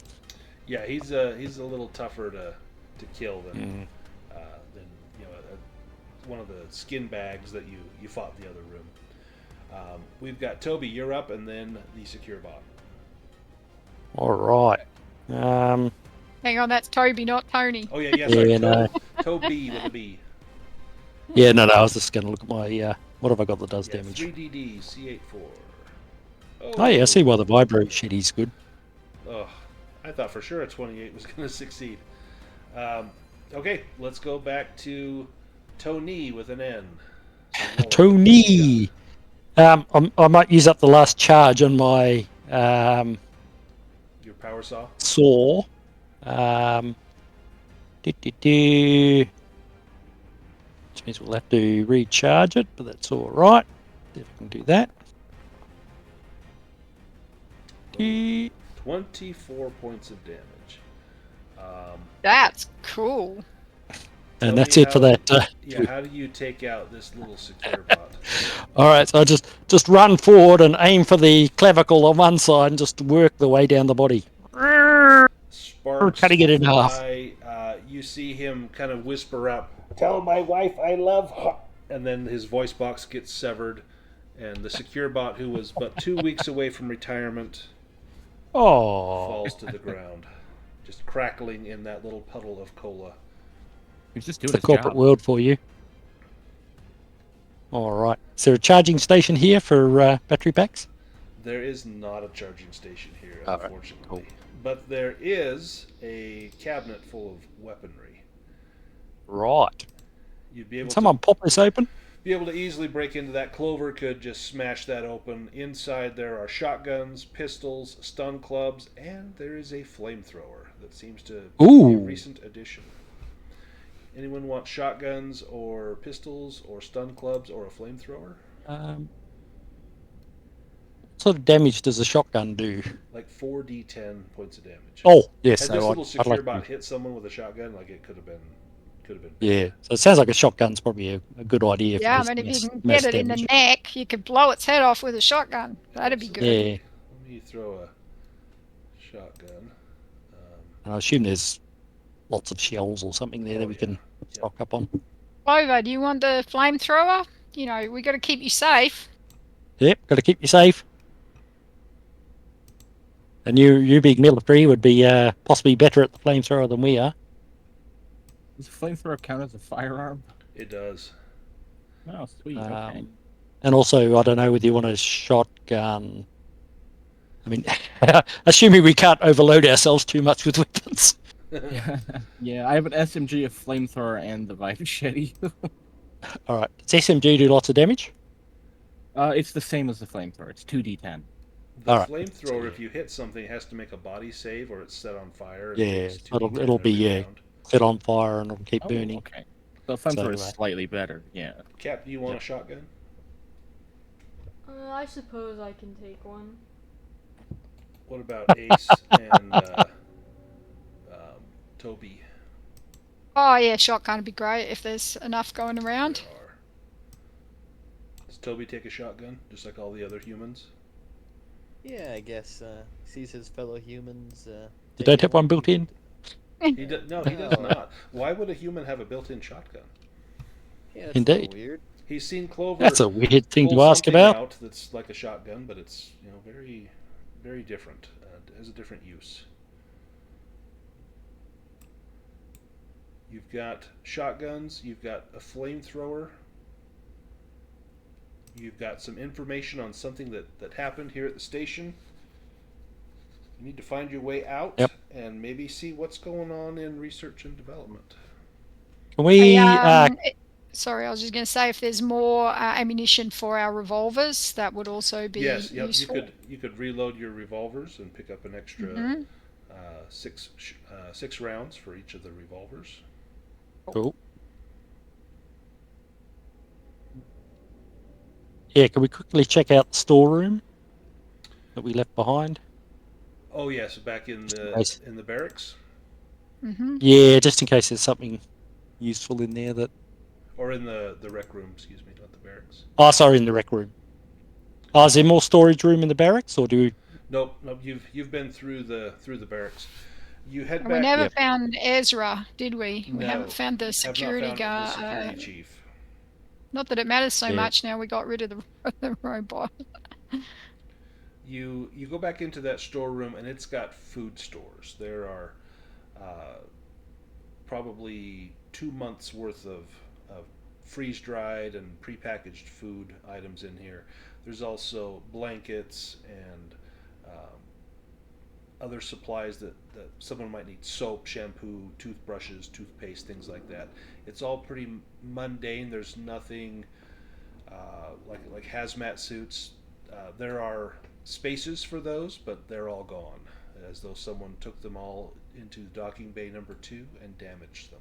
Speaker 1: Yeah, he's a little tougher to kill than one of the skin bags that you fought in the other room. We've got Toby, you're up, and then the secure bot.
Speaker 5: All right.
Speaker 4: Hang on, that's Toby, not Tony.
Speaker 1: Oh yeah, sorry.
Speaker 5: no.
Speaker 1: Toby with a B.
Speaker 5: Yeah, no, I was just going to look at my what have I got that does damage?
Speaker 1: 3DD C84.
Speaker 5: Oh yeah, I see why the vibrate shitty's good.
Speaker 1: Oh, I thought for sure a 28 was going to succeed. Okay, let's go back to Tony with an N. So
Speaker 5: Tony. I might use up the last charge on my
Speaker 1: your power saw.
Speaker 5: Saw. Which means we'll have to recharge it, but that's all right. If we can do that.
Speaker 1: 24 points of damage.
Speaker 4: That's cool.
Speaker 5: And that's it for that.
Speaker 1: How do you take out this little secure bot?
Speaker 5: All right, so I just run forward and aim for the clavicle on one side and just work the way down the body.
Speaker 1: Sparks
Speaker 5: Cutting it in half.
Speaker 1: You see him kind of whisper up, Tell my wife I love her. And then his voice box gets severed, and the secure bot, who was but 2 weeks away from retirement,
Speaker 5: Oh,
Speaker 1: falls to the ground, just crackling in that little puddle of cola.
Speaker 2: He's just doing
Speaker 5: the
Speaker 2: his
Speaker 5: corporate
Speaker 2: job.
Speaker 5: world for you. All right. Is there a charging station here for battery packs?
Speaker 1: There is not a charging station here,
Speaker 5: All right,
Speaker 1: unfortunately.
Speaker 5: cool.
Speaker 1: But there is a cabinet full of weaponry.
Speaker 5: Right.
Speaker 1: You'd be able
Speaker 5: Can someone
Speaker 1: to
Speaker 5: pop this open?
Speaker 1: be able to easily break into that. Clover could just smash that open. Inside there are shotguns, pistols, stun clubs, and there is a flamethrower that seems to be a
Speaker 5: Ooh.
Speaker 1: recent addition. Anyone want shotguns or pistols or stun clubs or a flamethrower?
Speaker 5: What sort of damage does a shotgun do?
Speaker 1: Like 4d10 points of damage.
Speaker 5: Oh, yes.
Speaker 1: Had
Speaker 5: So
Speaker 1: this little
Speaker 5: I'd
Speaker 1: secure
Speaker 5: like
Speaker 1: bot
Speaker 5: to.
Speaker 1: hit someone with a shotgun, like it could have been bigger.
Speaker 5: Yeah. So it sounds like a shotgun's probably a good idea
Speaker 4: Yeah, I
Speaker 5: for
Speaker 4: mean, if
Speaker 5: this
Speaker 4: you can
Speaker 5: mass
Speaker 4: get it in the
Speaker 5: damage.
Speaker 4: neck, you could blow its head off with a shotgun. That'd be good.
Speaker 5: Yeah.
Speaker 1: Let me throw a shotgun.
Speaker 5: I assume there's lots of shells or something there
Speaker 1: Oh,
Speaker 5: that we can stock up on.
Speaker 4: Clover, do you want the flamethrower? You know, we got to keep you safe.
Speaker 5: Yep, got to keep you safe. And you being military would be possibly better at the flamethrower than we are.
Speaker 2: Does a flamethrower count as a firearm?
Speaker 1: It does.
Speaker 2: Oh, sweet. Okay.
Speaker 5: And also, I don't know whether you want a shotgun. I mean, assuming we can't overload ourselves too much with weapons.
Speaker 2: Yeah, I have an SMG, a flamethrower, and the machete.
Speaker 5: All right. Does SMG do lots of damage?
Speaker 2: It's the same as the flamethrower. It's 2d10.
Speaker 1: The
Speaker 5: All right.
Speaker 1: flamethrower, if you hit something, has to make a body save or it's set on fire. And
Speaker 5: Yeah,
Speaker 1: it takes 2d10
Speaker 5: it'll be
Speaker 1: every round.
Speaker 5: set on fire and it'll keep burning.
Speaker 2: Okay. So flamethrower is
Speaker 5: So,
Speaker 2: slightly better. Yeah.
Speaker 1: Cap, do you want a shotgun?
Speaker 3: I suppose I can take one.
Speaker 1: What about Ace and Toby?
Speaker 4: Oh, yeah, shotgun would be great if there's enough going around.
Speaker 1: There are. Does Toby take a shotgun, just like all the other humans?
Speaker 6: Yeah, I guess sees his fellow humans.
Speaker 5: You don't have one built in?
Speaker 1: No, he does
Speaker 6: No.
Speaker 1: not. Why would a human have a built-in shotgun?
Speaker 6: Yeah, that's
Speaker 5: Indeed.
Speaker 6: a little weird.
Speaker 1: He's seen Clover.
Speaker 5: That's a weird thing to
Speaker 1: pull
Speaker 5: ask
Speaker 1: something
Speaker 5: about.
Speaker 1: out that's like a shotgun, but it's very, very different. It has a different use. You've got shotguns. You've got a flamethrower. You've got some information on something that happened here at the station. You need to find your way out
Speaker 5: Yep.
Speaker 1: and maybe see what's going on in research and development.
Speaker 5: Can we?
Speaker 4: Sorry, I was just going to say if there's more ammunition for our revolvers, that would also be useful.
Speaker 1: You could reload your revolvers and pick up an extra six rounds for each of the revolvers.
Speaker 5: Cool. Yeah, can we quickly check out the storeroom that we left behind?
Speaker 1: Oh yes, back in
Speaker 5: Nice.
Speaker 1: the barracks,
Speaker 5: Yeah, just in case there's something useful in there that.
Speaker 1: or in the rec room. Excuse me, not the barracks.
Speaker 5: Oh, sorry, in the rec room. Oh, is there more storage room in the barracks, or do we?
Speaker 1: Nope. You've been through the barracks. You head
Speaker 4: And
Speaker 1: back.
Speaker 4: we never found Ezra, did we? We
Speaker 1: No,
Speaker 4: haven't found the
Speaker 1: have not
Speaker 4: security
Speaker 1: found
Speaker 4: guard.
Speaker 1: the security chief.
Speaker 4: Not that it matters so
Speaker 5: Yeah.
Speaker 4: much now we got rid of the robot.
Speaker 1: You go back into that storeroom and it's got food stores. There are probably 2 months worth of freeze dried and prepackaged food items in here. There's also blankets and other supplies that someone might need: soap, shampoo, toothbrushes, toothpaste, things like that. It's all pretty mundane. There's nothing like hazmat suits. There are spaces for those, but they're all gone, as though someone took them all into docking bay number 2 and damaged them.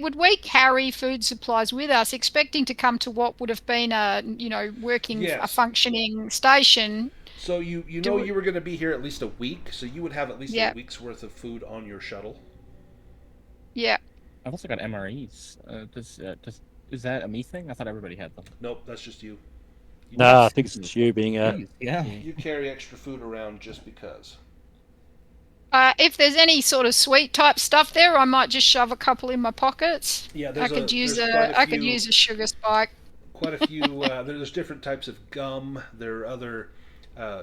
Speaker 4: Would we carry food supplies with us, expecting to come to what would have been a
Speaker 1: Yes.
Speaker 4: functioning station?
Speaker 1: So you were going to be here at least a week, so you would have at least a week's worth of food on your shuttle.
Speaker 4: Yeah.
Speaker 2: I've also got MREs. Is that a me thing? I thought everybody had them.
Speaker 1: Nope, that's just you.
Speaker 5: No, I think it's just you being a.
Speaker 2: Yeah.
Speaker 1: You carry extra food around just because.
Speaker 4: If there's any sort of sweet type stuff there, I might just shove a couple in my pockets.
Speaker 1: Yeah,
Speaker 4: I could use
Speaker 1: there's
Speaker 4: could use a sugar spike.
Speaker 1: quite a few. There's different types of gum. There are other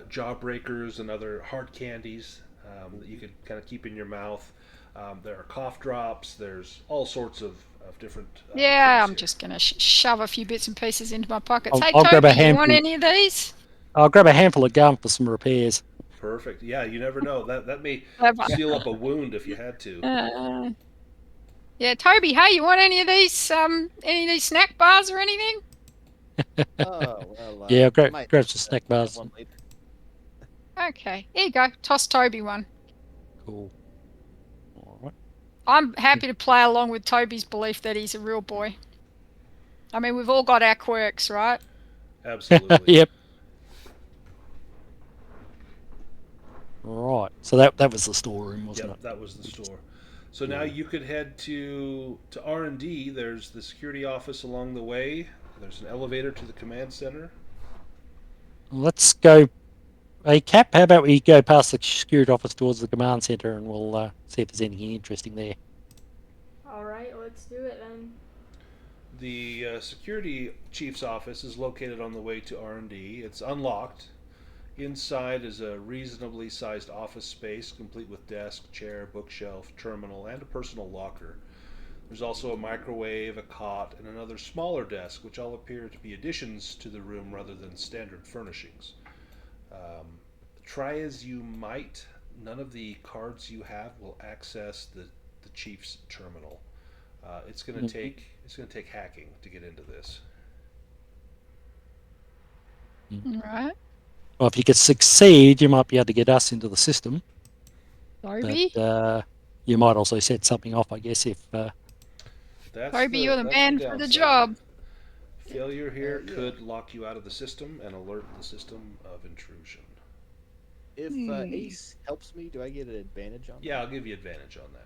Speaker 1: jawbreakers and other hard candies that you could kind of keep in your mouth. There are cough drops. There's all sorts of different.
Speaker 4: Yeah,
Speaker 1: things
Speaker 4: I'm
Speaker 1: here.
Speaker 4: just gonna shove a few bits and pieces into my pockets. Hey,
Speaker 5: I'll grab a
Speaker 4: Toby, you want
Speaker 5: handful.
Speaker 4: any of these?
Speaker 5: I'll grab a handful of gum for some repairs.
Speaker 1: Perfect. Yeah, you never know. That may
Speaker 4: Clever.
Speaker 1: seal up a wound if you had to.
Speaker 4: Yeah, Toby, hey, you want any of these snack bars or anything?
Speaker 6: Oh well.
Speaker 5: Yeah,
Speaker 6: I might
Speaker 5: grab some snack
Speaker 6: have
Speaker 5: bars.
Speaker 6: one later.
Speaker 4: Okay, here you go. Toss Toby one.
Speaker 5: Cool. All right.
Speaker 4: I'm happy to play along with Toby's belief that he's a real boy. I mean, we've all got our quirks, right?
Speaker 1: Absolutely.
Speaker 5: Yep. Right. So that was the storeroom, wasn't
Speaker 1: Yep,
Speaker 5: it?
Speaker 1: that was the store. So now you could head to R&D. There's the security office along the way. There's an elevator to the command center.
Speaker 5: Let's go. Hey, Cap, how about we go past the security office towards the command center, and we'll see if there's anything interesting there.
Speaker 3: All right, let's do it then.
Speaker 1: The security chief's office is located on the way to R&D. It's unlocked. Inside is a reasonably sized office space, complete with desk, chair, bookshelf, terminal, and a personal locker. There's also a microwave, a cot, and another smaller desk, which all appear to be additions to the room rather than standard furnishings. Try as you might, none of the cards you have will access the chief's terminal. It's going to take hacking to get into this.
Speaker 4: Right.
Speaker 5: Well, if you could succeed, you might be able to get us into the system.
Speaker 4: Toby?
Speaker 5: But you might also set something off, I guess, if...
Speaker 4: Toby, you're the man for the job.
Speaker 1: Failure here could lock you out of the system and alert the system of intrusion.
Speaker 6: If Ace helps me, do I get an advantage on that?
Speaker 1: Yeah, I'll give you advantage on that.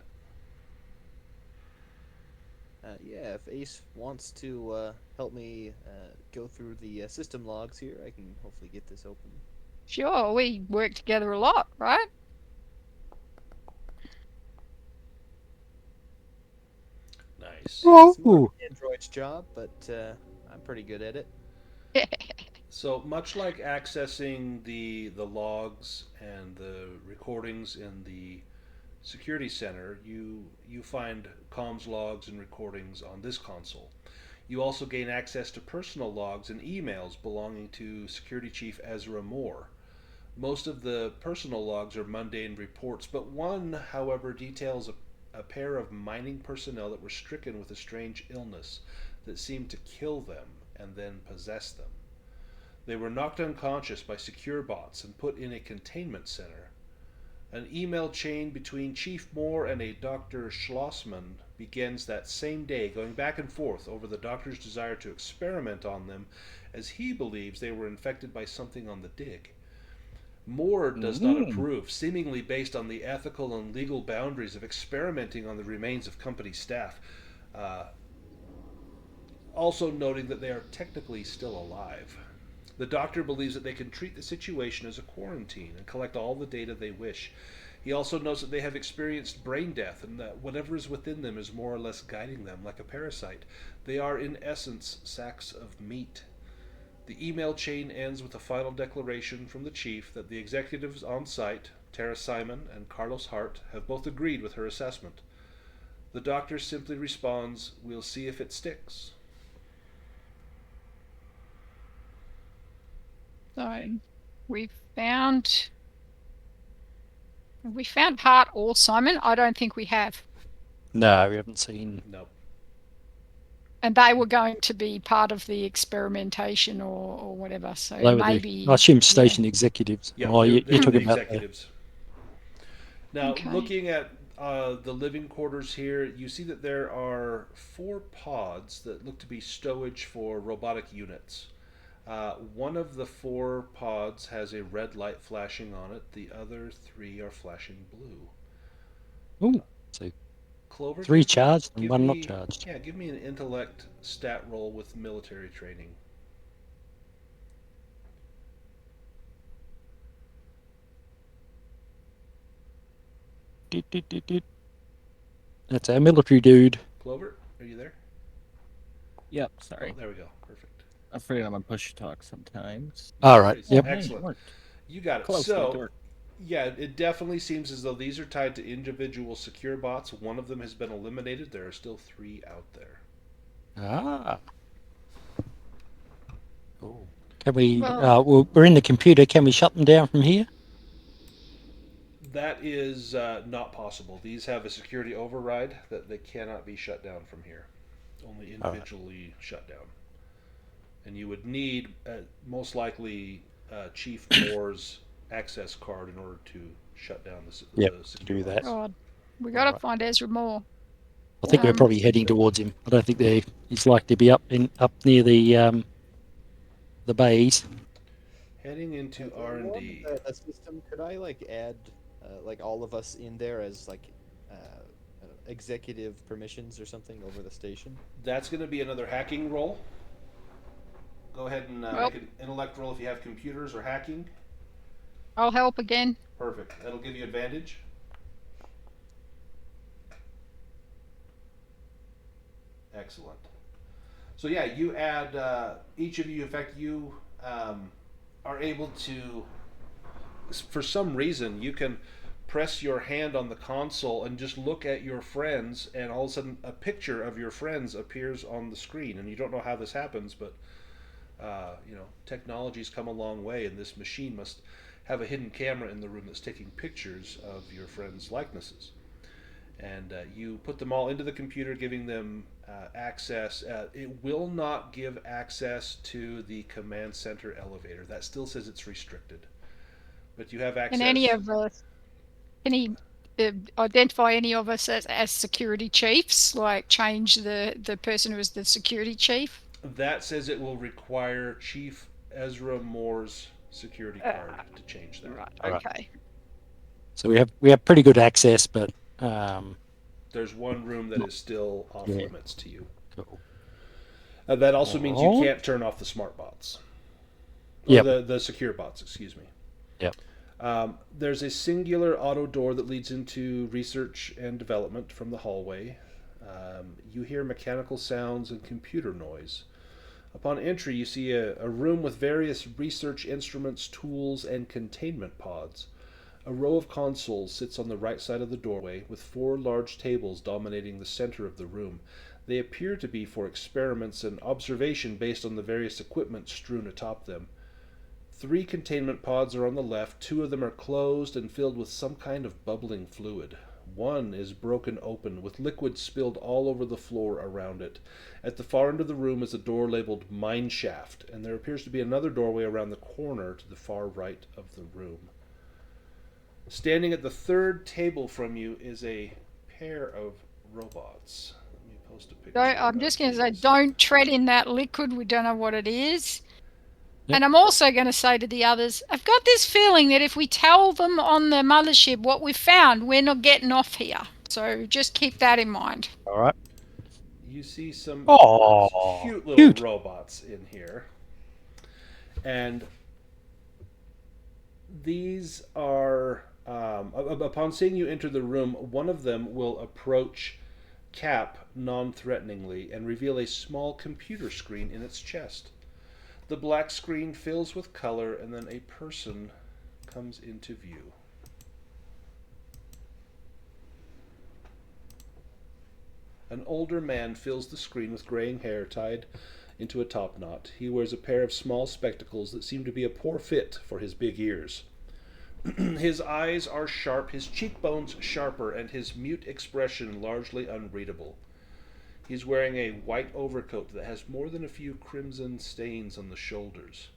Speaker 6: Yeah, if Ace wants to help me go through the system logs here, I can hopefully get this open.
Speaker 4: Sure, we work together a lot, right?
Speaker 1: Nice.
Speaker 6: It's more of an android's job, but I'm pretty good at it.
Speaker 1: So much like accessing the logs and the recordings in the security center, you find comms logs and recordings on this console. You also gain access to personal logs and emails belonging to Security Chief Ezra Moore. Most of the personal logs are mundane reports, but one, however, details a pair of mining personnel that were stricken with a strange illness that seemed to kill them and then possess them. They were knocked unconscious by secure bots and put in a containment center. An email chain between Chief Moore and a Dr. Schlossman begins that same day, going back and forth over the doctor's desire to experiment on them, as he believes they were infected by something on the dig. Moore does not approve, seemingly based on the ethical and legal boundaries of experimenting on the remains of company staff, also noting that they are technically still alive. The doctor believes that they can treat the situation as a quarantine and collect all the data they wish. He also knows that they have experienced brain death and that whatever is within them is more or less guiding them like a parasite. They are in essence sacks of meat. The email chain ends with a final declaration from the chief that the executives on site, Tara Simon and Carlos Hart, have both agreed with her assessment. The doctor simply responds, "We'll see if it sticks."
Speaker 4: So we found Hart or Simon. I don't think we have.
Speaker 5: No, we haven't seen...
Speaker 1: Nope.
Speaker 4: And they were going to be part of the experimentation or whatever. So
Speaker 5: They were
Speaker 4: maybe...
Speaker 5: I assume station executives.
Speaker 1: Yeah,
Speaker 5: Oh, you're
Speaker 1: they're
Speaker 5: talking
Speaker 1: the
Speaker 5: about...
Speaker 1: executives. Now,
Speaker 4: Okay.
Speaker 1: looking at the living quarters here, you see that there are 4 pods that look to be stowage for robotic units. One of the 4 pods has a red light flashing on it. The other 3 are flashing blue.
Speaker 5: Ooh, so
Speaker 1: Clover,
Speaker 5: 3 charged and 1 not charged.
Speaker 1: Yeah, give me an intellect stat roll with military training.
Speaker 5: That's our military dude.
Speaker 1: Clover, are you there?
Speaker 2: Yep,
Speaker 1: Oh,
Speaker 2: sorry.
Speaker 1: there we go. Perfect.
Speaker 2: I forget I'm on push talk sometimes.
Speaker 5: All right.
Speaker 1: Worries.
Speaker 5: Yep.
Speaker 2: Hey, it
Speaker 1: Excellent.
Speaker 2: worked.
Speaker 1: You got it.
Speaker 2: Close, but it
Speaker 1: So,
Speaker 2: worked.
Speaker 1: yeah, it definitely seems as though these are tied to individual secure bots. One of them has been eliminated. There are still 3 out there.
Speaker 5: Ah. Oh. Can we?
Speaker 4: Well-
Speaker 5: We're in the computer. Can we shut them down from here?
Speaker 1: That is not possible. These have a security override that they cannot be shut down from here. Only individually shut down. And you would need, most likely, Chief Moore's access card in order to shut down the
Speaker 5: Yep,
Speaker 1: secure
Speaker 5: do that.
Speaker 1: bots.
Speaker 4: God, we got to
Speaker 5: Alright.
Speaker 4: find Ezra Moore.
Speaker 5: I think we're
Speaker 4: Um,
Speaker 5: probably heading towards him. I don't think he's likely to be up near the bays.
Speaker 1: Heading into
Speaker 6: When we're on
Speaker 1: R&D.
Speaker 6: the system, could I like add like all of us in there as like executive permissions or something over the station?
Speaker 1: That's going to be another hacking roll. Go ahead and make an intellect roll if you have computers or hacking.
Speaker 4: I'll help again.
Speaker 1: Perfect. That'll give you advantage. Excellent. So yeah, you add each of you. In fact, you are able to, for some reason, you can press your hand on the console and just look at your friends, and all of a sudden, a picture of your friends appears on the screen. And you don't know how this happens, but technology's come a long way, and this machine must have a hidden camera in the room that's taking pictures of your friends' likenesses. And you put them all into the computer, giving them access. It will not give access to the command center elevator. That still says it's restricted. But you have access.
Speaker 4: Can any of us? Can he identify any of us as security chiefs? Like change the person who is the security chief?
Speaker 1: That says it will require Chief Ezra Moore's security card to change that.
Speaker 4: Right.
Speaker 5: Alright.
Speaker 4: Okay.
Speaker 5: So we have pretty good access, but
Speaker 1: There's one room that is still off limits to you.
Speaker 5: cool.
Speaker 1: That also means you can't turn off the smart bots. Or the secure bots, excuse me.
Speaker 5: Yep.
Speaker 1: There's a singular auto door that leads into research and development from the hallway. You hear mechanical sounds and computer noise. Upon entry, you see a room with various research instruments, tools, and containment pods. A row of consoles sits on the right side of the doorway, with 4 large tables dominating the center of the room. They appear to be for experiments and observation based on the various equipment strewn atop them. 3 containment pods are on the left. 2 of them are closed and filled with some kind of bubbling fluid. One is broken open, with liquid spilled all over the floor around it. At the far end of the room is a door labeled Mine Shaft, and there appears to be another doorway around the corner to the far right of the room. Standing at the 3rd table from you is a pair of robots. Let me post a picture.
Speaker 4: I'm just going to say, don't tread in that liquid. We don't know what it is.
Speaker 5: Yep.
Speaker 4: And I'm also going to say to the others, I've got this feeling that if we tell them on the mothership what we've found, we're not getting off here. So just keep that in mind.
Speaker 5: All right.
Speaker 1: You see some
Speaker 5: Aw,
Speaker 1: cute little
Speaker 5: cute.
Speaker 1: robots in here. And these are, upon seeing you enter the room, one of them will approach Cap non-threateningly and reveal a small computer screen in its chest. The black screen fills with color, and then a person comes into view. An older man fills the screen with graying hair tied into a top knot. He wears a pair of small spectacles that seem to be a poor fit for his big ears. His eyes are sharp, his cheekbones sharper, and his mute expression largely unreadable. He's wearing a white overcoat that has more than a few crimson stains on the shoulders.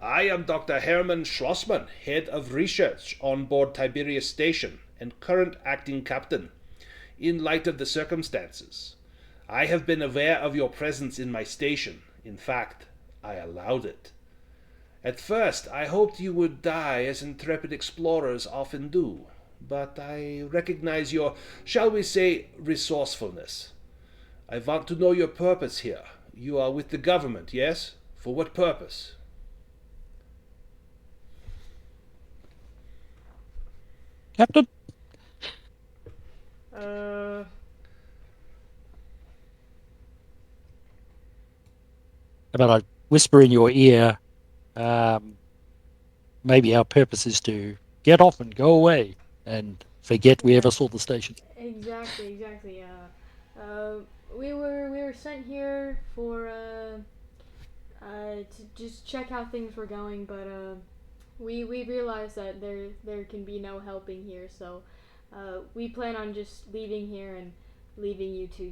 Speaker 1: I am Dr. Hermann Schlossmann, head of research on board Tiberius Station and current acting captain. In light of the circumstances, I have been aware of your presence in my station. In fact, I allowed it. At first, I hoped you would die as intrepid explorers often do, but I recognize your, shall we say, resourcefulness. I want to know your purpose here. You are with the government, yes? For what purpose?
Speaker 5: Captain?
Speaker 3: Uh,
Speaker 5: But I whisper in your ear, maybe our purpose is to get off and go away and forget we
Speaker 3: yeah,
Speaker 5: ever saw the station.
Speaker 3: exactly. We were sent here for to just check how things were going, but we realized that there can be no helping here, so we plan on just leaving here and leaving you to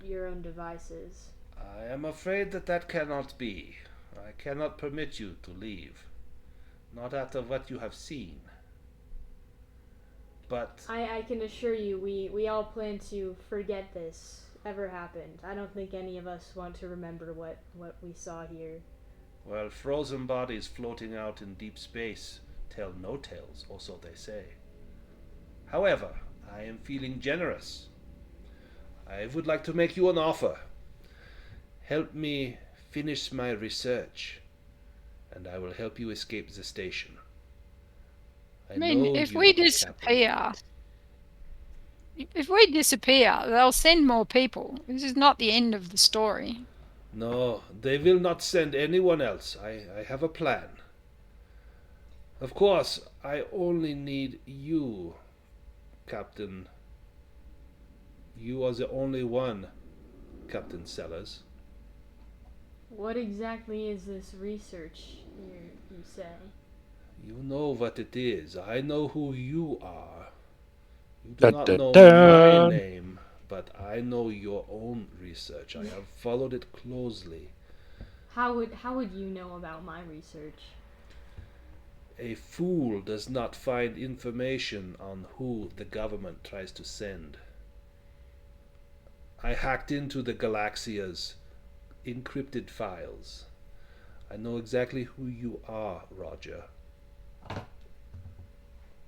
Speaker 3: your own devices.
Speaker 1: I am afraid that cannot be. I cannot permit you to leave. Not after what you have seen. But
Speaker 3: I can assure you, we all plan to forget this ever happened. I don't think any of us want to remember what we saw here.
Speaker 1: well, frozen bodies floating out in deep space tell no tales, or so they say. However, I am feeling generous. I would like to make you an offer. Help me finish my research, and I will help you escape the station.
Speaker 4: I mean,
Speaker 1: know
Speaker 4: if
Speaker 1: you,
Speaker 4: we
Speaker 1: Captain.
Speaker 4: disappear, they'll send more people. This is not the end of the story.
Speaker 1: No, they will not send anyone else. I have a plan. Of course, I only need you, Captain. You are the only one, Captain Sellers.
Speaker 3: What exactly is this research you say?
Speaker 1: You know what it is. I know who you are. You do
Speaker 5: Dun,
Speaker 1: not
Speaker 5: dun,
Speaker 1: know my
Speaker 5: dun.
Speaker 1: name, but I know your own research. I have followed it closely.
Speaker 3: How would you know about my research?
Speaker 1: A fool does not find information on who the government tries to send. I hacked into the Galaxia's encrypted files. I know exactly who you are, Roger.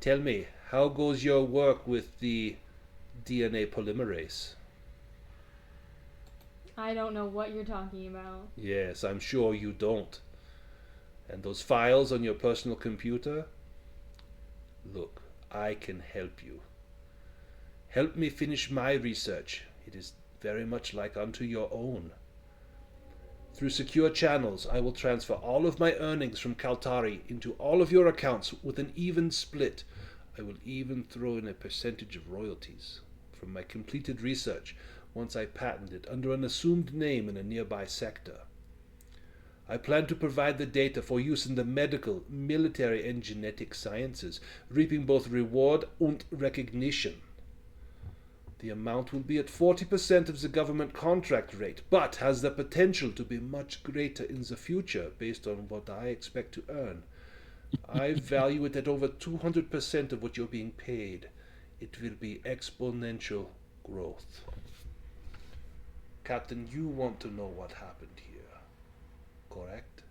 Speaker 1: Tell me, how goes your work with the DNA polymerase?
Speaker 3: I don't know what you're talking about.
Speaker 1: Yes, I'm sure you don't. And those files on your personal computer? Look, I can help you. Help me finish my research. It is very much like unto your own. Through secure channels, I will transfer all of my earnings from Kaltari into all of your accounts with an even split. I will even throw in a percentage of royalties from my completed research once I patent it under an assumed name in a nearby sector. I plan to provide the data for use in the medical, military, and genetic sciences, reaping both reward and recognition. The amount will be at 40% of the government contract rate, but has the potential to be much greater in the future based on what I expect to earn. I value it at over 200% of what you're being paid. It will be exponential growth. Captain, you want to know what happened here, correct?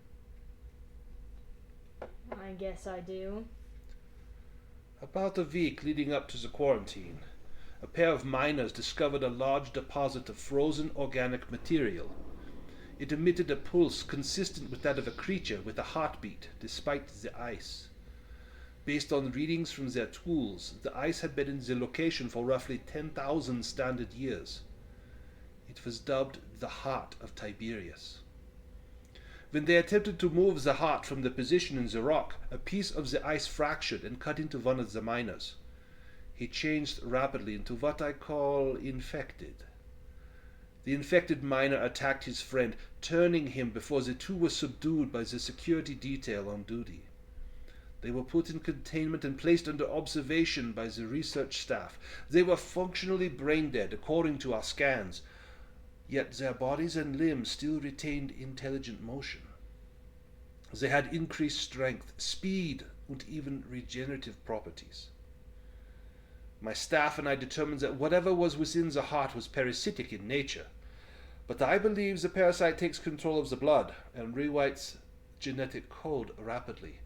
Speaker 3: I guess I do.
Speaker 1: About a week leading up to the quarantine, a pair of miners discovered a large deposit of frozen organic material. It emitted a pulse consistent with that of a creature with a heartbeat, despite the ice. Based on readings from their tools, the ice had been in the location for roughly 10,000 standard years. It was dubbed the Heart of Tiberius. When they attempted to move the heart from the position in the rock, a piece of the ice fractured and cut into one of the miners. He changed rapidly into what I call infected. The infected miner attacked his friend, turning him before the two were subdued by the security detail on duty. They were put in containment and placed under observation by the research staff. They were functionally brain dead, according to our scans, yet their bodies and limbs still retained intelligent motion. They had increased strength, speed, and even regenerative properties. My staff and I determined that whatever was within the heart was parasitic in nature, but I believe the parasite takes control of the blood and rewrites genetic code rapidly,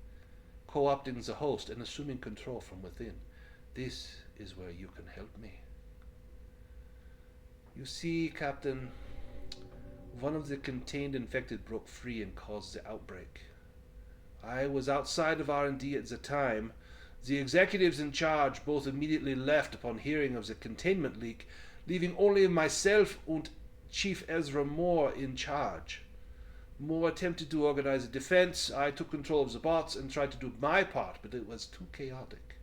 Speaker 1: co-opting the host and assuming control from within. This is where you can help me. You see, Captain, one of the contained infected broke free and caused the outbreak. I was outside of R&D at the time, The executives in charge both immediately left upon hearing of the containment leak, leaving only myself and Chief Ezra Moore in charge. Moore attempted to organize a defense. I took control of the bots and tried to do my part, but it was too chaotic.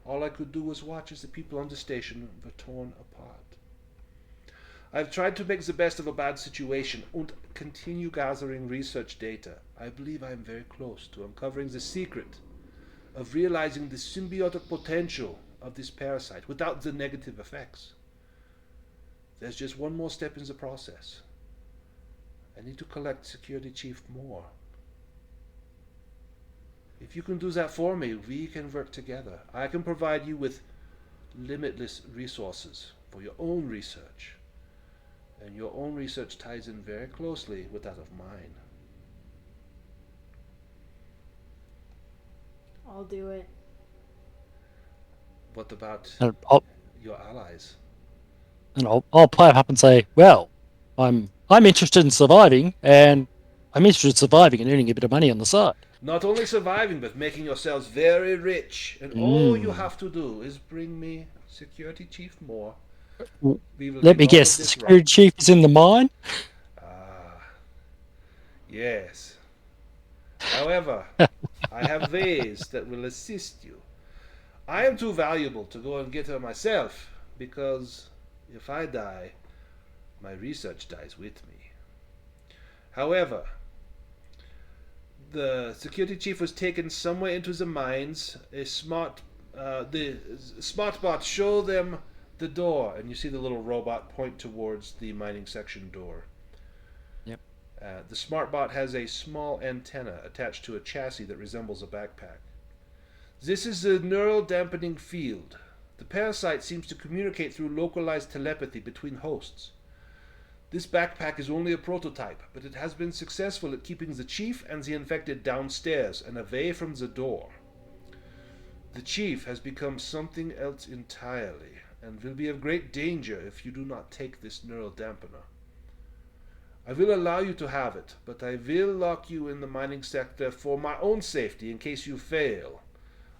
Speaker 1: All I could do was watch as the people on the station were torn apart. I've tried to make the best of a bad situation and continue gathering research data. I believe I am very close to uncovering the secret of realizing the symbiotic potential of this parasite without the negative effects. There's just one more step in the process. I need to collect Security Chief Moore. If you can do that for me, we can work together. I can provide you with limitless resources for your own research. And your own research ties in very closely with that of mine.
Speaker 3: I'll do it.
Speaker 1: What about
Speaker 5: And
Speaker 1: your allies?
Speaker 5: I'll play up and say, well, I'm interested in surviving, and I'm interested in surviving and earning a bit of money on the side.
Speaker 1: Not only surviving, but making yourselves very rich. And all you have to do is bring me Security Chief Moore.
Speaker 5: Let me guess, the security chief is in the mine?
Speaker 1: Yes. However, I have ways that will assist you. I am too valuable to go and get her myself, because if I die, my research dies with me. However, the security chief was taken somewhere into the mines. The smart bot show them the door, and you see the little robot point towards the mining section door.
Speaker 5: Yep.
Speaker 1: The smart bot has a small antenna attached to a chassis that resembles a backpack. This is the neural dampening field. The parasite seems to communicate through localized telepathy between hosts. This backpack is only a prototype, but it has been successful at keeping the chief and the infected downstairs and away from the door. The chief has become something else entirely, and will be of great danger if you do not take this neural dampener. I will allow you to have it, but I will lock you in the mining sector for my own safety in case you fail.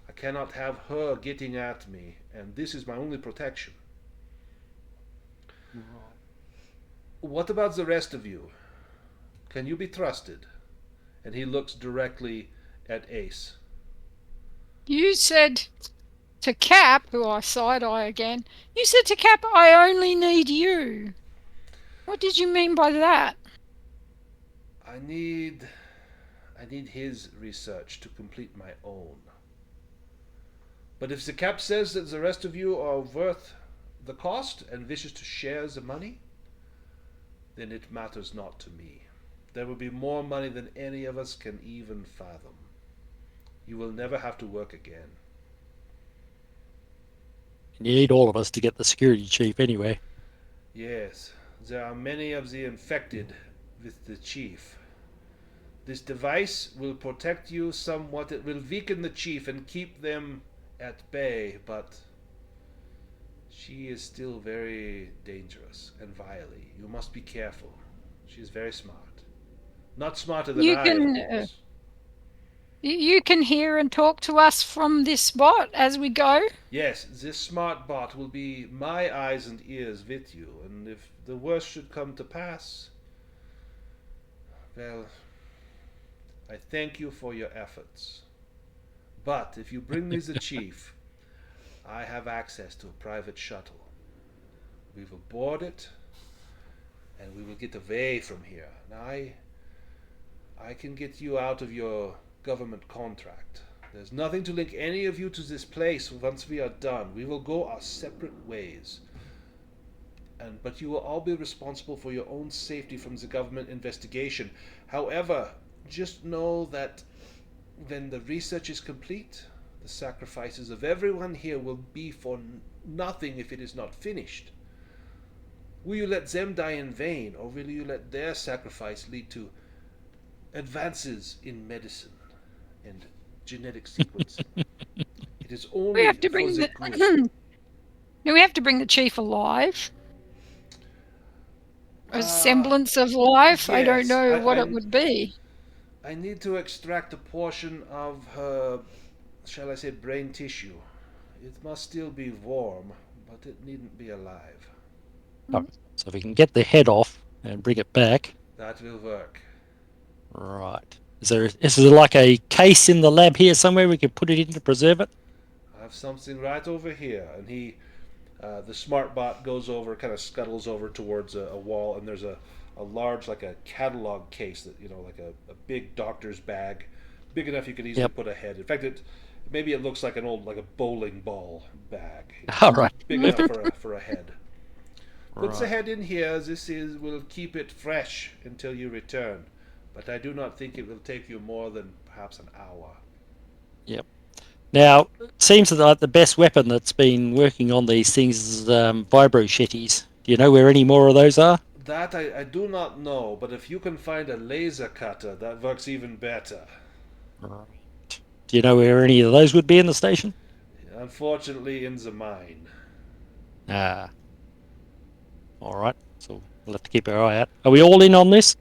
Speaker 1: I cannot have her getting at me, and this is my only protection. What about the rest of you? Can you be trusted? And he looks directly at Ace.
Speaker 4: You said to Cap, who I side-eye again, you said to Cap, I only need you. What did you mean by that?
Speaker 1: I need his research to complete my own. But if the Cap says that the rest of you are worth the cost and wishes to share the money, then it matters not to me. There will be more money than any of us can even fathom. You will never have to work again.
Speaker 5: And you need all of us to get the security chief anyway.
Speaker 1: Yes, there are many of the infected with the chief. This device will protect you somewhat. It will weaken the chief and keep them at bay, but she is still very dangerous and wily. You must be careful. She is very smart. Not smarter than I, of course.
Speaker 4: You can hear and talk to us from this bot as we go?
Speaker 1: Yes, this smart bot will be my eyes and ears with you, and if the worst should come to pass, well, I thank you for your efforts. But if you bring me the chief, I have access to a private shuttle. We will board it, and we will get away from here. Now, I can get you out of your government contract. There's nothing to link any of you to this place once we are done. We will go our separate ways. But you will all be responsible for your own safety from the government investigation. However, just know that when the research is complete, the sacrifices of everyone here will be for nothing if it is not finished. Will you let them die in vain, or will you let their sacrifice lead to advances in medicine and genetic sequencing? It is only
Speaker 4: We have to bring the do we have to bring the chief alive? A semblance of life? I don't
Speaker 1: yes,
Speaker 4: know what it would be.
Speaker 1: I need to extract a portion of her shall I say, brain tissue. It must still be warm, but it needn't be alive.
Speaker 5: Oh, so we can get the head off and bring it back.
Speaker 1: That will work.
Speaker 5: Right. Is there like a case in the lab here somewhere we can put it in to preserve it?
Speaker 1: I have something right over here. And the smart bot goes over, kind of scuttles over towards a wall, and there's a large, like a catalog case that, like a big doctor's bag, big enough you could easily put a head. In fact, maybe it looks like like a bowling ball bag.
Speaker 5: All right.
Speaker 1: Big enough for a head. Puts the
Speaker 5: Right.
Speaker 1: head in here. Will keep it fresh until you return. But I do not think it will take you more than perhaps an hour.
Speaker 5: Yep. Now, it seems that the best weapon that's been working on these things is vibro shetties. Do you know where any more of those are?
Speaker 1: That I do not know, but if you can find a laser cutter, that works even better.
Speaker 5: Right. Do you know where any of those would be in the station?
Speaker 1: Unfortunately, in the mine.
Speaker 5: Ah. All right. So we'll have to keep our eye out. Are we all in on this?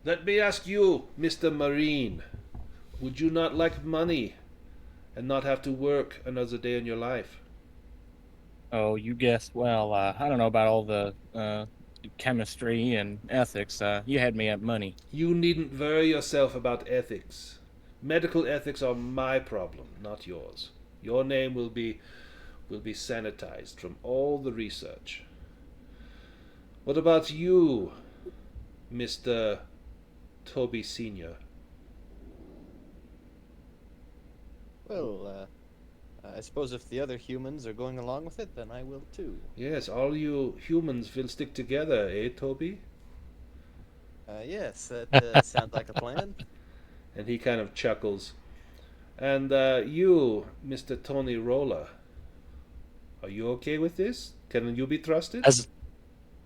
Speaker 1: Let me ask you, Mr. Marine. Would you not like money and not have to work another day in your life?
Speaker 2: Oh, you guessed well. I don't know about all the chemistry and ethics. You had me at money.
Speaker 1: You needn't worry yourself about ethics. Medical ethics are my problem, not yours. Your name will be sanitized from all the research. What about you, Mr. Toby Sr.?
Speaker 6: Well, I suppose if the other humans are going along with it, then I will too.
Speaker 1: Yes, all you humans will stick together, eh, Toby?
Speaker 6: Yes, that sounds like a plan.
Speaker 1: And he kind of chuckles. And you, Mr. Tony Roller, are you okay with this? Can you be trusted?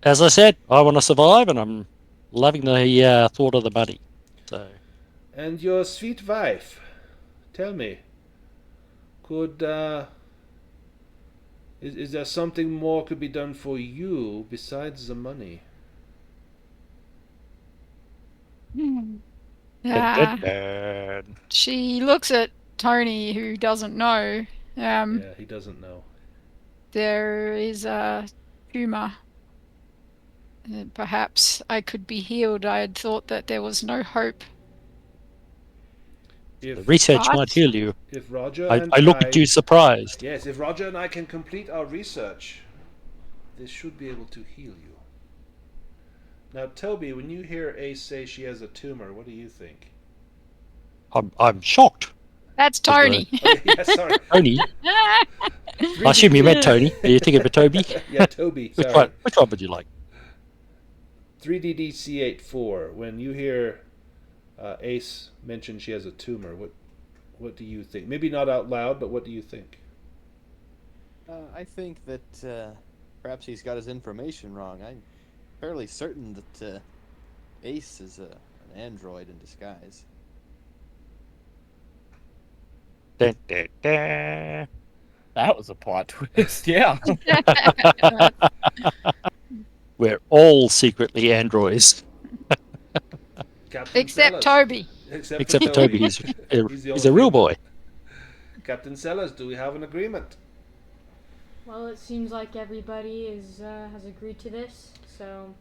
Speaker 5: As I said, I want to survive, and I'm loving the thought of the money. So.
Speaker 1: And your sweet wife, tell me, could is there something more could be done for you besides the money?
Speaker 4: She looks at Tony, who doesn't know.
Speaker 1: Yeah, he doesn't know.
Speaker 4: There is a tumor. Perhaps I could be healed. I had thought that there was no hope.
Speaker 5: The research might heal you.
Speaker 1: If Roger
Speaker 5: I look at you surprised.
Speaker 1: Yes, if Roger and I can complete our research, this should be able to heal you. Now, Toby, when you hear Ace say she has a tumor, what do you think?
Speaker 5: I'm shocked.
Speaker 4: That's Tony.
Speaker 1: Yeah, sorry.
Speaker 5: Tony? I assume you meant Tony. Are you thinking of Toby?
Speaker 1: Yeah, Toby. Sorry.
Speaker 5: Which one would you like?
Speaker 1: 3DDC84. When you hear Ace mention she has a tumor, what do you think? Maybe not out loud, but what do you think?
Speaker 6: I think that perhaps he's got his information wrong. I'm fairly certain that Ace is an android in disguise.
Speaker 5: Dun, dun, dun.
Speaker 2: That was a plot twist. Yeah.
Speaker 5: We're all secretly androids.
Speaker 4: Except Toby.
Speaker 5: Except for Toby. He's a real boy.
Speaker 1: Captain Sellers, do we have an agreement?
Speaker 3: Well, it seems like everybody has agreed to this, so...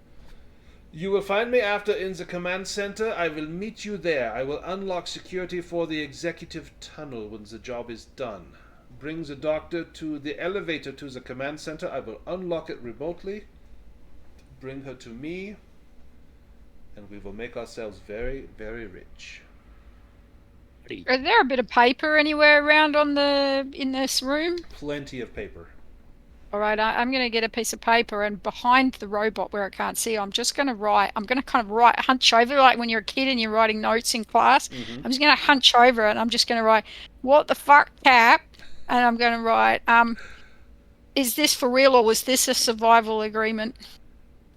Speaker 1: You will find me after in the command center. I will meet you there. I will unlock security for the executive tunnel when the job is done. Bring the doctor to the elevator to the command center. I will unlock it remotely. Bring her to me. And we will make ourselves very, very rich.
Speaker 4: Is there a bit of paper anywhere around in this room?
Speaker 1: Plenty of paper.
Speaker 4: All right, I'm going to get a piece of paper, and behind the robot where I can't see, I'm just going to write. I'm going to kind of hunch over, like when you're a kid and you're writing notes in class.
Speaker 1: Mm-hmm.
Speaker 4: I'm just going to hunch over it, and I'm just going to write, "What the fuck, Cap?" And I'm going to write, "Is this for real, or was this a survival agreement?"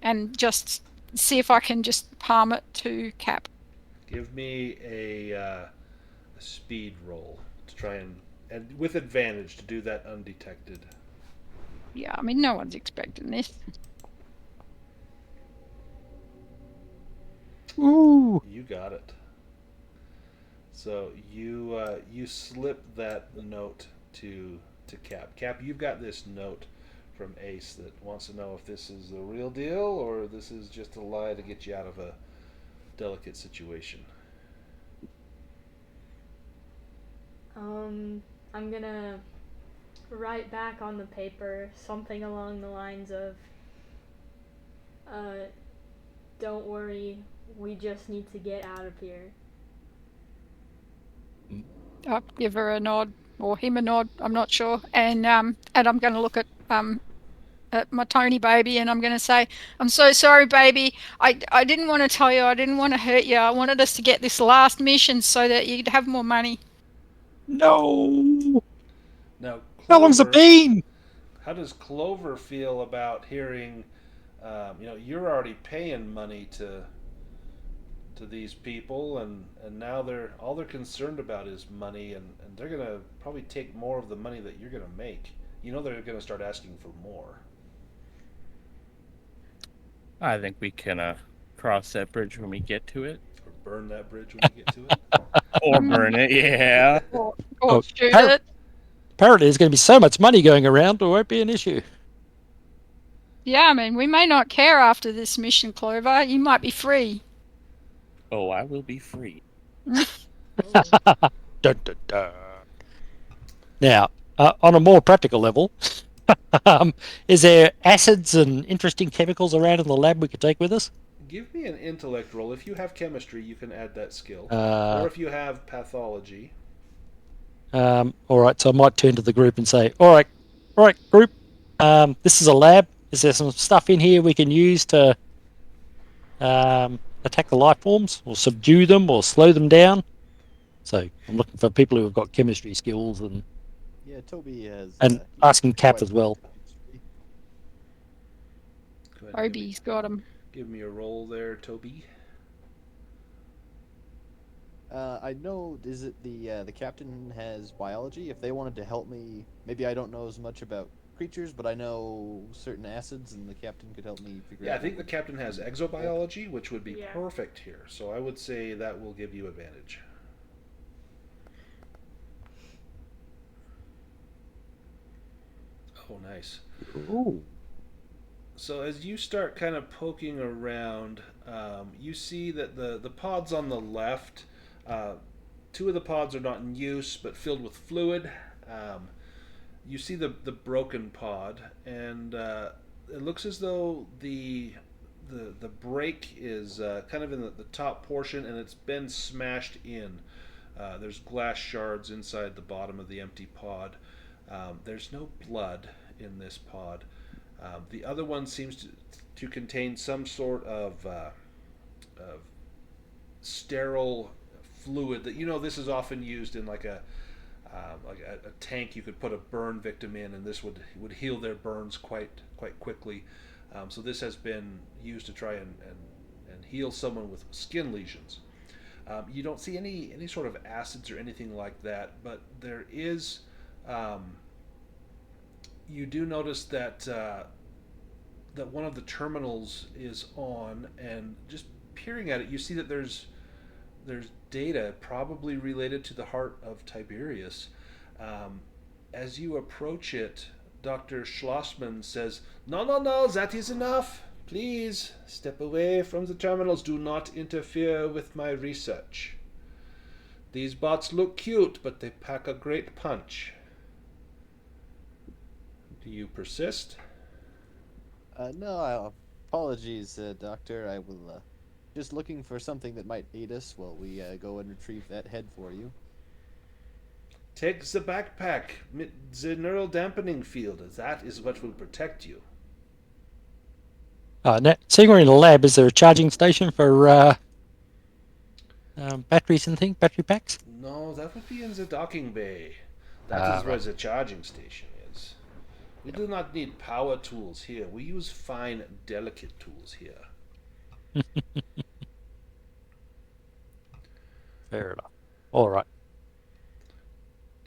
Speaker 4: And just see if I can just palm it to Cap.
Speaker 1: Give me a speed roll to try and with advantage to do that undetected.
Speaker 4: Yeah, I mean, no one's expecting this.
Speaker 5: Ooh.
Speaker 1: You got it. So you slip that note to Cap. Cap, you've got this note from Ace that wants to know if this is the real deal or this is just a lie to get you out of a delicate situation.
Speaker 3: I'm gonna write back on the paper something along the lines of, uh, don't worry, we just need to get out of here.
Speaker 4: I'll give her a nod or him a nod. I'm not sure. And I'm going to look at my Tony baby, and I'm going to say, I'm so sorry, baby. I didn't want to tell you. I didn't want to hurt you. I wanted us to get this last mission so that you'd have more money.
Speaker 5: No.
Speaker 1: Now,
Speaker 5: How long's it
Speaker 1: Clover,
Speaker 5: been?
Speaker 1: how does Clover feel about hearing? You're already paying money to these people, and now they're concerned about is money, and they're gonna probably take more of the money that you're gonna make. You know they're gonna start asking for more.
Speaker 2: I think we can cross that bridge when we get to it.
Speaker 1: Or burn that bridge when we get to it.
Speaker 2: Or burn it, yeah.
Speaker 4: Or shoot it.
Speaker 5: Apparently, there's going to be so much money going around, it won't be an issue.
Speaker 4: Yeah, I mean, we may not care after this mission, Clover. You might be free.
Speaker 2: Oh, I will be free.
Speaker 5: Dun, dun, dun. Now, on a more practical level, is there acids and interesting chemicals around in the lab we could take with us?
Speaker 1: Give me an intellect roll. If you have chemistry, you can add that skill.
Speaker 5: Uh,
Speaker 1: or if you have pathology.
Speaker 5: All right, so I might turn to the group and say, all right, group, this is a lab. Is there some stuff in here we can use to attack the life forms or subdue them or slow them down? So I'm looking for people who have got chemistry skills and
Speaker 6: Yeah, Toby has.
Speaker 5: and
Speaker 6: He's
Speaker 5: asking Cap
Speaker 6: quite
Speaker 5: as well.
Speaker 6: chemistry.
Speaker 1: Go ahead and
Speaker 4: Obi's got him.
Speaker 1: give me a roll there, Toby.
Speaker 6: I know. Is it the captain has biology? If they wanted to help me, maybe I don't know as much about creatures, but I know certain acids, and the captain could help me figure
Speaker 1: Yeah,
Speaker 6: out.
Speaker 1: I think the captain has exobiology, which would be
Speaker 3: Yeah.
Speaker 1: perfect here. So I would say that will give you advantage. Oh, nice.
Speaker 5: Ooh.
Speaker 1: So as you start kind of poking around, you see that the pods on the left, two of the pods are not in use but filled with fluid. You see the broken pod, and it looks as though the break is kind of in the top portion, and it's been smashed in. There's glass shards inside the bottom of the empty pod. There's no blood in this pod. The other one seems to contain some sort of sterile fluid that this is often used in like a tank you could put a burn victim in, and this would heal their burns quite quickly. So this has been used to try and heal someone with skin lesions. You don't see any sort of acids or anything like that, but there is. You do notice that that one of the terminals is on, and just peering at it, you see that there's data probably related to the heart of Tiberius. As you approach it, Dr. Schlossman says, "No, no, no, that is enough. Please step away from the terminals. Do not interfere with my research. These bots look cute, but they pack a great punch." Do you persist?
Speaker 6: No, apologies, Doctor. I will just looking for something that might aid us while we go and retrieve that head for you.
Speaker 1: Take the backpack, the neural dampening field. That is what will protect you.
Speaker 5: Now, seeing we're in a lab, is there a charging station for batteries and things, battery packs?
Speaker 1: No, that would be in the docking bay. That is where the charging station is. We do not need power tools here. We use fine, delicate tools here.
Speaker 5: Fair enough. All right.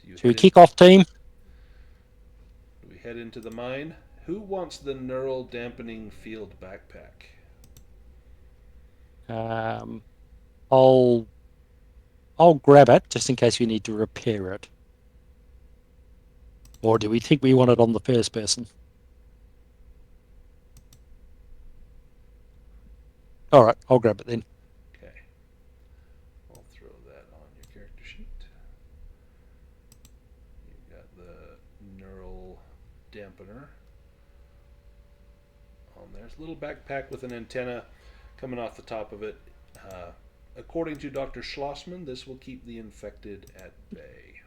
Speaker 1: Do
Speaker 5: Should we kick off, team?
Speaker 1: we head into the mine? Who wants the neural dampening field backpack?
Speaker 5: I'll I'll grab it just in case we need to repair it. Or do we think we want it on the first person? All right, I'll grab it then.
Speaker 1: Okay. I'll throw that on your character sheet. You've got the neural dampener on there. It's a little backpack with an antenna coming off the top of it. According to Dr. Schlossman, this will keep the infected at bay.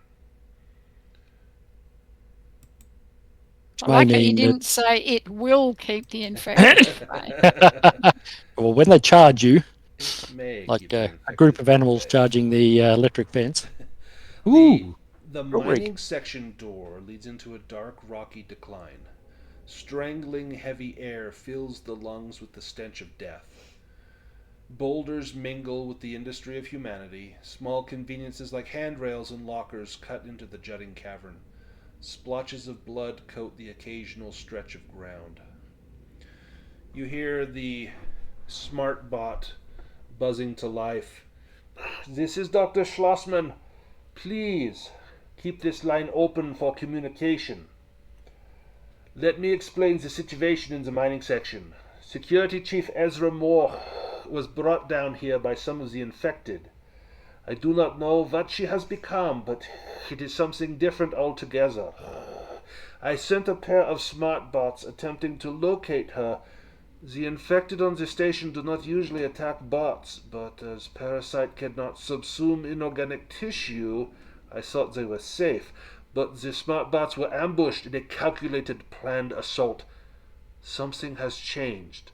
Speaker 4: I like how you didn't say it will keep the infected at bay.
Speaker 5: Well, when they charge you,
Speaker 1: May
Speaker 5: like a group of animals charging the electric fence. Ooh,
Speaker 1: the mining section door leads into a dark, rocky decline. Strangling heavy air fills the lungs with the stench of death. Boulders mingle with the industry of humanity. Small conveniences like handrails and lockers cut into the jutting cavern. Splotches of blood coat the occasional stretch of ground. You hear the smart bot buzzing to life. This is Dr. Schlossman. Please keep this line open for communication. Let me explain the situation in the mining section. Security Chief Ezra Moore was brought down here by some of the infected. I do not know what she has become, but it is something different altogether. I sent a pair of smart bots attempting to locate her. The infected on the station do not usually attack bots, but as parasite cannot subsume inorganic tissue, I thought they were safe. But the smart bots were ambushed in a calculated, planned assault. Something has changed.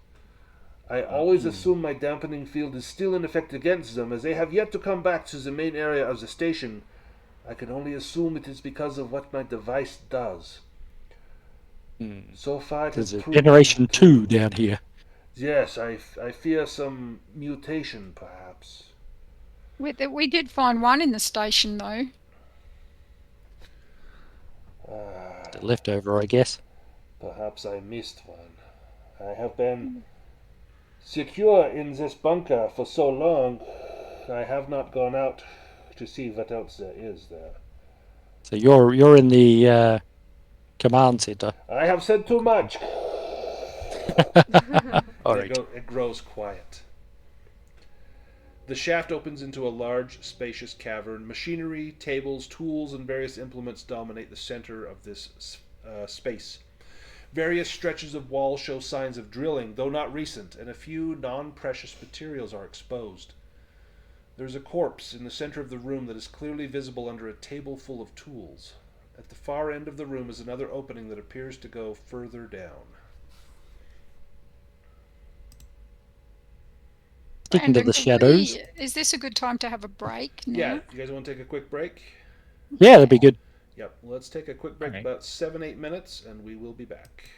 Speaker 1: I always assume my dampening field is still in effect against them, as they have yet to come back to the main area of the station. I can only assume it is because of what my device does. So far, it has
Speaker 5: there's a
Speaker 1: proved
Speaker 5: generation 2 down here.
Speaker 1: Yes, I fear some mutation, perhaps.
Speaker 4: We did find one in the station, though.
Speaker 5: The leftover, I guess.
Speaker 1: Perhaps I missed one. I have been secure in this bunker for so long, I have not gone out to see what else there is there.
Speaker 5: So you're in the command center.
Speaker 1: I have said too much.
Speaker 5: All right.
Speaker 1: It grows quiet. The shaft opens into a large, spacious cavern. Machinery, tables, tools, and various implements dominate the center of this space. Various stretches of wall show signs of drilling, though not recent, and a few non-precious materials are exposed. There's a corpse in the center of the room that is clearly visible under a table full of tools. At the far end of the room is another opening that appears to go further down.
Speaker 5: Sticking to the shadows.
Speaker 4: Is this a good time to have a break now?
Speaker 1: Yeah, you guys want to take a quick break?
Speaker 5: Yeah, that'd be good.
Speaker 1: Yep, let's take a quick break, about 7-8 minutes, and we will be back.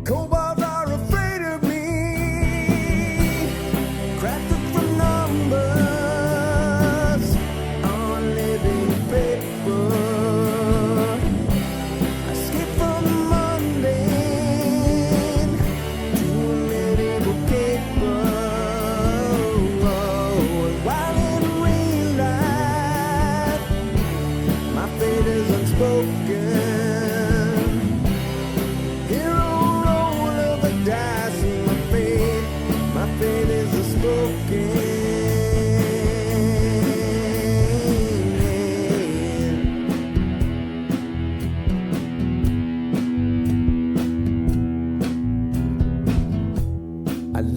Speaker 8: Kobolds are afraid of me. Crafted from numbers.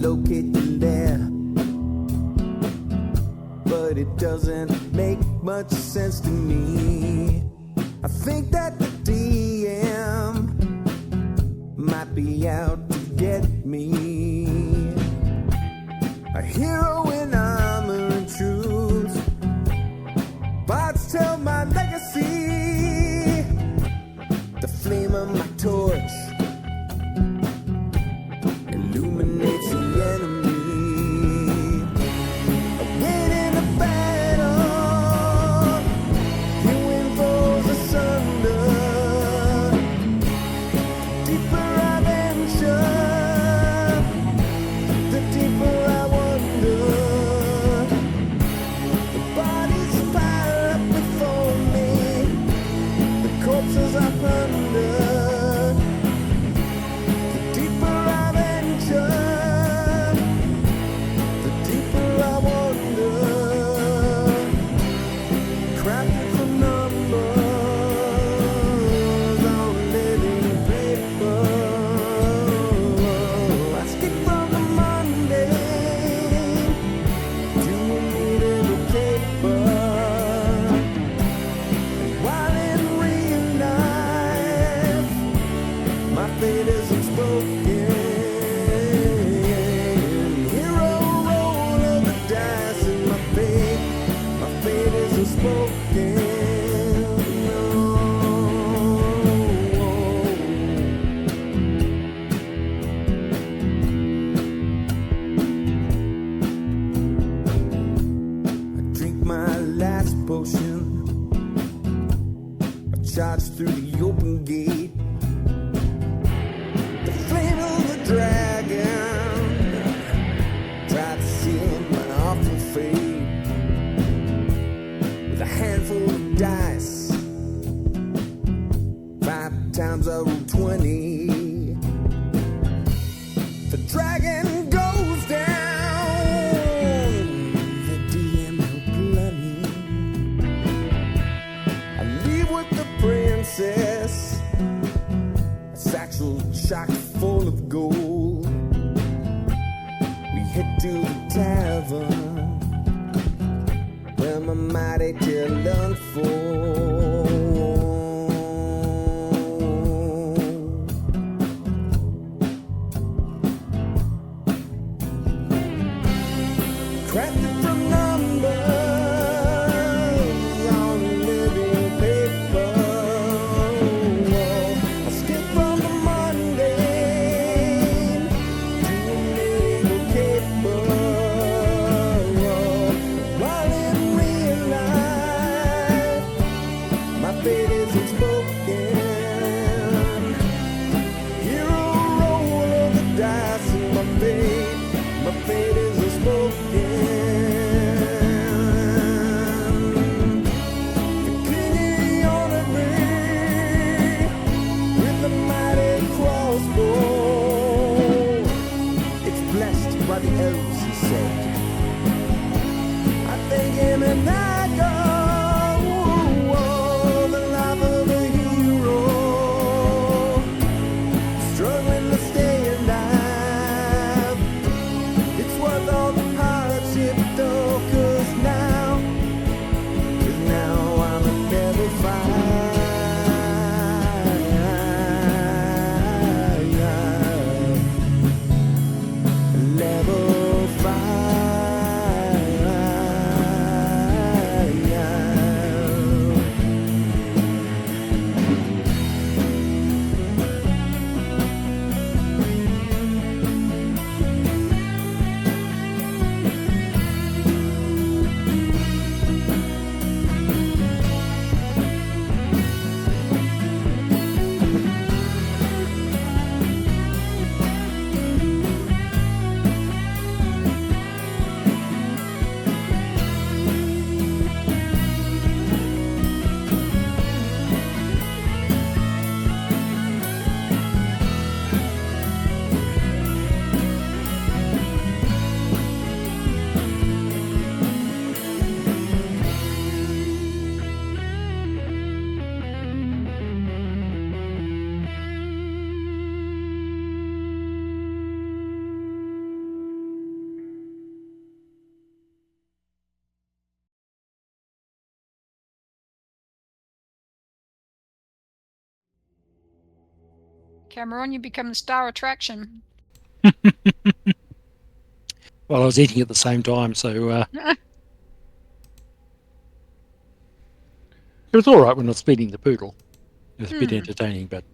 Speaker 8: locate you there. But it doesn't make much sense to me. I think that the DM might be out to get me. A hero in armor and truth. Bots tell my legacy. The flame of my torch illuminates the enemy. A win in the battle, you win foes asunder. Deeper I venture, the deeper I wonder. The bodies pile up before me, the corpses I plunder. The deeper I venture, the deeper I wonder. Crafted from numbers on living paper. I skip from the mundane to a immutable caper. And while in real life, my fate is unspoken. Hero roll of the dice and my fate is unspoken. I drink my last potion. I charge through the open gate. The flame of the dragon tried to seal my awful fate. With a handful of dice, 5 times I rolled 20. The dragon goes down. The DM will bloody. I leave with the princess, a satchel chock full of gold. We head to the tavern where my mighty tale unfolds. Crafted from numbers on living paper. I skip from the mundane to a naval caper. While in real life, my fate is unspoken. Hero roll of the dice and my fate is unspoken.
Speaker 4: Cameron, you become the star attraction.
Speaker 5: Well, I was eating at the same time, so it was all right when I was feeding the poodle. It was a bit entertaining, but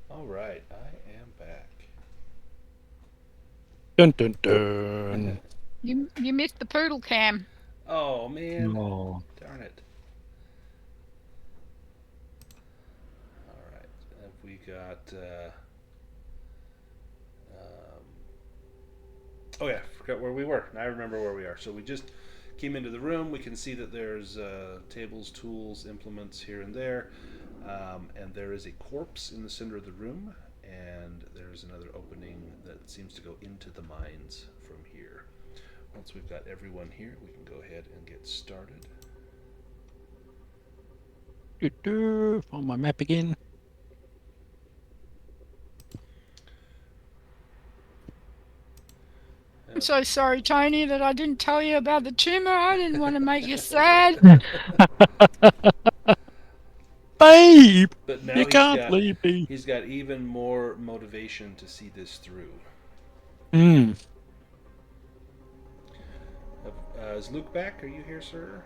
Speaker 1: All right, I am back.
Speaker 5: dun dun dun.
Speaker 4: You missed the poodle, Cam.
Speaker 1: Oh man,
Speaker 5: Oh.
Speaker 1: darn it! All right, have we got? Oh yeah, forgot where we were. Now I remember where we are. So we just came into the room. We can see that there's tables, tools, implements here and there, and there is a corpse in the center of the room, and there's another opening that seems to go into the mines from here. Once we've got everyone here, we can go ahead and get started.
Speaker 5: On my map again.
Speaker 4: I'm so sorry, Tony, that I didn't tell you about the tumor. I didn't want to make you sad.
Speaker 5: Babe,
Speaker 1: But now
Speaker 5: you can't leave me.
Speaker 1: he's got even more motivation to see this through. Is Luke back? Are you here, sir?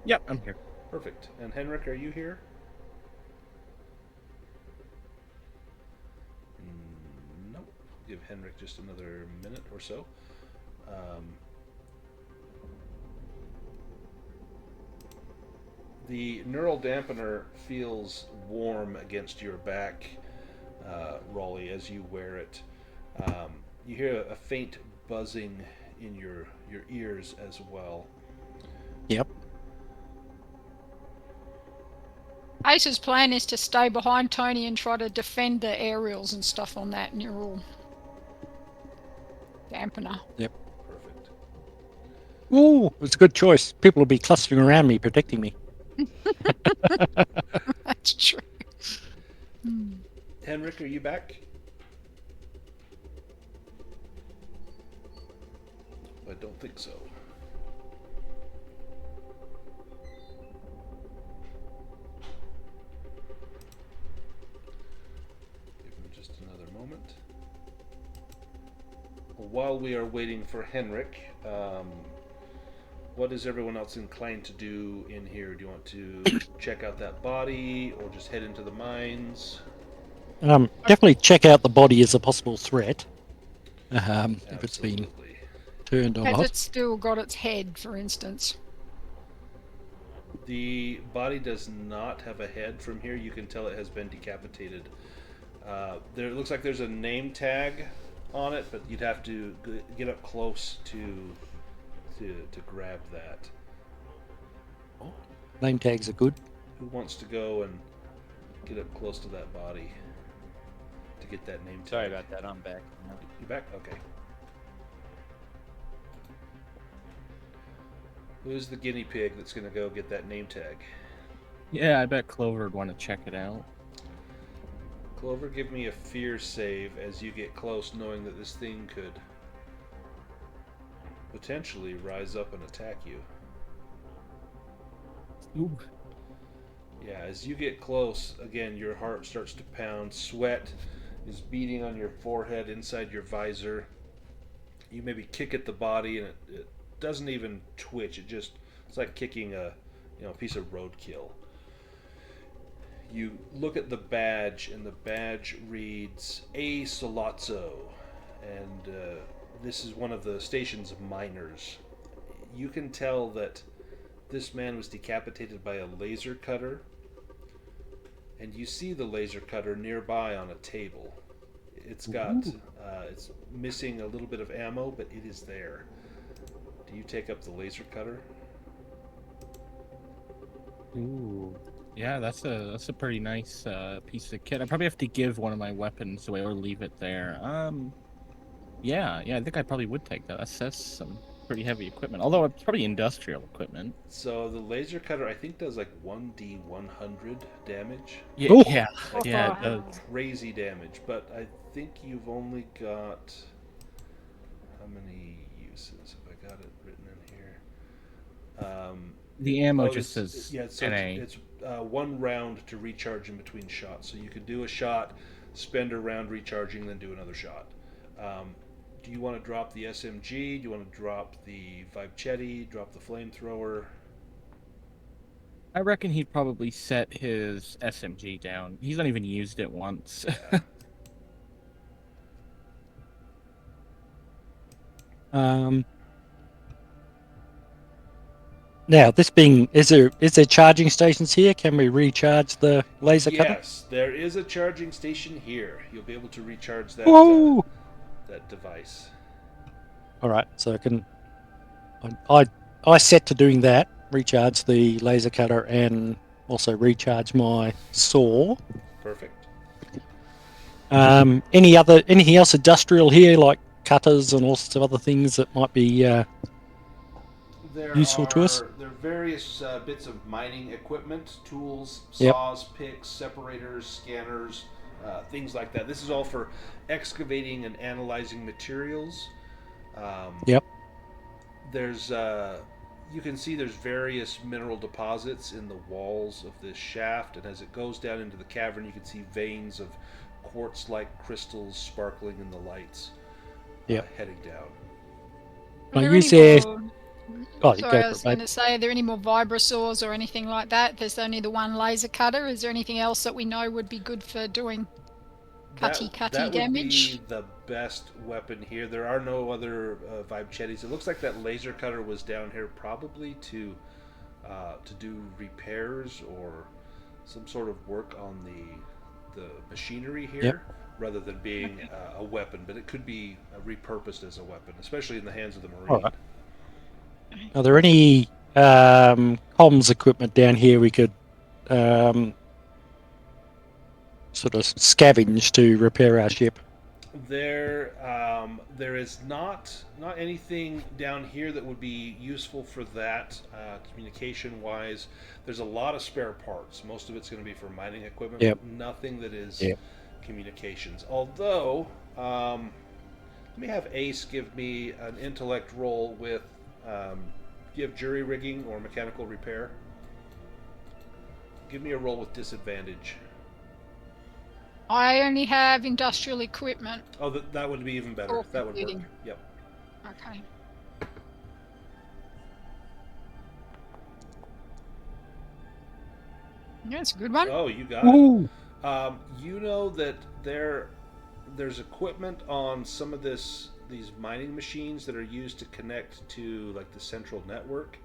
Speaker 2: Yep, I'm here.
Speaker 1: Perfect. And Henrik, are you here? Nope. Give Henrik just another minute or so. The neural dampener feels warm against your back, Raleigh, as you wear it. You hear a faint buzzing in your ears as well.
Speaker 5: Yep.
Speaker 4: Ace's plan is to stay behind Tony and try to defend the aerials and stuff on that neural dampener.
Speaker 5: Yep.
Speaker 1: Perfect.
Speaker 5: Ooh, it's a good choice. People will be clustering around me, protecting me.
Speaker 4: That's true.
Speaker 1: Henrik, are you back? I don't think so. Give him just another moment. While we are waiting for Henrik, what is everyone else inclined to do in here? Do you want to check out that body or just head into the mines?
Speaker 5: Definitely check out the body as a possible threat. If it's been turned or
Speaker 4: Has
Speaker 5: not.
Speaker 4: it still got its head, for instance?
Speaker 1: The body does not have a head. From here, you can tell it has been decapitated. There it looks like there's a name tag on it, but you'd have to get up close to grab that.
Speaker 5: Oh, name tags are good.
Speaker 1: Who wants to go and get up close to that body to get that name tag?
Speaker 9: Sorry about that. I'm back.
Speaker 1: You back? Okay. Who's the guinea pig that's going to go get that name tag?
Speaker 2: Yeah, I bet Clover would want to check it out.
Speaker 1: Clover, give me a fear save as you get close, knowing that this thing could potentially rise up and attack you.
Speaker 2: Ooh.
Speaker 1: Yeah, as you get close, again, your heart starts to pound. Sweat is beating on your forehead, inside your visor. You maybe kick at the body, and it doesn't even twitch. It's like kicking a piece of roadkill. You look at the badge, and the badge reads A. Solazzo, and this is one of the station's miners. You can tell that this man was decapitated by a laser cutter, and you see the laser cutter nearby on a table. It's got, it's missing a little bit of ammo, but it is there. Do you take up the laser cutter?
Speaker 2: Ooh. Yeah, that's a pretty nice piece of kit. I probably have to give one of my weapons away or leave it there. Yeah, I think I probably would take that. That's some pretty heavy equipment. Although it's probably industrial equipment.
Speaker 1: So the laser cutter, I think, does like 1d100 damage.
Speaker 2: Yeah,
Speaker 5: Ooh.
Speaker 2: yeah, it does.
Speaker 1: Crazy damage, but I think you've only got how many uses? Have I got it written in here?
Speaker 2: The ammo
Speaker 1: Oh,
Speaker 2: just says
Speaker 1: yeah. So
Speaker 2: NA.
Speaker 1: it's 1 round to recharge in between shots. So you could do a shot, spend a round recharging, then do another shot. Do you want to drop the SMG? Do you want to drop the Vichetti? Drop the flamethrower?
Speaker 2: I reckon he'd probably set his SMG down. He's not even used it once.
Speaker 1: Yeah.
Speaker 5: Now, this being, is there charging stations here? Can we recharge the laser cutter?
Speaker 1: Yes, there is a charging station here. You'll be able to recharge that
Speaker 5: Whoa!
Speaker 1: that device.
Speaker 5: All right, so I set to doing that. Recharge the laser cutter and also recharge my saw.
Speaker 1: Perfect.
Speaker 5: Anything else industrial here, like cutters and all sorts of other things that might be useful to us?
Speaker 1: There are various bits of mining equipment, tools,
Speaker 5: Yep.
Speaker 1: saws, picks, separators, scanners, things like that. This is all for excavating and analyzing materials.
Speaker 5: Yep.
Speaker 1: There's you can see there's various mineral deposits in the walls of this shaft, and as it goes down into the cavern, you can see veins of quartz-like crystals sparkling in the lights.
Speaker 5: Yep.
Speaker 1: Heading down.
Speaker 4: Are
Speaker 5: I
Speaker 4: there
Speaker 5: use
Speaker 4: any
Speaker 5: their-
Speaker 4: more-
Speaker 5: Oh, you
Speaker 4: Sorry,
Speaker 5: go
Speaker 4: I
Speaker 5: for
Speaker 4: was
Speaker 5: it,
Speaker 4: going
Speaker 5: babe.
Speaker 4: to say, are there any more vibrosaurs or anything like that? There's only the one laser cutter. Is there anything else that we know would be good for doing cutty
Speaker 1: That
Speaker 4: damage?
Speaker 1: would be the best weapon here. There are no other Vibchettis. It looks like that laser cutter was down here probably to do repairs or some sort of work on the machinery here,
Speaker 5: Yep.
Speaker 1: rather than being a weapon. But it could be repurposed as a weapon, especially in the hands of the Marine.
Speaker 5: All right. Are there any comms equipment down here we could sort of scavenge to repair our ship?
Speaker 1: There is not anything down here that would be useful for that communication wise. There's a lot of spare parts. Most of it's going to be for mining equipment.
Speaker 5: Yep.
Speaker 1: But nothing that is
Speaker 5: Yep.
Speaker 1: communications. Although, let me have Ace give me an intellect roll with. Do you have jury rigging or mechanical repair? Give me a roll with disadvantage.
Speaker 4: I only have industrial equipment.
Speaker 1: Oh, that would be even better.
Speaker 4: Or
Speaker 1: That would work.
Speaker 4: computing.
Speaker 1: Yep.
Speaker 4: Okay. Yeah, it's a good one.
Speaker 1: Oh, you got it.
Speaker 5: Ooh.
Speaker 1: You know that there's equipment on some of these mining machines that are used to connect to like the central network,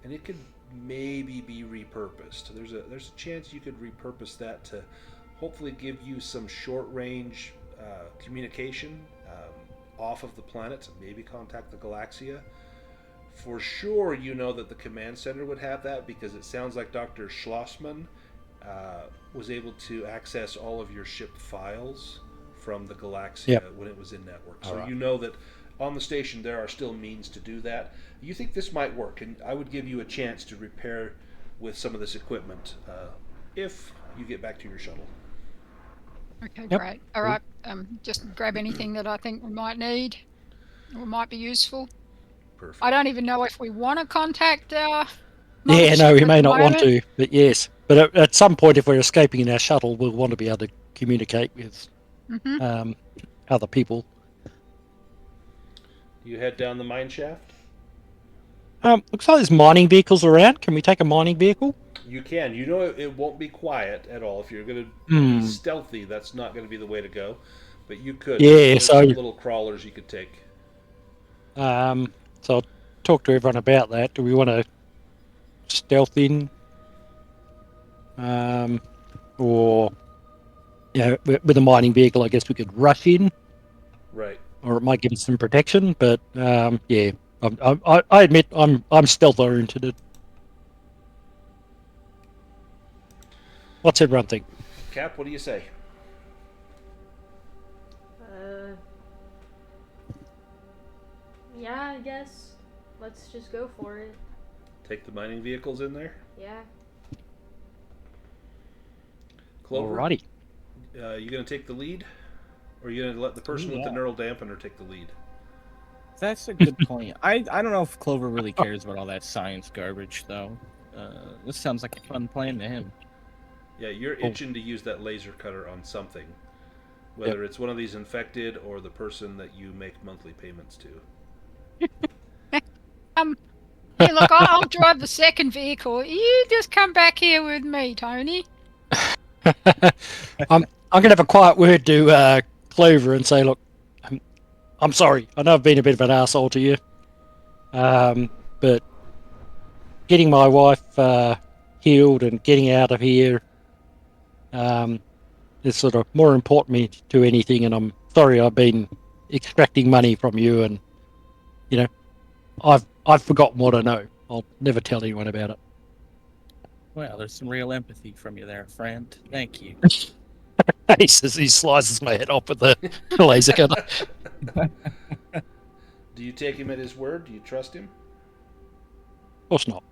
Speaker 1: and it could maybe be repurposed. There's a chance you could repurpose that to hopefully give you some short range communication off of the planet, maybe contact the Galaxia. For sure, you know that the command center would have that because it sounds like Dr. Schlossman was able to access all of your ship files from the Galaxia when it was in network. So you know that on the station there are still means to do that. You think this might work, and I would give you a chance to repair with some of this equipment if you get back to your shuttle.
Speaker 4: Okay,
Speaker 5: Yep.
Speaker 4: great. All right. Just grab anything that I think we might need or might be useful.
Speaker 1: Perfect.
Speaker 4: I don't even know if we want to contact our.
Speaker 5: Yeah, no,
Speaker 4: mothership
Speaker 5: we
Speaker 4: at
Speaker 5: may
Speaker 4: the
Speaker 5: not want
Speaker 4: moment.
Speaker 5: to, but yes. But at some point, if we're escaping in our shuttle, we'll want to be able to communicate with
Speaker 4: Mhm.
Speaker 5: other people.
Speaker 1: You head down the mine shaft?
Speaker 5: Looks like there's mining vehicles around. Can we take a mining vehicle?
Speaker 1: You can. You know it won't be quiet at all. If you're going to be stealthy, that's not going to be the way to go. But you could.
Speaker 5: Yeah,
Speaker 1: There's
Speaker 5: so-
Speaker 1: some little crawlers you could take.
Speaker 5: So I'll talk to everyone about that. Do we want to stealth in? Or, with a mining vehicle, I guess we could rush in,
Speaker 1: Right.
Speaker 5: or it might give us some protection. But yeah, I admit I'm stealth oriented. What's everyone think?
Speaker 1: Cap, what do you say?
Speaker 3: Yeah, I guess. Let's just go for it.
Speaker 1: Take the mining vehicles in there?
Speaker 3: Yeah.
Speaker 1: Clover,
Speaker 5: Alrighty.
Speaker 1: you going to take the lead? Or are you going to let the person with the neural dampener take the lead?
Speaker 2: That's a good point. I don't know if Clover really cares about all that science garbage, though. This sounds like a fun plan to him.
Speaker 1: Yeah, you're itching to use that laser cutter on something, whether it's one of these infected or the person that you make monthly payments to.
Speaker 4: Hey, look, I'll drive the second vehicle. You just come back here with me, Tony.
Speaker 5: I'm going to have a quiet word to Clover and say, look, I'm sorry. I know I've been a bit of an arsehole to you. But getting my wife healed and getting out of here is sort of more important to anything. And I'm sorry I've been extracting money from you. And, you know, I've forgotten what I know. I'll never tell anyone about it.
Speaker 2: Well, there's some real empathy from you there, friend. Thank you.
Speaker 5: He says he slices my head off with the laser cutter.
Speaker 1: Do you take him at his word? Do you trust him?
Speaker 5: Of course not.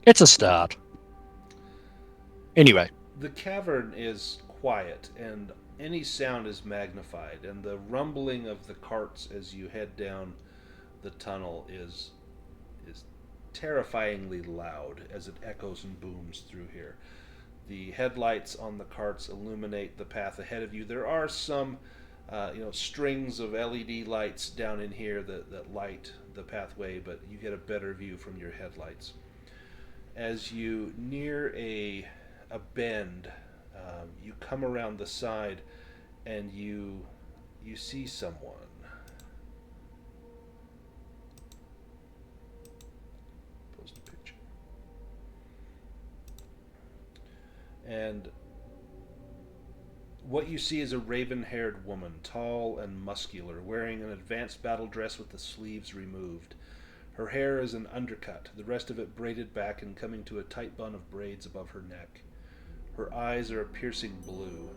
Speaker 5: It's a start. Anyway.
Speaker 1: The cavern is quiet, and any sound is magnified, and the rumbling of the carts as you head down the tunnel is terrifyingly loud as it echoes and booms through here. The headlights on the carts illuminate the path ahead of you. There are some strings of LED lights down in here that light the pathway, but you get a better view from your headlights. As you near a bend, you come around the side and you see someone. Post a picture. And what you see is a raven-haired woman, tall and muscular, wearing an advanced battle dress with the sleeves removed. Her hair is an undercut, the rest of it braided back and coming to a tight bun of braids above her neck. Her eyes are a piercing blue.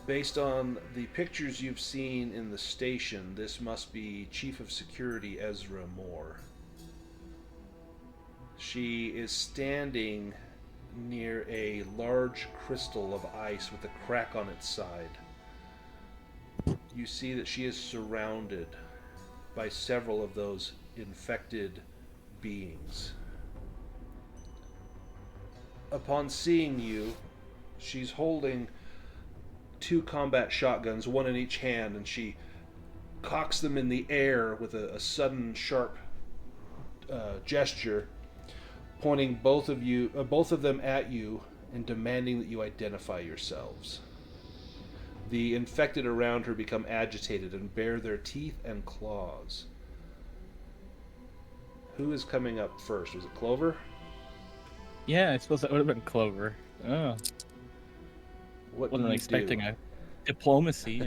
Speaker 1: Based on the pictures you've seen in the station, this must be Chief of Security Ezra Moore. She is standing near a large crystal of ice with a crack on its side. You see that she is surrounded by several of those infected beings. Upon seeing you, she's holding 2 combat shotguns, one in each hand, and she cocks them in the air with a sudden sharp gesture, pointing both of them at you and demanding that you identify yourselves. The infected around her become agitated and bare their teeth and claws. Who is coming up first? Was it Clover?
Speaker 2: Yeah, I suppose that would have been Clover. Oh.
Speaker 1: What
Speaker 2: Wasn't
Speaker 1: do you
Speaker 2: expecting
Speaker 1: do?
Speaker 2: a diplomacy.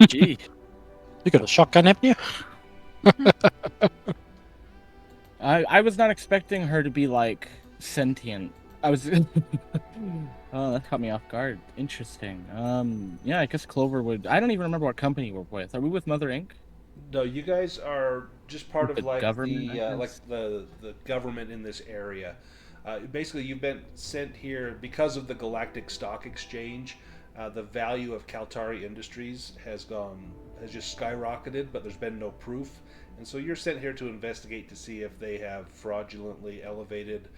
Speaker 2: Gee.
Speaker 5: You got a shotgun, haven't you?
Speaker 2: I was not expecting her to be like sentient. I was oh, that caught me off guard. Interesting. Yeah, I guess Clover would. I don't even remember what company we're with. Are we with Mother Inc.?
Speaker 1: No, you guys are just part
Speaker 2: The
Speaker 1: of like
Speaker 2: government,
Speaker 1: the
Speaker 2: I
Speaker 1: like
Speaker 2: guess?
Speaker 1: the government in this area. Basically, you've been sent here because of the Galactic Stock Exchange. The value of Kaltari Industries has just skyrocketed, but there's been no proof, and so you're sent here to investigate to see if they have fraudulently elevated,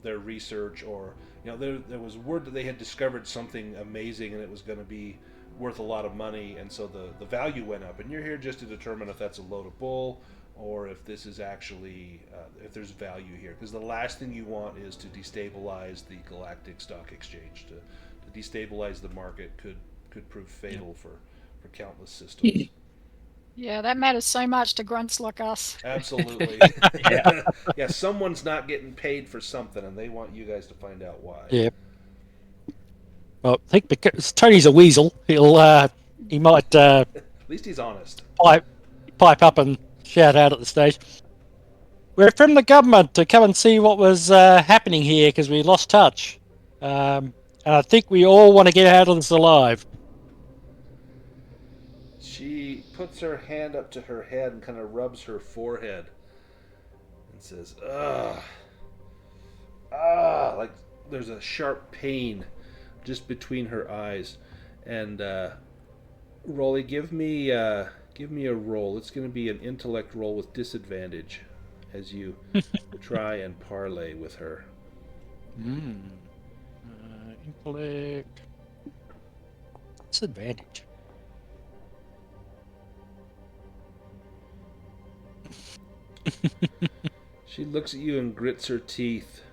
Speaker 1: their research, or there was word that they had discovered something amazing and it was going to be worth a lot of money, and so the value went up, and you're here just to determine if that's a load of bull or if this is actually if there's value here, because the last thing you want is to destabilize the Galactic Stock Exchange. To destabilize the market could prove fatal for countless systems.
Speaker 4: Yeah, that matters so much to grunts like us.
Speaker 1: Absolutely.
Speaker 2: Yeah.
Speaker 1: Yeah, someone's not getting paid for something, and they want you guys to find out why.
Speaker 5: Yeah. Well, I think because Tony's a weasel, he might
Speaker 1: At least he's honest.
Speaker 5: pipe up and shout out at the stage. We're from the government to come and see what was happening here because we lost touch. And I think we all want to get out of this alive.
Speaker 1: She puts her hand up to her head and kind of rubs her forehead and says, "Ugh. Like there's a sharp pain just between her eyes." And Rolly, give me Give me a roll. It's going to be an intellect roll with disadvantage as you try and parlay with her.
Speaker 5: Intellect. Disadvantage.
Speaker 1: She looks at you and grits her teeth.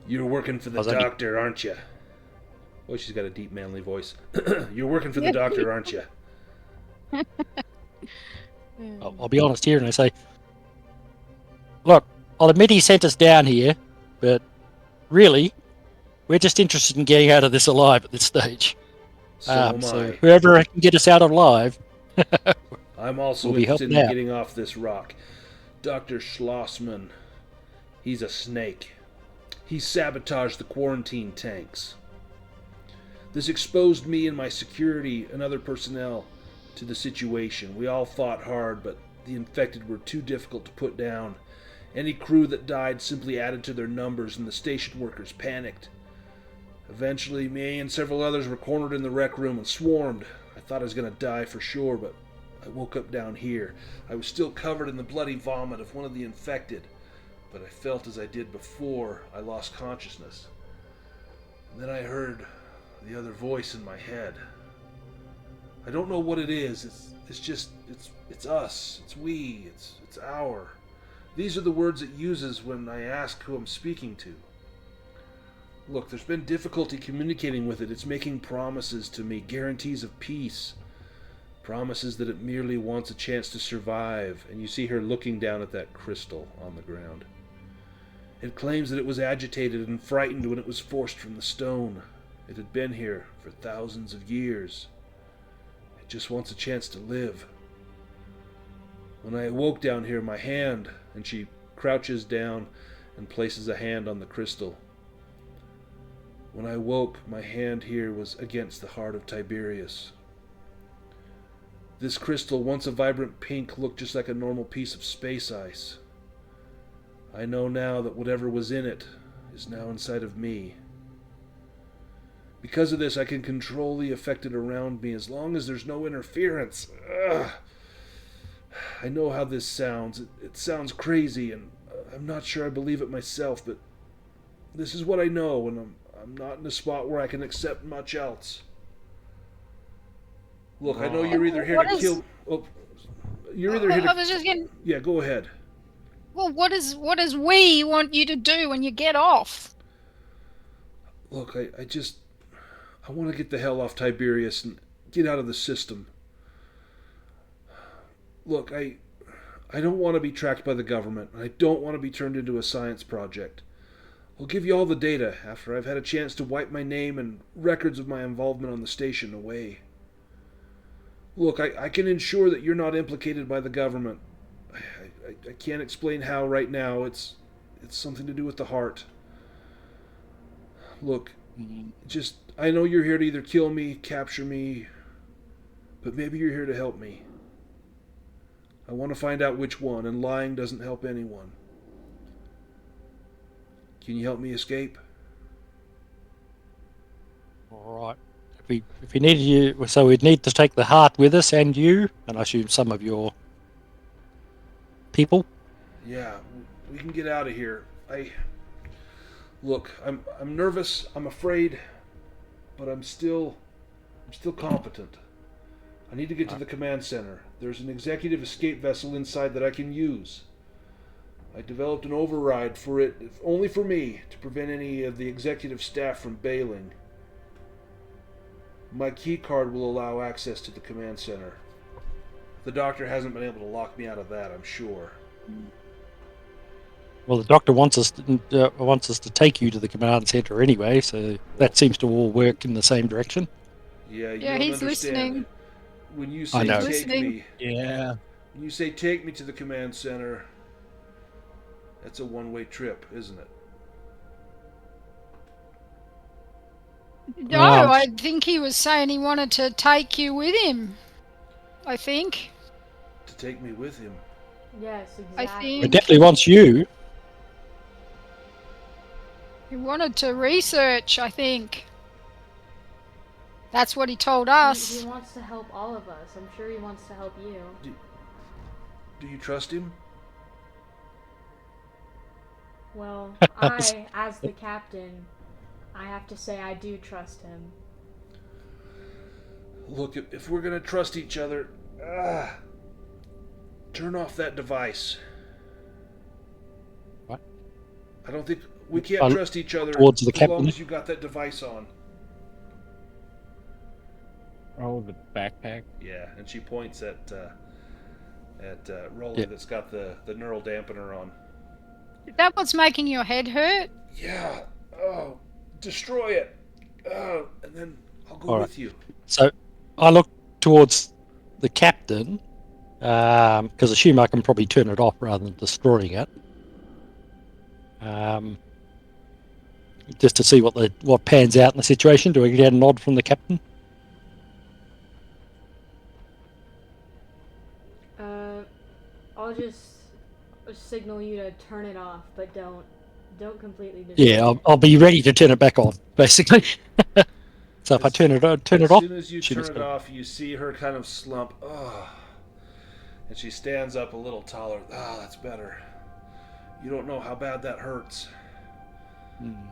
Speaker 1: You're working for the doctor, aren't you? Oh, she's got a deep, manly voice. You're working for the doctor, aren't you?
Speaker 5: I'll be honest here and I say, look, I'll admit he sent us down here, but really, we're just interested in getting out of this alive at this stage.
Speaker 1: So am
Speaker 5: so
Speaker 1: I.
Speaker 5: whoever can get us out alive,
Speaker 1: I'm also
Speaker 5: we'll be
Speaker 1: interested in
Speaker 5: helping out.
Speaker 1: getting off this rock. Dr. Schlossman, he's a snake. He sabotaged the quarantine tanks. This exposed me and my security and other personnel to the situation. We all fought hard, but the infected were too difficult to put down. Any crew that died simply added to their numbers, and the station workers panicked. Eventually, me and several others were cornered in the rec room and swarmed. I thought I was going to die for sure, but I woke up down here. I was still covered in the bloody vomit of one of the infected, but I felt as I did before I lost consciousness. And then I heard the other voice in my head. I don't know what it is. It's us. It's we. It's our. These are the words it uses when I ask who I'm speaking to. Look, there's been difficulty communicating with it. It's making promises to me, guarantees of peace. Promises that it merely wants a chance to survive. And you see her looking down at that crystal on the ground. It claims that it was agitated and frightened when it was forced from the stone. It had been here for thousands of years. It just wants a chance to live. When I awoke down here, my hand, and she crouches down and places a hand on the crystal. When I woke, my hand here was against the heart of Tiberius. This crystal, once a vibrant pink, looked just like a normal piece of space ice. I know now that whatever was in it is now inside of me. Because of this, I can control the affected around me as long as there's no interference. Ugh. I know how this sounds. It sounds crazy, and I'm not sure I believe it myself, but this is what I know, and I'm not in a spot where I can accept much else. Look, I know you're either here to kill... Oh, you're either here to...
Speaker 4: I was just getting...
Speaker 1: Yeah, go ahead.
Speaker 4: Well, what does we want you to do when you get off?
Speaker 1: Look, I want to get the hell off Tiberius and get out of the system. Look, I don't want to be tracked by the government. I don't want to be turned into a science project. I'll give you all the data after I've had a chance to wipe my name and records of my involvement on the station away. Look, I can ensure that you're not implicated by the government. I can't explain how right now. It's something to do with the heart. Look, I know you're here to either kill me, capture me, but maybe you're here to help me. I want to find out which one, and lying doesn't help anyone. Can you help me escape?
Speaker 5: All right. If we needed you, so we'd need to take the heart with us and you, and I assume some of your people.
Speaker 1: Yeah, we can get out of here. Look, I'm nervous. I'm afraid, but I'm still competent. I need to get to the command center. There's an executive escape vessel inside that I can use. I developed an override for it, only for me, to prevent any of the executive staff from bailing. My key card will allow access to the command center. The doctor hasn't been able to lock me out of that, I'm sure.
Speaker 5: Well, the doctor wants us to take you to the command center anyway, so that seems to all work in the same direction.
Speaker 1: Yeah, you
Speaker 4: Yeah,
Speaker 1: don't
Speaker 4: he's
Speaker 1: understand.
Speaker 4: listening.
Speaker 1: When you
Speaker 5: I
Speaker 1: say
Speaker 5: know.
Speaker 1: take
Speaker 4: Listening.
Speaker 1: me,
Speaker 2: Yeah.
Speaker 1: when you say take me to the command center, that's a one-way trip, isn't it?
Speaker 4: No, I think he was saying he wanted to take you with him. I think.
Speaker 1: To take me with him.
Speaker 3: Yes,
Speaker 4: I
Speaker 3: exactly.
Speaker 5: He
Speaker 4: think
Speaker 5: definitely wants you.
Speaker 4: he wanted to research, I think. That's what he told
Speaker 3: He
Speaker 4: us.
Speaker 3: wants to help all of us. I'm sure he wants to help you.
Speaker 1: Do you trust him?
Speaker 3: Well, as the captain, I have to say I do trust him.
Speaker 1: Look, if we're gonna trust each other, turn off that device.
Speaker 5: What?
Speaker 1: I don't think we can't trust each other
Speaker 5: towards the
Speaker 1: as
Speaker 5: captain.
Speaker 1: long as you got that device on.
Speaker 2: Oh, the backpack.
Speaker 1: Yeah, and she points at Rolly that's got the neural dampener on.
Speaker 4: Is that what's making your head hurt?
Speaker 1: Yeah. Oh, destroy it. And then I'll go with you.
Speaker 5: So I look towards the captain, because I assume I can probably turn it off rather than destroying it. Just to see what pans out in the situation. Do I get a nod from the captain?
Speaker 3: I'll just signal you to turn it off, but don't completely destroy it.
Speaker 5: I'll be ready to turn it back on, basically. So if I turn it off,
Speaker 1: as soon as you turn it off, you see her kind of slump. And she stands up a little taller. That's better. You don't know how bad that hurts.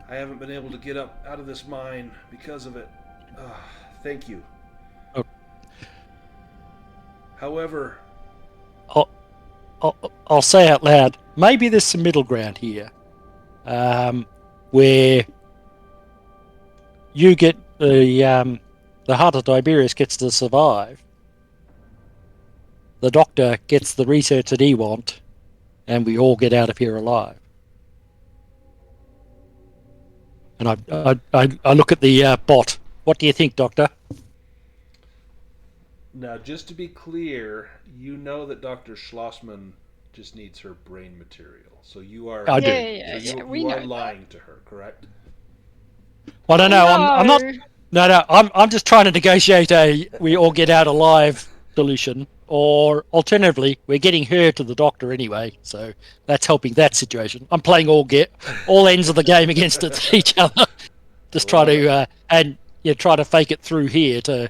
Speaker 1: I haven't been able to get up out of this mine because of it. Thank you.
Speaker 5: Okay.
Speaker 1: However,
Speaker 5: I'll say out loud, maybe there's some middle ground here, where you get the heart of Tiberius gets to survive, the doctor gets the research that he wants, and we all get out of here alive. And I look at the bot. What do you think, Doctor?
Speaker 1: now just to be clear, you know that Dr. Schlossman just needs her brain material. So you are
Speaker 5: I do.
Speaker 1: You are lying to her, correct?
Speaker 5: Well, no, I'm not. No, I'm just trying to negotiate a we all get out alive solution, or alternatively, we're getting her to the doctor anyway, so that's helping that situation. I'm playing all ends of the game against each other. Just try to try to fake it through here to,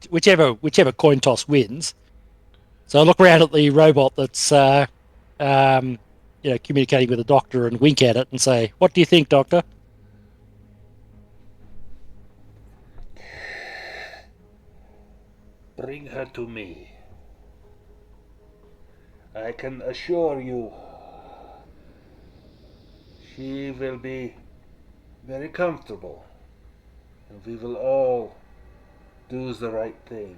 Speaker 5: whichever coin toss wins. So I look around at the robot that's communicating with the doctor and wink at it and say, "What do you think, Doctor?"
Speaker 1: Bring her to me. I can assure you she will be very comfortable, and we will all do the right thing.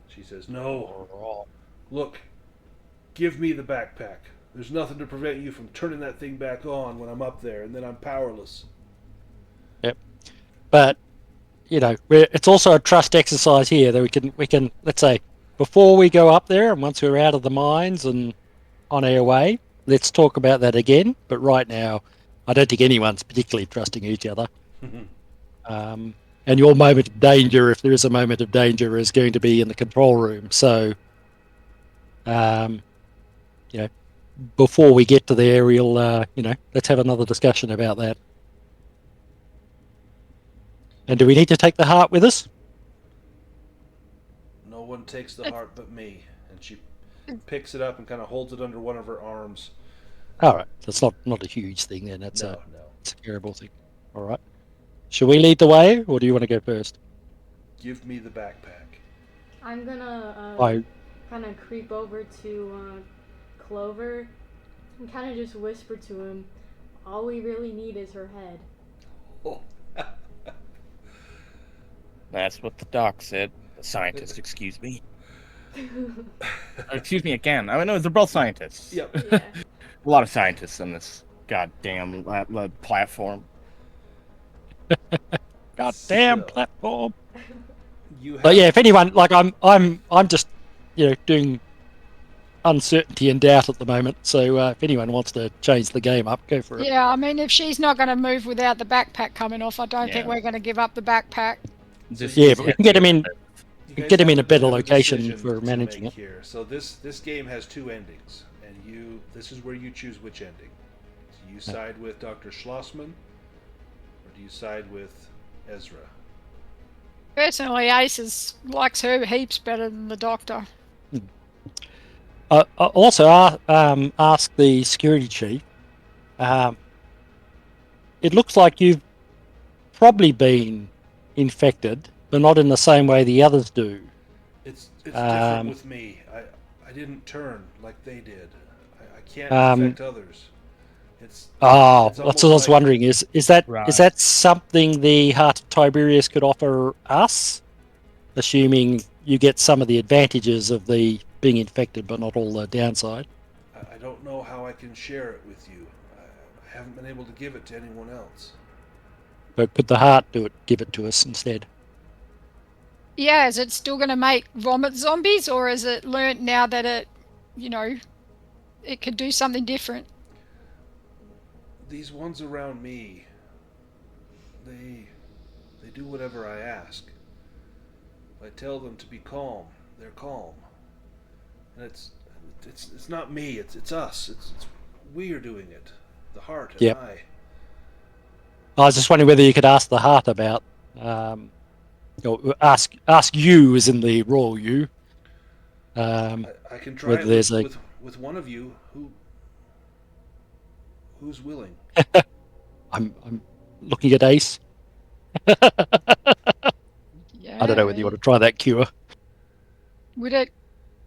Speaker 1: She says, "No. Look, give me the backpack. There's nothing to prevent you from turning that thing back on when I'm up there, and then I'm powerless."
Speaker 5: Yep. But it's also a trust exercise here that we can let's say before we go up there and once we're out of the mines and on our way, let's talk about that again. But right now, I don't think anyone's particularly trusting each other. And your moment of danger, if there is a moment of danger, is going to be in the control room. So, before we get to there, we'll let's have another discussion about that. And do we need to take the heart with us?
Speaker 1: No one takes the heart but me. And she picks it up and kind of holds it under one of her arms.
Speaker 5: All right, that's not a huge thing then. It's a terrible thing. All right. Should we lead the way, or do you want to go first?
Speaker 1: Give me the backpack.
Speaker 3: I'm gonna kind of creep over to Clover and kind of just whisper to him, all we really need is her head.
Speaker 1: Oh.
Speaker 2: That's what the doc said. The scientist, excuse me. Excuse me again. I know they're both scientists.
Speaker 1: Yep.
Speaker 3: Yeah.
Speaker 2: A lot of scientists on this goddamn platform.
Speaker 5: Goddamn platform.
Speaker 1: But
Speaker 5: yeah, if anyone I'm just doing uncertainty and doubt at the moment. So if anyone wants to change the game up, go for it.
Speaker 4: Yeah, I mean, if she's not going to move without the backpack coming off, I don't think we're going to give up the backpack.
Speaker 5: But we can get him in. Get him in a better location for managing it.
Speaker 1: Here. So this game has two endings, and this is where you choose which ending. Do you side with Dr. Schlossman, or do you side with Ezra?
Speaker 4: Personally, Ace likes her heaps better than the Doctor.
Speaker 5: I also asked the security chief. It looks like you've probably been infected, but not in the same way the others do.
Speaker 1: It's different with me. I didn't turn like they did. I can't infect others. It's
Speaker 5: that's what I was
Speaker 1: like,
Speaker 5: wondering. Is that something the Heart of Tiberius could offer us, assuming you get some of the advantages of the being infected, but not all the downside?
Speaker 1: I don't know how I can share it with you. I haven't been able to give it to anyone else.
Speaker 5: But could the heart give it to us instead?
Speaker 4: Yeah, is it still going to make vomit zombies, or is it learnt now that it, it could do something different?
Speaker 1: These ones around me, they do whatever I ask. If I tell them to be calm, they're calm. And it's not me. It's us. It's we are doing it. The heart and
Speaker 5: Yep.
Speaker 1: I.
Speaker 5: I was just wondering whether you could ask the heart about, or ask you, as in the royal you.
Speaker 1: I can try
Speaker 5: whether
Speaker 1: it
Speaker 5: there's
Speaker 1: with one of you who's willing.
Speaker 5: I'm looking at Ace.
Speaker 4: Yeah.
Speaker 5: I don't know whether you want to try that cure.
Speaker 4: Would it?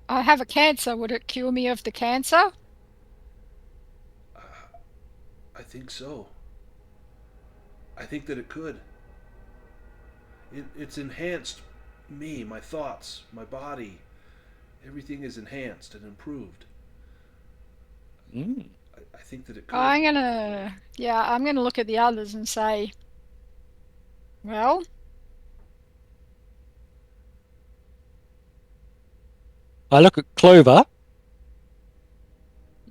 Speaker 4: I have a cancer. Would it cure me of the cancer?
Speaker 1: I think so. I think that it could. It's enhanced me, my thoughts, my body. Everything is enhanced and improved. I think that it could.
Speaker 4: I'm gonna look at the others and say, well,
Speaker 5: I look at Clover,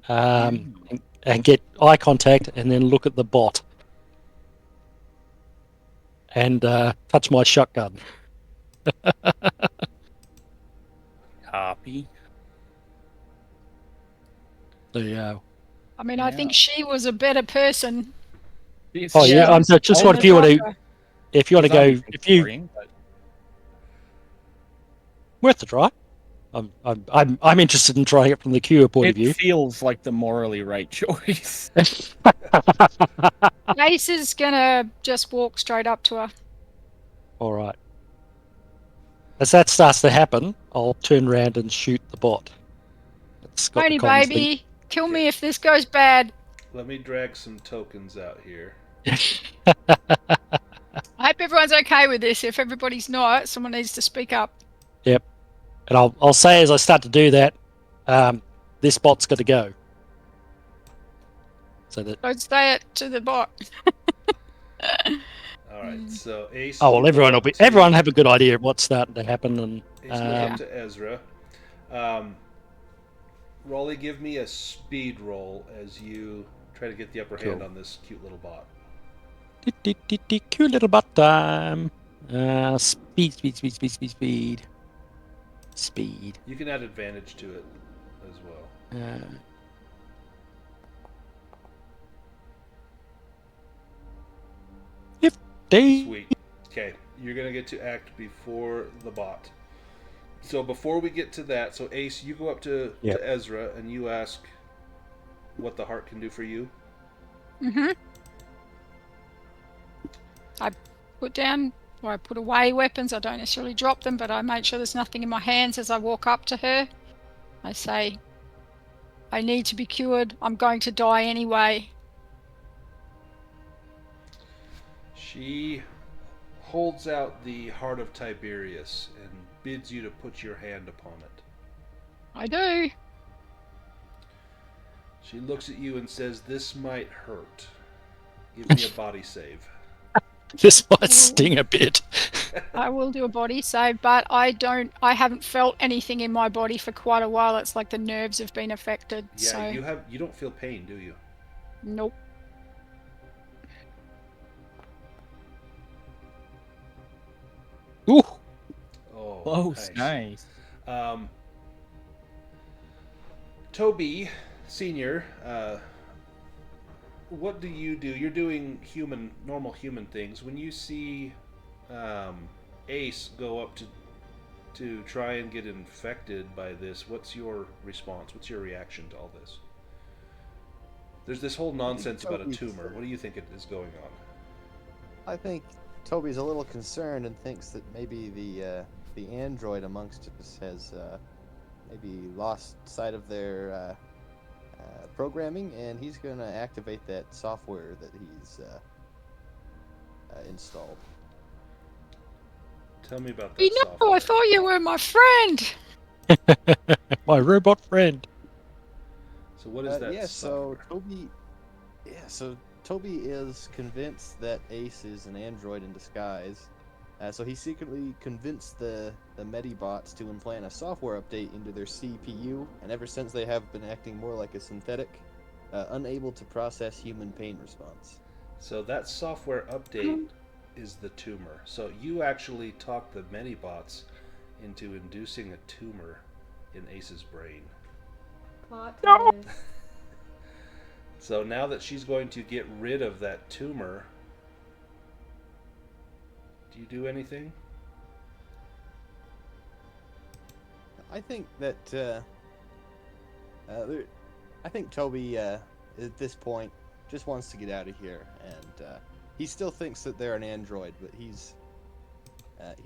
Speaker 5: and get eye contact, and then look at the bot, and touch my shotgun.
Speaker 2: Copy.
Speaker 4: I mean, I think she was a better person.
Speaker 5: Oh yeah, I'm just what if you want to, go, if you worth a try. I'm interested in trying it from the cure point of view.
Speaker 2: It feels like the morally right choice.
Speaker 4: Ace is gonna just walk straight up to her.
Speaker 5: All right. As that starts to happen, I'll turn around and shoot the bot.
Speaker 4: Tony, baby, kill me if this goes bad.
Speaker 1: Let me drag some tokens out here.
Speaker 4: I hope everyone's okay with this. If everybody's not, someone needs to speak up.
Speaker 5: Yep. And I'll say as I start to do that, this bot's got to go. So that.
Speaker 1: Oh,
Speaker 4: Don't say it to the bot.
Speaker 1: All right. So Ace.
Speaker 5: Oh well, everyone have a good idea of what's starting to happen, and
Speaker 1: Ace went up to Ezra. Rolly, give me a speed roll as you try to get the upper hand on this cute little bot.
Speaker 5: Cute little bot time. Speed.
Speaker 1: You can add advantage to it as well. Sweet. Okay, you're gonna get to act before the bot. So before we get to that, so Ace, you go up to Ezra and you ask what the heart can do for you.
Speaker 4: I put away weapons. I don't necessarily drop them, but I make sure there's nothing in my hands as I walk up to her. I say, I need to be cured. I'm going to die anyway.
Speaker 1: She holds out the heart of Tiberius and bids you to put your hand upon it.
Speaker 4: I do.
Speaker 1: She looks at you and says, "This might hurt. Give me a body save."
Speaker 5: This might sting a bit.
Speaker 4: I will do a body save, but I haven't felt anything in my body for quite a while. It's like the nerves have been affected.
Speaker 1: Yeah,
Speaker 4: so.
Speaker 1: you don't feel pain, do you?
Speaker 4: Nope.
Speaker 5: Ooh.
Speaker 1: Oh,
Speaker 2: close. Nice.
Speaker 1: Toby Senior what do you do? You're doing normal human things. When you see Ace go up to try and get infected by this, what's your response? What's your reaction to all this? There's this whole nonsense about a tumor. What do you think is going on?
Speaker 6: I think Toby's a little concerned and thinks that maybe the android amongst us has maybe lost sight of their programming, and he's going to activate that software that he's installed.
Speaker 1: Tell me about that
Speaker 4: You know,
Speaker 1: software.
Speaker 4: I thought you were my friend.
Speaker 5: My robot friend.
Speaker 1: So what is that software?
Speaker 6: So Toby is convinced that Ace is an android in disguise. So he secretly convinced the Medibots to implant a software update into their CPU, and ever since they have been acting more like a synthetic, unable to process human pain response.
Speaker 1: So that software update is the tumor. So you actually talked the Medibots into inducing a tumor in Ace's brain.
Speaker 3: Plot twist.
Speaker 1: So now that she's going to get rid of that tumor, do you do anything?
Speaker 6: I think that I think Toby at this point just wants to get out of here, and he still thinks that they're an android, but he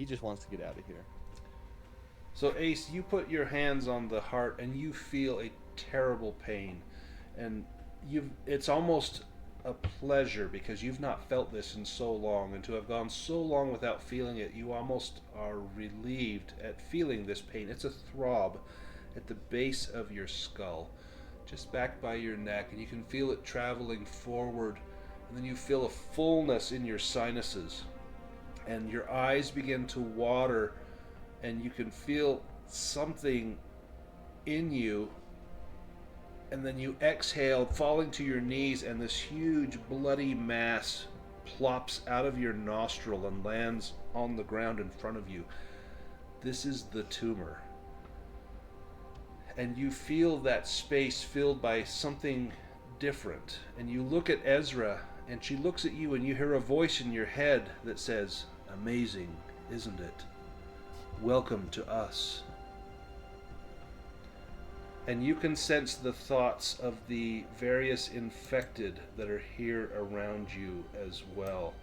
Speaker 6: just wants to get out of here.
Speaker 1: So Ace, you put your hands on the heart and you feel a terrible pain, and it's almost a pleasure because you've not felt this in so long, and to have gone so long without feeling it, you almost are relieved at feeling this pain. It's a throb at the base of your skull, just back by your neck, and you can feel it traveling forward, and then you feel a fullness in your sinuses, and your eyes begin to water, and you can feel something in you. And then you exhale, falling to your knees, and this huge bloody mass plops out of your nostril and lands on the ground in front of you. This is the tumor. And you feel that space filled by something different. And you look at Ezra, and she looks at you, and you hear a voice in your head that says, "Amazing, isn't it? Welcome to us." And you can sense the thoughts of the various infected that are here around you as well.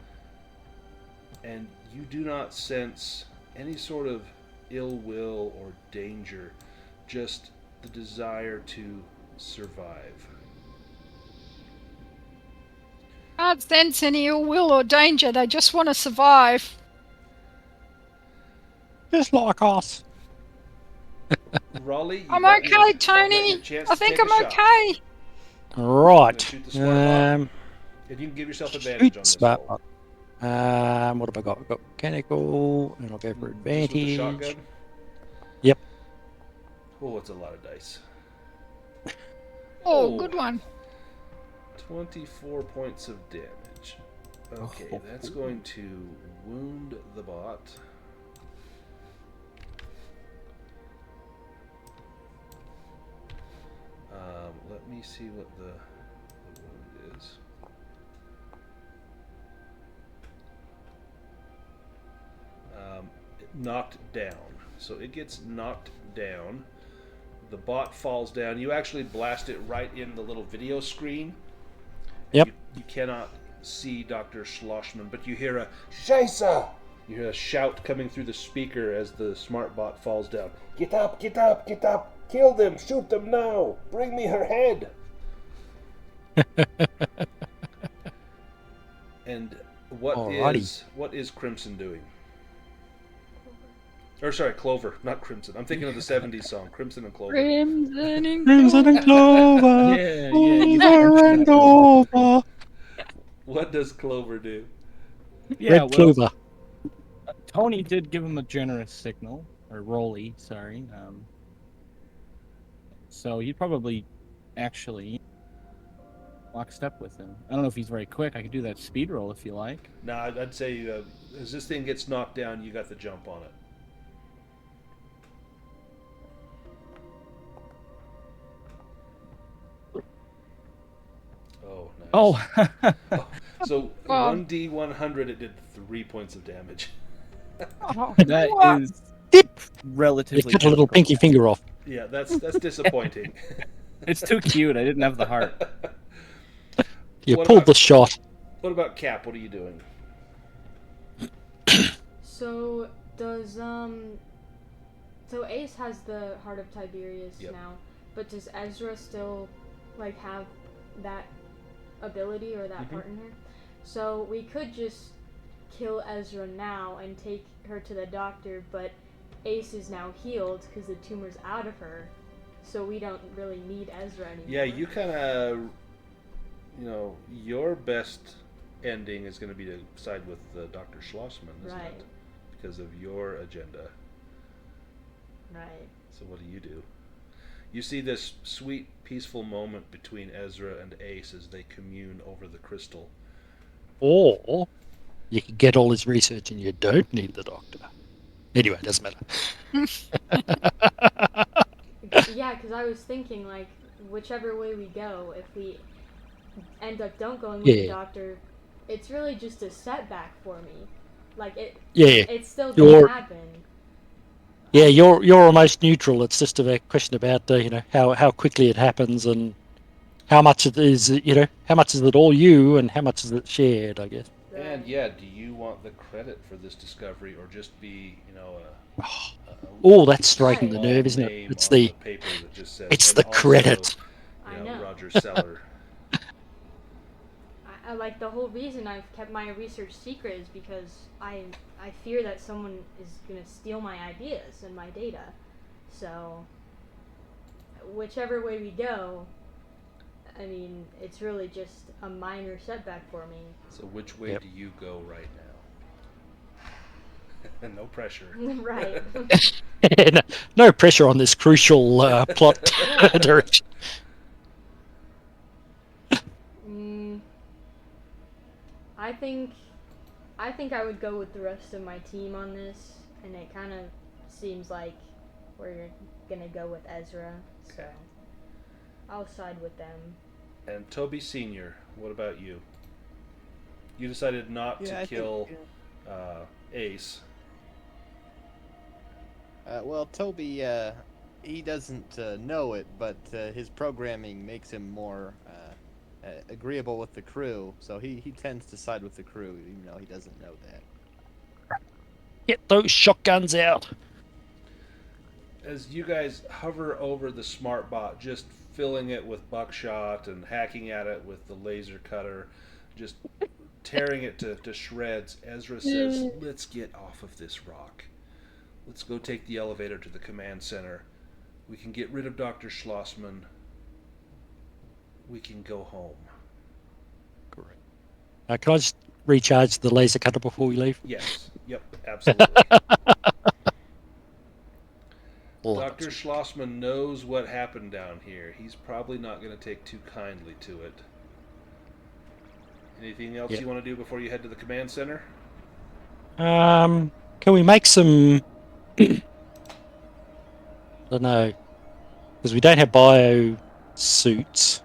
Speaker 1: And you do not sense any sort of ill will or danger, just the desire to survive.
Speaker 4: Can't sense any ill will or danger. They just want to survive.
Speaker 5: Just like us.
Speaker 1: Raleigh,
Speaker 4: I'm okay, Tony. I think I'm okay.
Speaker 5: Right.
Speaker 1: Shoot the smart bot. And you can give yourself advantage on this
Speaker 5: smart
Speaker 1: roll.
Speaker 5: bot. What have I got? I've got mechanical, and I'll go for advantage.
Speaker 1: Just with the shotgun?
Speaker 5: Yep.
Speaker 1: Oh, it's a lot of dice.
Speaker 4: Oh, good one.
Speaker 1: 24 points of damage. Okay, that's going to wound the bot. Let me see what the wound is. Knocked down. So it gets knocked down. The bot falls down. You actually blast it right in the little video screen.
Speaker 5: Yep.
Speaker 1: You cannot see Dr. Schlossman, but you hear a "Scheiße!" You hear a shout coming through the speaker as the smart bot falls down. "Get up, get up, get up! Kill them! Shoot them now! Bring me her head!" And what is Crimson doing? Or sorry, Clover, not Crimson. I'm thinking of the 70s song, Crimson and Clover.
Speaker 4: Crimson and
Speaker 5: Clover. Clover and Clover.
Speaker 1: What does Clover do?
Speaker 2: Yeah,
Speaker 5: Red Clover.
Speaker 2: Tony did give him a generous signal, or Rolly, sorry. So he'd probably actually lockstep with him. I don't know if he's very quick. I could do that speed roll if you like.
Speaker 1: No, I'd say as this thing gets knocked down, you got the jump on it. Oh,
Speaker 2: Oh,
Speaker 1: So
Speaker 4: Well,
Speaker 1: 1d100, it did 3 points of damage.
Speaker 2: that
Speaker 4: what?
Speaker 2: is
Speaker 5: You
Speaker 2: relatively
Speaker 5: cut a little
Speaker 2: difficult.
Speaker 5: pinky finger off.
Speaker 1: Yeah, that's disappointing.
Speaker 2: It's too cute. I didn't have the heart.
Speaker 5: You
Speaker 1: What
Speaker 5: pulled
Speaker 1: about
Speaker 5: the shot.
Speaker 1: what about Cap? What are you doing?
Speaker 3: So does so Ace has the Heart of Tiberius
Speaker 1: Yep.
Speaker 3: now, but does Ezra still like have that ability or that part in her? So we could just kill Ezra now and take her to the doctor, but Ace is now healed because the tumor's out of her, so we don't really need Ezra anymore.
Speaker 1: Yeah, you kind of, your best ending is going to be to side with Dr. Schlossman, isn't
Speaker 3: Right.
Speaker 1: it? Because of your agenda.
Speaker 3: Right.
Speaker 1: So what do? You see this sweet, peaceful moment between Ezra and Ace as they commune over the crystal.
Speaker 5: Or you can get all his research and you don't need the doctor. Anyway, it doesn't matter.
Speaker 3: Yeah, because I was thinking, like, whichever way we go, if we end up don't going with the
Speaker 5: Yeah.
Speaker 3: doctor, it's really just a setback for me. Like,
Speaker 5: Yeah.
Speaker 3: it's still
Speaker 5: You're-
Speaker 3: gonna happen.
Speaker 5: Yeah, you're almost neutral. It's just a question about how quickly it happens and how much it is. How much is it all you and how much is it shared? I guess.
Speaker 1: And yeah, do you want the credit for this discovery or just be,
Speaker 5: Oh, that's striking the
Speaker 1: small
Speaker 5: nerve, isn't it?
Speaker 1: name
Speaker 5: It's
Speaker 1: on
Speaker 5: the
Speaker 1: paper that just says,
Speaker 5: it's
Speaker 1: and
Speaker 5: the
Speaker 1: also,
Speaker 5: credit.
Speaker 3: I know.
Speaker 1: Roger Seller.
Speaker 3: I like the whole reason I've kept my research secret is because I fear that someone is gonna steal my ideas and my data. So whichever way we go, I mean, it's really just a minor setback for me.
Speaker 1: So which way
Speaker 5: Yep.
Speaker 1: do you go right now? No pressure.
Speaker 3: Right.
Speaker 5: No pressure on this crucial plot direction.
Speaker 3: I think I would go with the rest of my team on this, and it kind of seems like we're gonna go with Ezra. So
Speaker 1: Okay.
Speaker 3: I'll side with them.
Speaker 1: And Toby Sr., what about you? You decided not to kill Ace.
Speaker 6: Well, Toby, he doesn't know it, but his programming makes him more agreeable with the crew, so he tends to side with the crew, even though he doesn't know that.
Speaker 5: Get those shotguns out.
Speaker 1: As you guys hover over the smart bot, just filling it with buckshot and hacking at it with the laser cutter, just tearing it to shreds, Ezra says, "Let's get off of this rock. Let's go take the elevator to the command center. We can get rid of Dr. Schlossman. We can go home."
Speaker 5: Correct. Can I just recharge the laser cutter before we leave?
Speaker 1: Yes. Yep. Absolutely.
Speaker 5: Love
Speaker 1: Dr.
Speaker 5: it.
Speaker 1: Schlossman knows what happened down here. He's probably not going to take too kindly to it. Anything else
Speaker 5: Yeah.
Speaker 1: you want to do before you head to the command center?
Speaker 5: Can we make some? I don't know, because we don't have bio suits.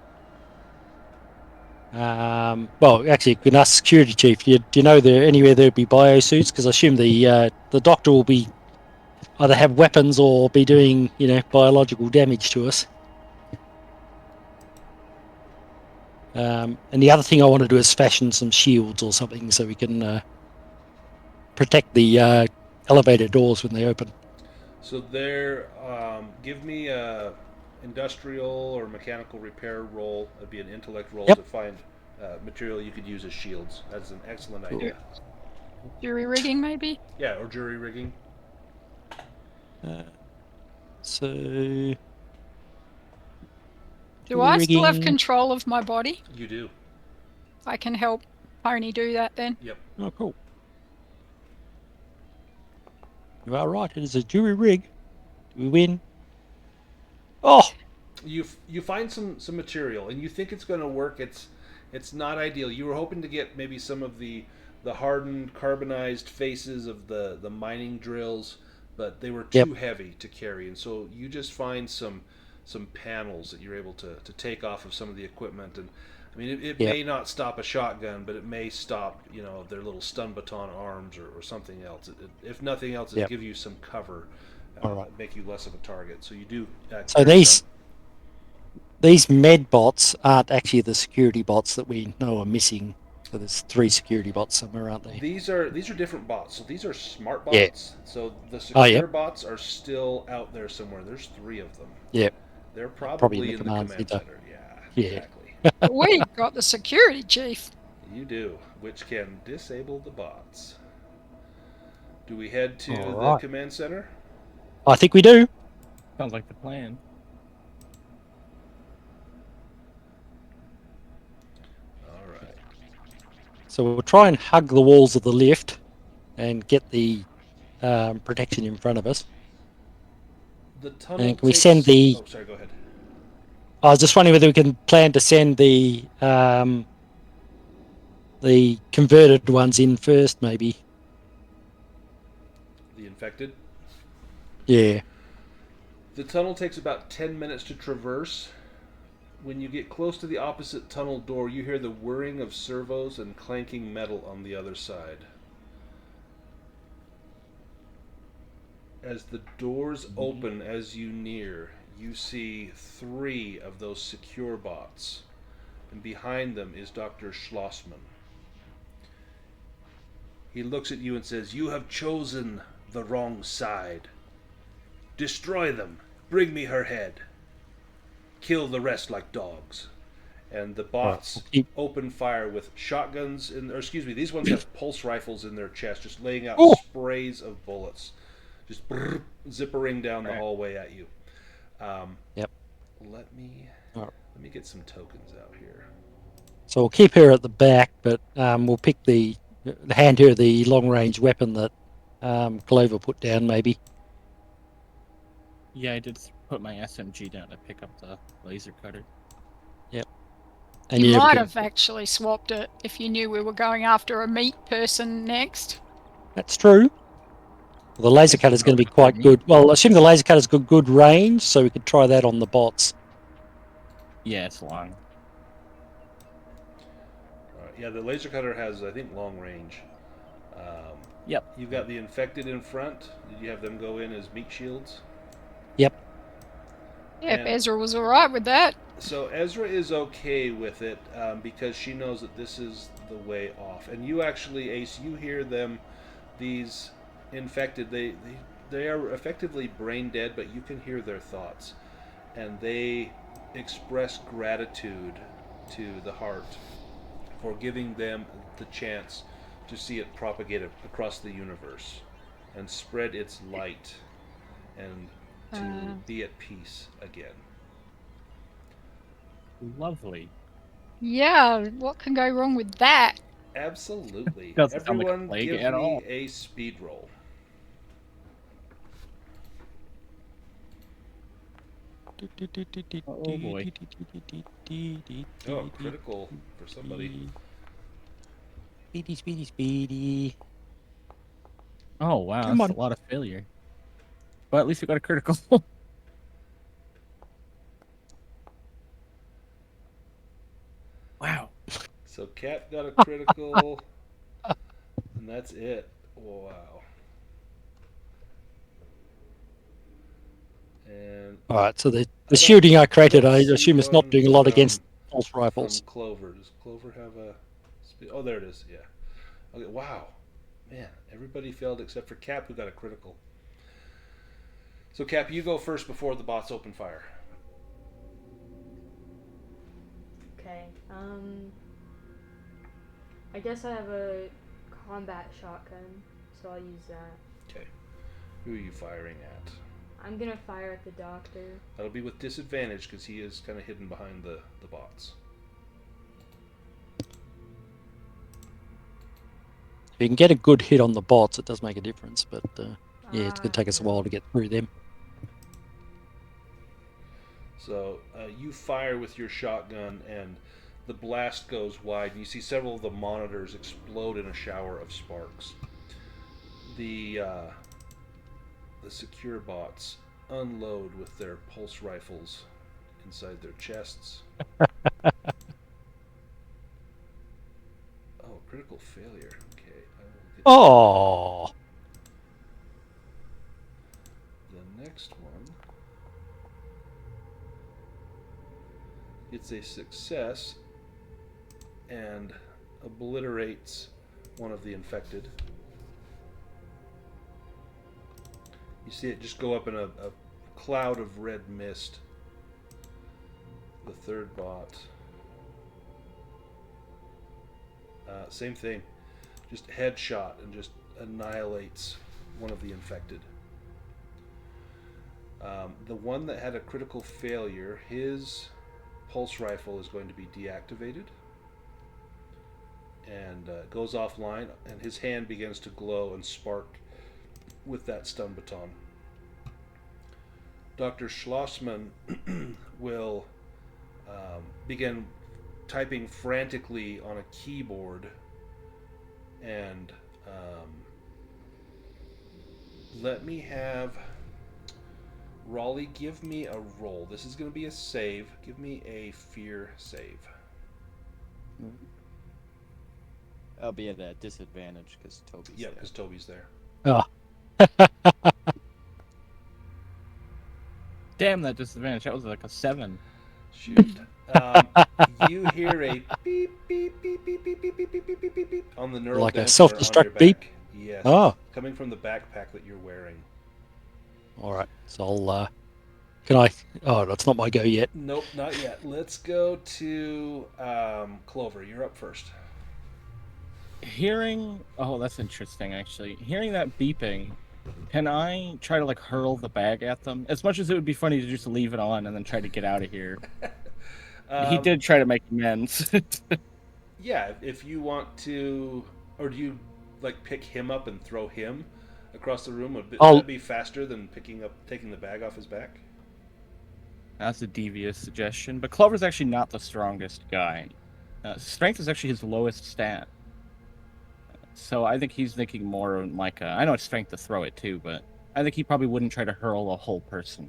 Speaker 5: Well, actually, you can ask security chief. Do you know there anywhere there'd be bio suits? Because I assume the doctor will be either have weapons or be doing biological damage to us. And the other thing I want to do is fashion some shields or something so we can protect the elevator doors when they open.
Speaker 1: So there, give me a industrial or mechanical repair roll. That'd be an intellect roll
Speaker 5: Yep.
Speaker 1: to find material you could use as shields. That's an excellent idea.
Speaker 4: Jury rigging, maybe?
Speaker 1: Yeah, or jury rigging.
Speaker 5: So
Speaker 4: Do I still have
Speaker 5: rigging.
Speaker 4: control of my body?
Speaker 1: You do.
Speaker 4: I can help Pony do that then.
Speaker 1: Yep.
Speaker 5: Oh, cool. You are right. It is a jury rig. Do we win? Oh,
Speaker 1: You find some material and you think it's going to work. It's not ideal. You were hoping to get maybe some of the hardened carbonized faces of the mining drills, but they were too heavy to carry, and so you just find some panels that you're able to take off of some of the equipment, and I mean, it
Speaker 5: Yep.
Speaker 1: may not stop a shotgun, but it may stop, their little stun baton arms or something else. If nothing else, it
Speaker 5: Yep.
Speaker 1: give you some cover,
Speaker 5: All right.
Speaker 1: make you less of a target. So you do.
Speaker 5: So these med bots aren't actually the security bots that we know are missing. So there's 3 security bots somewhere, aren't there?
Speaker 1: These are different bots. So these are smart
Speaker 5: Yeah.
Speaker 1: bots. So the
Speaker 5: Oh,
Speaker 1: secure
Speaker 5: yep.
Speaker 1: bots are still out there somewhere. There's 3 of them.
Speaker 5: Yep.
Speaker 1: They're
Speaker 5: Probably
Speaker 1: probably
Speaker 5: in the
Speaker 1: in the
Speaker 5: command
Speaker 1: command
Speaker 5: center.
Speaker 1: center. Yeah,
Speaker 5: Yeah.
Speaker 1: exactly.
Speaker 4: We got the security chief.
Speaker 1: You do, which can disable the bots. Do we head to
Speaker 5: All
Speaker 1: the
Speaker 5: right.
Speaker 1: command center?
Speaker 5: I think we do.
Speaker 2: Sounds like the plan.
Speaker 1: All right.
Speaker 5: So we'll try and hug the walls of the lift and get the protection in front of us.
Speaker 1: The tunnel
Speaker 5: And can we
Speaker 1: takes...
Speaker 5: send the...
Speaker 1: Oh, sorry, go ahead.
Speaker 5: I was just wondering whether we can plan to send the converted ones in first, maybe.
Speaker 1: The infected?
Speaker 5: Yeah.
Speaker 1: The tunnel takes about 10 minutes to traverse. When you get close to the opposite tunnel door, you hear the whirring of servos and clanking metal on the other side. As the doors open as you near, you see 3 of those secure bots, and behind them is Dr. Schlossman. He looks at you and says, "You have chosen the wrong side. Destroy them. Bring me her head. Kill the rest like dogs." And the bots open fire with shotguns, these ones have pulse rifles in their chest, just laying out sprays of bullets, just zippering down the hallway at you.
Speaker 5: Yep.
Speaker 1: Let me get some tokens out here.
Speaker 5: So we'll keep her at the back, but we'll pick hand her the long-range weapon that Clover put down, maybe.
Speaker 2: Yeah, I did put my SMG down to pick up the laser cutter.
Speaker 5: Yep.
Speaker 4: And you might have actually swapped it if you knew we were going after a meat person next.
Speaker 5: That's true. Well, the laser cutter is going to be quite good. Well, I assume the laser cutter's got good range, so we could try that on the bots.
Speaker 2: Yeah, it's long.
Speaker 1: Yeah, the laser cutter has, I think, long range.
Speaker 2: Yep.
Speaker 1: You've got the infected in front. Did you have them go in as meat shields?
Speaker 5: Yep.
Speaker 4: Yeah, Ezra was all right with that.
Speaker 1: So Ezra is okay with it because she knows that this is the way off. And you actually, Ace, you hear them, these infected, they are effectively brain dead, but you can hear their thoughts. And they express gratitude to the heart for giving them the chance to see it propagate across the universe and spread its light and to be at peace again.
Speaker 2: Lovely.
Speaker 4: Yeah, what can go wrong with that?
Speaker 1: Absolutely.
Speaker 2: Doesn't sound like a
Speaker 1: Everyone
Speaker 2: plague
Speaker 1: give
Speaker 2: at
Speaker 1: me
Speaker 2: all.
Speaker 1: a speed roll.
Speaker 2: Oh boy.
Speaker 1: Oh, critical for somebody.
Speaker 5: Speedy.
Speaker 2: Oh wow,
Speaker 5: Come
Speaker 2: that's
Speaker 5: on.
Speaker 2: a lot of failure. But at least we got a critical. Wow.
Speaker 1: So Cat got a critical, and that's it. Wow. And
Speaker 5: All right, so the shielding I created, I
Speaker 1: don't see
Speaker 5: assume it's not
Speaker 1: one
Speaker 5: doing a lot against pulse rifles.
Speaker 1: From Clover. Does Clover have a speed? Oh, there it is. Yeah. Okay. Wow. Man, everybody failed except for Cap, who got a critical. So Cap, you go first before the bots open fire.
Speaker 3: Okay. I guess I have a combat shotgun, so I'll use that.
Speaker 1: Okay. Who are you firing at?
Speaker 3: I'm gonna fire at the doctor.
Speaker 1: That'll be with disadvantage because he is kind of hidden behind the bots.
Speaker 5: If you can get a good hit on the bots, it does make a difference, but yeah, it's going to take us a while to get through them.
Speaker 1: So you fire with your shotgun, and the blast goes wide, and you see several of the monitors explode in a shower of sparks. The secure bots unload with their pulse rifles inside their chests. failure. Okay. I will get
Speaker 5: Oh.
Speaker 1: the next one. It's a success and obliterates one of the infected. You see it just go up in a cloud of red mist. The third bot. Same thing. Just headshot and just annihilates one of the infected. The one that had a critical failure, his pulse rifle is going to be deactivated and goes offline, and his hand begins to glow and spark with that stun baton. Dr. Schlossman will begin typing frantically on a keyboard, and let me have Raleigh give me a roll. This is going to be a save. Give me a fear save.
Speaker 6: I'll be at a disadvantage because Toby's
Speaker 1: Yeah,
Speaker 6: there.
Speaker 1: because Toby's there.
Speaker 5: Oh.
Speaker 2: Damn, that disadvantage. That was like a 7.
Speaker 1: Shoot. You hear a beep, beep, beep, beep, beep, beep, beep, beep, beep, beep, beep, beep on the neural
Speaker 5: Like a
Speaker 1: dampener
Speaker 5: self-destruct
Speaker 1: on your
Speaker 5: beep?
Speaker 1: back. Yes.
Speaker 5: Oh.
Speaker 1: Coming from the backpack that you're wearing.
Speaker 5: All right. So I'll. Can I? Oh, that's not my go yet.
Speaker 1: Nope, not yet. Let's go to Clover. You're up first.
Speaker 2: Hearing... Oh, that's interesting, actually. Hearing that beeping, can I try to, like, hurl the bag at them? As much as it would be funny to just leave it on and then try to get out of here. He did try to make amends.
Speaker 1: Yeah, if you want to... Or do you, like, pick him up and throw him across the room? Would that be faster than taking the bag off his back?
Speaker 2: That's a devious suggestion, but Clover's actually not the strongest guy. Strength is actually his lowest stat. So I think he's thinking more of like I know it's strength to throw it too, but I think he probably wouldn't try to hurl a whole person.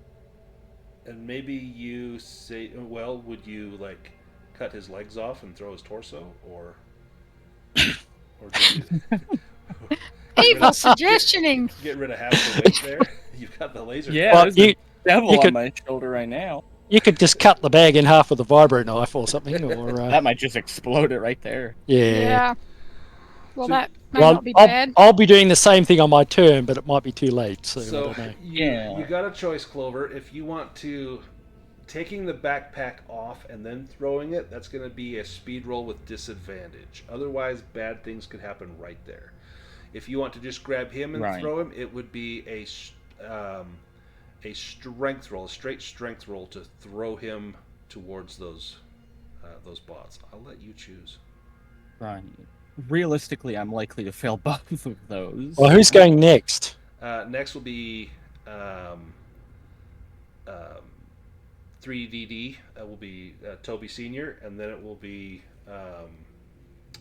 Speaker 1: And maybe you say, well, would you, like, cut his legs off and throw his torso? Or do you...
Speaker 4: Evil suggestioning.
Speaker 1: Get rid of half the weight there. You've got the laser.
Speaker 2: Yeah,
Speaker 5: Well,
Speaker 2: there's a devil
Speaker 5: you
Speaker 2: on
Speaker 5: could-
Speaker 2: my shoulder right now.
Speaker 5: You could just cut the bag in half with a vibro knife or something, or
Speaker 2: That might just explode it right there.
Speaker 5: yeah.
Speaker 4: Well,
Speaker 1: So-
Speaker 4: that may
Speaker 5: Well,
Speaker 4: not be bad.
Speaker 5: I'll be doing the same thing on my turn, but it might be too late. So, I
Speaker 1: So
Speaker 5: don't know.
Speaker 1: you got a choice, Clover. If you want to taking the backpack off and then throwing it, that's going to be a speed roll with disadvantage. Otherwise, bad things could happen right there. If you want to just grab him and throw him, it would be a strength roll, a straight strength roll to throw him towards those bots. I'll let you choose.
Speaker 2: Right. Realistically, I'm likely to fail both of those.
Speaker 5: Well, who's going next?
Speaker 1: Next will be 3DD. Will be Toby Senior, and then it will be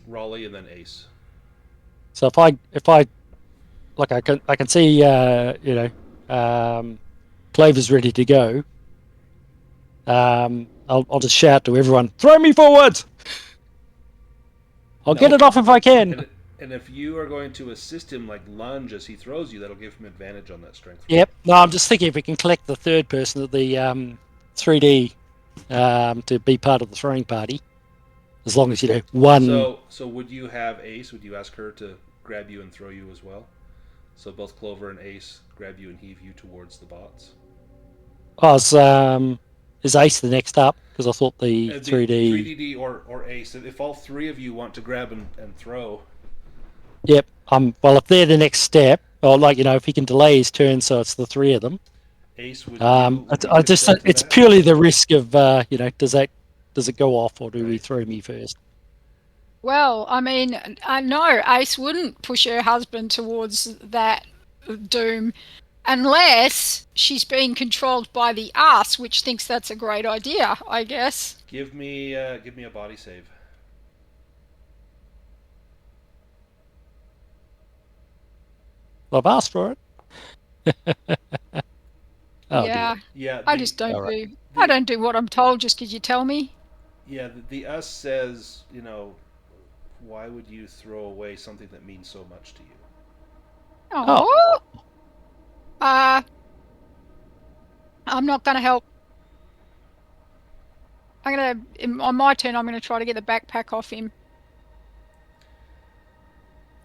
Speaker 1: Raleigh, and then Ace.
Speaker 5: So if I like, I can see Clover's ready to go. I'll just shout to everyone, "Throw me forward! I'll get it off if I can."
Speaker 1: And if you are going to assist him, like lunge as he throws you, that'll give him advantage on that strength.
Speaker 5: Yep. No, I'm just thinking if we can collect the third person of the 3D to be part of the throwing party, as long as one.
Speaker 1: So would you have Ace? Would you ask her to grab you and throw you as well? So both Clover and Ace grab you and heave you towards the bots.
Speaker 5: Is Ace the next up? Because I thought the 3D.
Speaker 1: 3DD or Ace. If all three of you want to grab and throw.
Speaker 5: Yep. Well, if they're the next step, or if he can delay his turn, so it's the three of them.
Speaker 1: Ace would.
Speaker 5: It's purely the risk of does it go off or do we throw me first?
Speaker 4: Well, I mean, I know Ace wouldn't push her husband towards that doom unless she's being controlled by the ass, which thinks that's a great idea, I guess.
Speaker 1: Give me a body save.
Speaker 5: Well, I've asked for it.
Speaker 4: Yeah.
Speaker 1: Yeah.
Speaker 4: I just don't do. I don't do what I'm told just because you tell me.
Speaker 1: Yeah, the us says, why would you throw away something that means so much to you?
Speaker 4: Oh. I'm not going to help. On my turn, I'm going to try to get the backpack off him.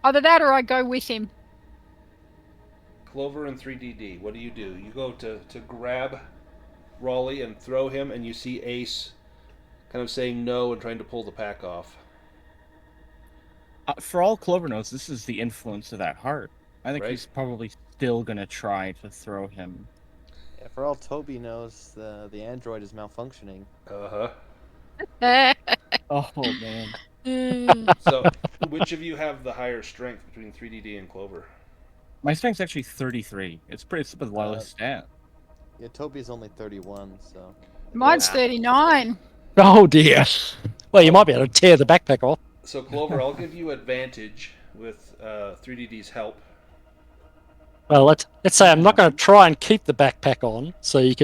Speaker 4: Either that or I go with him.
Speaker 1: Clover and 3DD, what do? You go to grab Raleigh and throw him, and you see Ace kind of saying no and trying to pull the pack off.
Speaker 2: For all Clover knows, this is the influence of that heart. I think
Speaker 1: Right.
Speaker 2: he's probably still going to try to throw him.
Speaker 6: Yeah, for all Toby knows, the android is malfunctioning.
Speaker 2: Oh, man.
Speaker 1: So, which of you have the higher strength between 3DD and Clover?
Speaker 2: My strength's actually 33. It's the lowest stat.
Speaker 6: Yeah, Toby's only 31, so.
Speaker 4: Mine's 39.
Speaker 5: Oh dear. Well, you might be able to tear the backpack off.
Speaker 1: So, Clover, I'll give you advantage with 3DD's help.
Speaker 5: Well, let's say I'm not going to try and keep the backpack on, so if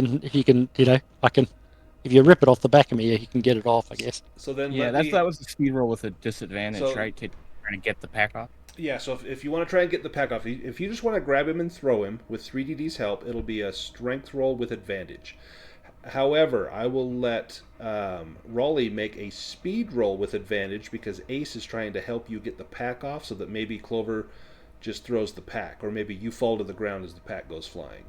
Speaker 5: you rip it off the back of me, you can get it off, I guess.
Speaker 1: So then,
Speaker 2: yeah, that was the speed roll with a disadvantage, right? To trying to get the pack off.
Speaker 1: Yeah, so if you want to try and get the pack off, if you just want to grab him and throw him with 3DD's help, it'll be a strength roll with advantage. However, I will let Raleigh make a speed roll with advantage because Ace is trying to help you get the pack off so that maybe Clover just throws the pack, or maybe you fall to the ground as the pack goes flying.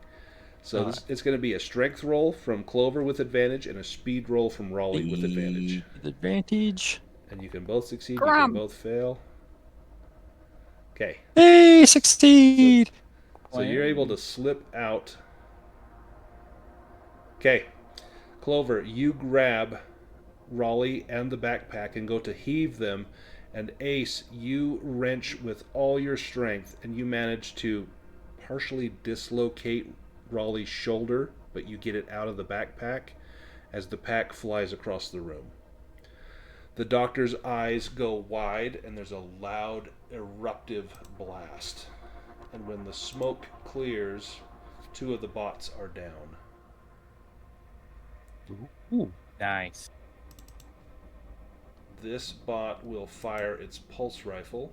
Speaker 1: So it's going to be a strength roll from Clover with advantage and a speed roll from Raleigh with advantage.
Speaker 5: Advantage.
Speaker 1: And you can both succeed, you can both fail. Okay.
Speaker 5: Hey, succeed!
Speaker 1: So you're able to slip out. Okay. Clover, you grab Raleigh and the backpack and go to heave them, and Ace, you wrench with all your strength, and you manage to partially dislocate Raleigh's shoulder, but you get it out of the backpack as the pack flies across the room. The doctor's eyes go wide, and there's a loud, eruptive blast. And when the smoke clears, 2 of the bots are down.
Speaker 2: Ooh, nice.
Speaker 1: This bot will fire its pulse rifle.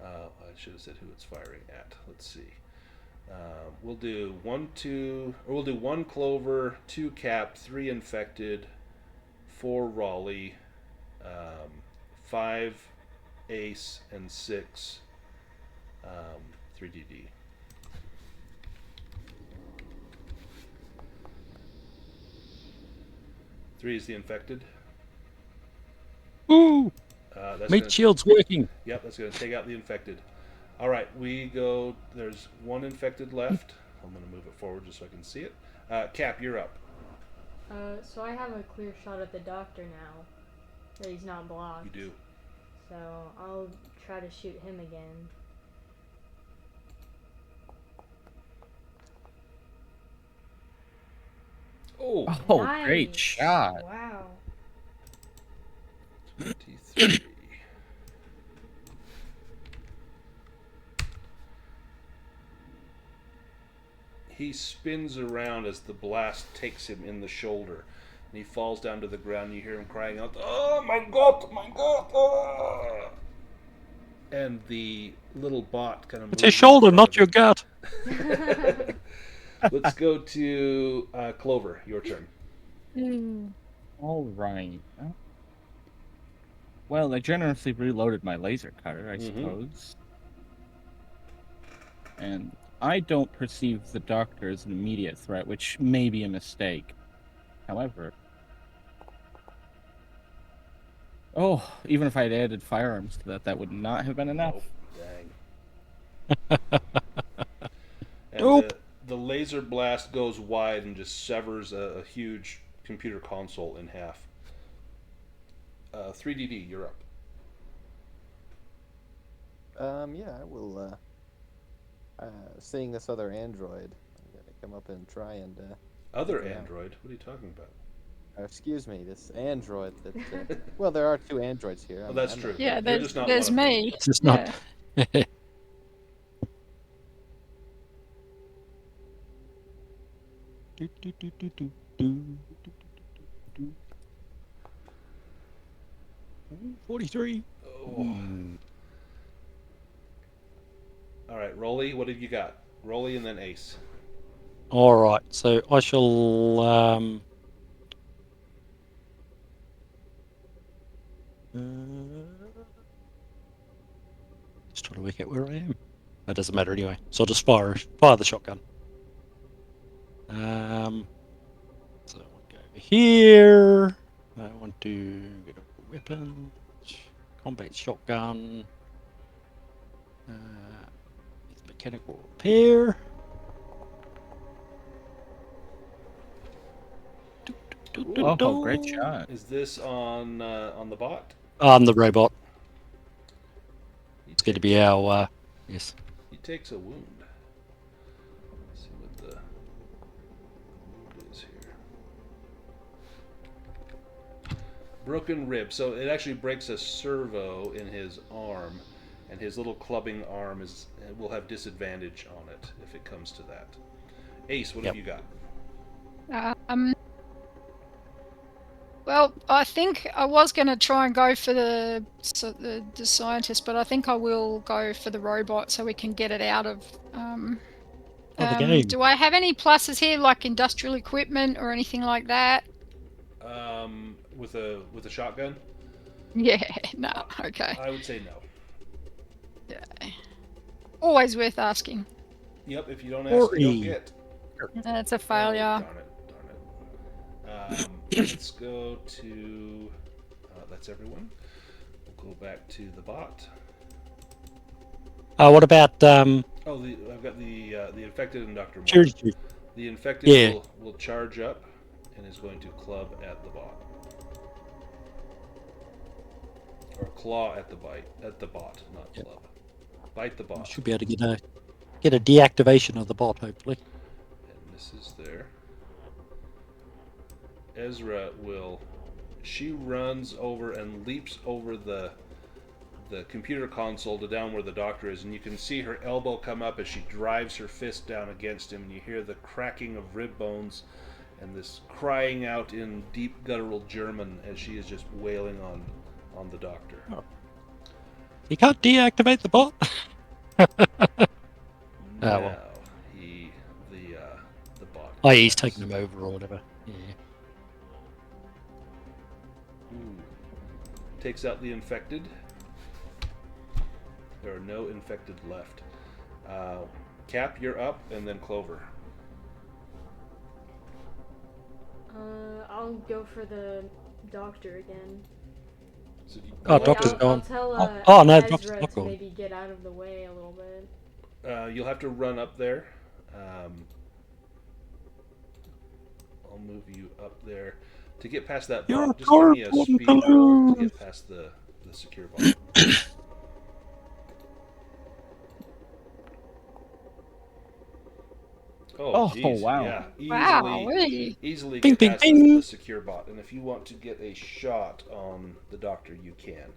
Speaker 1: I should have said who it's firing at. Let's see. We'll do 1 Clover, 2 Cap, 3 Infected, 4 Raleigh, 5 Ace, and 6 3DD. Three is the infected.
Speaker 5: Ooh! Meat shield's working.
Speaker 1: Yep, that's going to take out the infected. All right, we go. There's 1 infected left. I'm going to move it forward just so I can see it. Cap, you're up.
Speaker 3: So I have a clear shot at the doctor now. That he's not blocked.
Speaker 1: You do.
Speaker 3: So I'll try to shoot him again.
Speaker 2: Oh,
Speaker 3: Nice.
Speaker 2: Great shot.
Speaker 3: Wow.
Speaker 1: 23. He spins around as the blast takes him in the shoulder, and he falls down to the ground. And you hear him crying out, "Oh my God, my God!" Oh! And the little bot kind of moves.
Speaker 5: It's your shoulder, not your gut.
Speaker 1: Let's go to Clover. Your turn.
Speaker 2: All right. Well, I generously reloaded my laser cutter, I suppose. And I don't perceive the doctor as an immediate threat, which may be a mistake. However... Oh, even if I had added firearms to that, that would not have been enough.
Speaker 1: Oh, dang. And the laser blast goes wide and just severs a huge computer console in half. 3DD, you're up.
Speaker 6: Yeah, I will, seeing this other android, I'm gonna come up and try and,
Speaker 1: Other android? What are you talking about?
Speaker 6: Excuse me, this android that, well, there are 2 androids here.
Speaker 1: Oh, that's true.
Speaker 4: Yeah,
Speaker 1: You're just not
Speaker 4: there's
Speaker 1: one of them.
Speaker 4: me.
Speaker 5: It's just not. Ooh, 43.
Speaker 1: Oh. All right, Rolly, what have you got? Rolly and then Ace.
Speaker 5: All right, so I shall. Just trying to work out where I am. That doesn't matter anyway. So I'll just fire the shotgun. So I want to go over here. I want to get a weapon, combat shotgun. It's mechanical repair.
Speaker 2: Oh, great shot.
Speaker 1: Is this on the bot?
Speaker 5: On the robot. It's going to be our yes.
Speaker 1: He takes a wound. Let's see what the wound is here. Broken rib. So it actually breaks a servo in his arm, and his little clubbing arm will have disadvantage on it if it comes to that. Ace, what have you got?
Speaker 4: Well, I think I was going to try and go for the scientist, but I think I will go for the robot so we can get it out of.
Speaker 5: The game.
Speaker 4: Do I have any pluses here, like industrial equipment or anything like that?
Speaker 1: With a shotgun?
Speaker 4: Yeah, no, okay.
Speaker 1: I would say no.
Speaker 4: Yeah. Always worth asking.
Speaker 1: Yep, if you don't ask, you don't get.
Speaker 4: That's a failure.
Speaker 1: Darn it. Let's go to. That's everyone. We'll go back to the bot.
Speaker 5: What about
Speaker 1: I've got the infected and Dr. Moore. The infected will charge up and is going to club at the bot. Or claw at the bot, not club. Bite the bot.
Speaker 5: Should be able to get a deactivation of the bot, hopefully.
Speaker 1: And this is there. Ezra she runs over and leaps over the computer console to down where the doctor is, and you can see her elbow come up as she drives her fist down against him, and you hear the cracking of rib bones and this crying out in deep guttural German as she is just wailing on the doctor.
Speaker 5: Oh. You can't deactivate the bot.
Speaker 1: Well. The bot.
Speaker 5: Oh, he's taking him over or whatever. Yeah.
Speaker 1: Takes out the infected. There are no infected left. Cap, you're up, and then Clover.
Speaker 3: I'll go for the doctor again.
Speaker 1: So
Speaker 5: Doctor's gone.
Speaker 3: I'll tell
Speaker 5: no,
Speaker 3: Ezra
Speaker 5: Doctor's not
Speaker 3: to
Speaker 5: gone.
Speaker 3: maybe get out of the way a little bit.
Speaker 1: You'll have to run up there. I'll move you up there. To get past that bot, just give me a speed roll to get past the secure bot. Oh, geez.
Speaker 2: Wow.
Speaker 1: Yeah, easily
Speaker 5: Bing,
Speaker 1: get
Speaker 5: bing,
Speaker 1: past
Speaker 5: bing.
Speaker 1: the secure bot. And if you want to get a shot on the doctor, you can.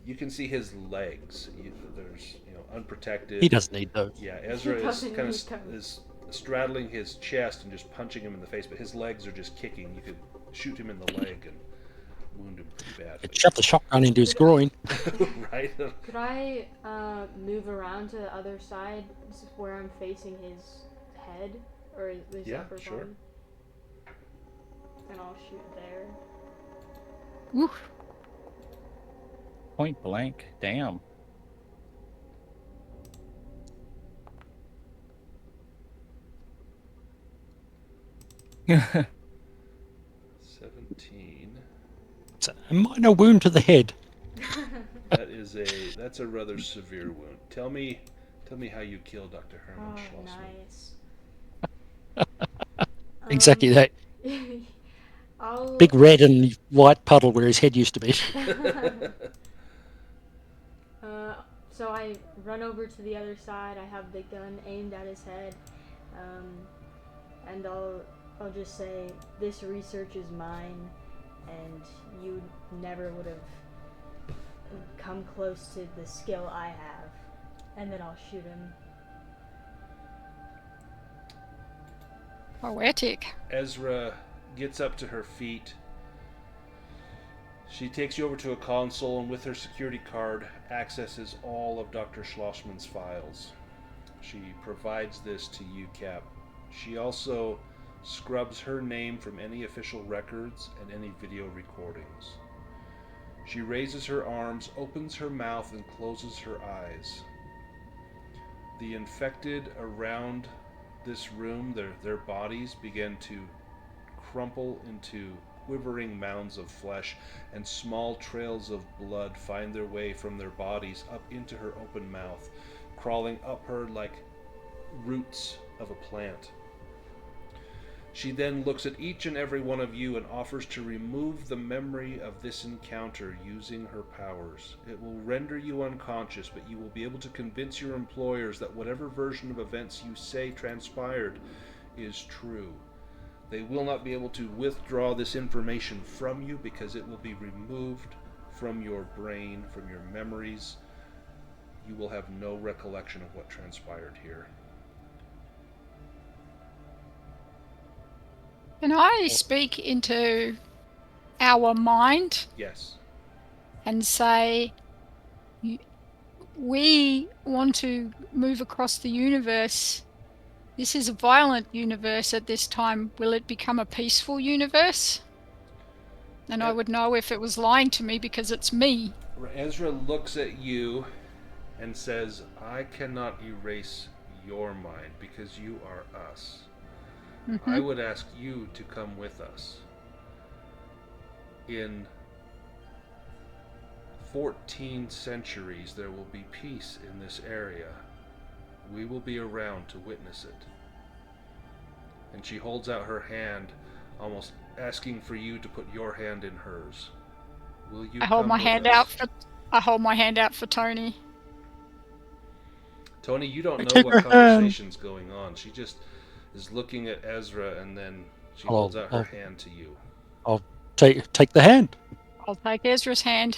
Speaker 1: You can see his legs. There's unprotected.
Speaker 5: He doesn't need those.
Speaker 1: Yeah, Ezra is straddling his chest and just punching him in the face, but his legs are just kicking. You could shoot him in the leg and wound him pretty badly.
Speaker 5: Shove the shotgun into his groin.
Speaker 1: Right?
Speaker 3: Could I move around to the other side where I'm facing his head? Or his upper
Speaker 1: sure.
Speaker 3: body? And I'll shoot there.
Speaker 4: Woo.
Speaker 2: Point blank. Damn.
Speaker 1: $17.
Speaker 5: It's a minor wound to the head.
Speaker 1: That's a rather severe wound. Tell me how you killed Dr. Herman Schlossman.
Speaker 3: Nice.
Speaker 5: Exactly that.
Speaker 3: I'll...
Speaker 5: Big red and white puddle where his head used to be.
Speaker 3: So I run over to the other side. I have the gun aimed at his head, and I'll just say, "This research is mine, and you never would have come close to the skill I have." And then I'll shoot him.
Speaker 4: Poetic.
Speaker 1: Ezra gets up to her feet She takes you over to a console and with her security card accesses all of Dr. Schlossman's files. She provides this to you, Cap. She also scrubs her name from any official records and any video recordings. She raises her arms, opens her mouth, and closes her eyes. The infected around this room, their bodies begin to crumple into quivering mounds of flesh, and small trails of blood find their way from their bodies up into her open mouth, crawling up her like roots of a plant. She then looks at each and every one of you and offers to remove the memory of this encounter using her powers. It will render you unconscious, but you will be able to convince your employers that whatever version of events you say transpired is true. They will not be able to withdraw this information from you because it will be removed from your brain, from your memories. You will have no recollection of what transpired here.
Speaker 4: Can I speak into our mind
Speaker 1: Yes.
Speaker 4: and say, we want to move across the universe? This is a violent universe at this time. Will it become a peaceful universe? And I would know if it was lying to me because it's me.
Speaker 1: Ezra looks at you and says, I cannot erase your mind because you are us.
Speaker 4: Mm-hmm.
Speaker 1: I would ask you to come with us. In 14 centuries, there will be peace in this area. We will be around to witness it. And she holds out her hand, almost asking for you to put your hand in hers. Will you
Speaker 4: I hold
Speaker 1: come
Speaker 4: my
Speaker 1: with
Speaker 4: hand
Speaker 1: us?
Speaker 4: out for Tony.
Speaker 1: Tony, you don't know
Speaker 5: take
Speaker 1: what
Speaker 5: her
Speaker 1: conversation's going on. She just is looking at Ezra, and then she
Speaker 5: I'll-
Speaker 1: holds out her
Speaker 5: I'll-
Speaker 1: hand to you.
Speaker 5: I'll take the hand.
Speaker 4: I'll take Ezra's hand.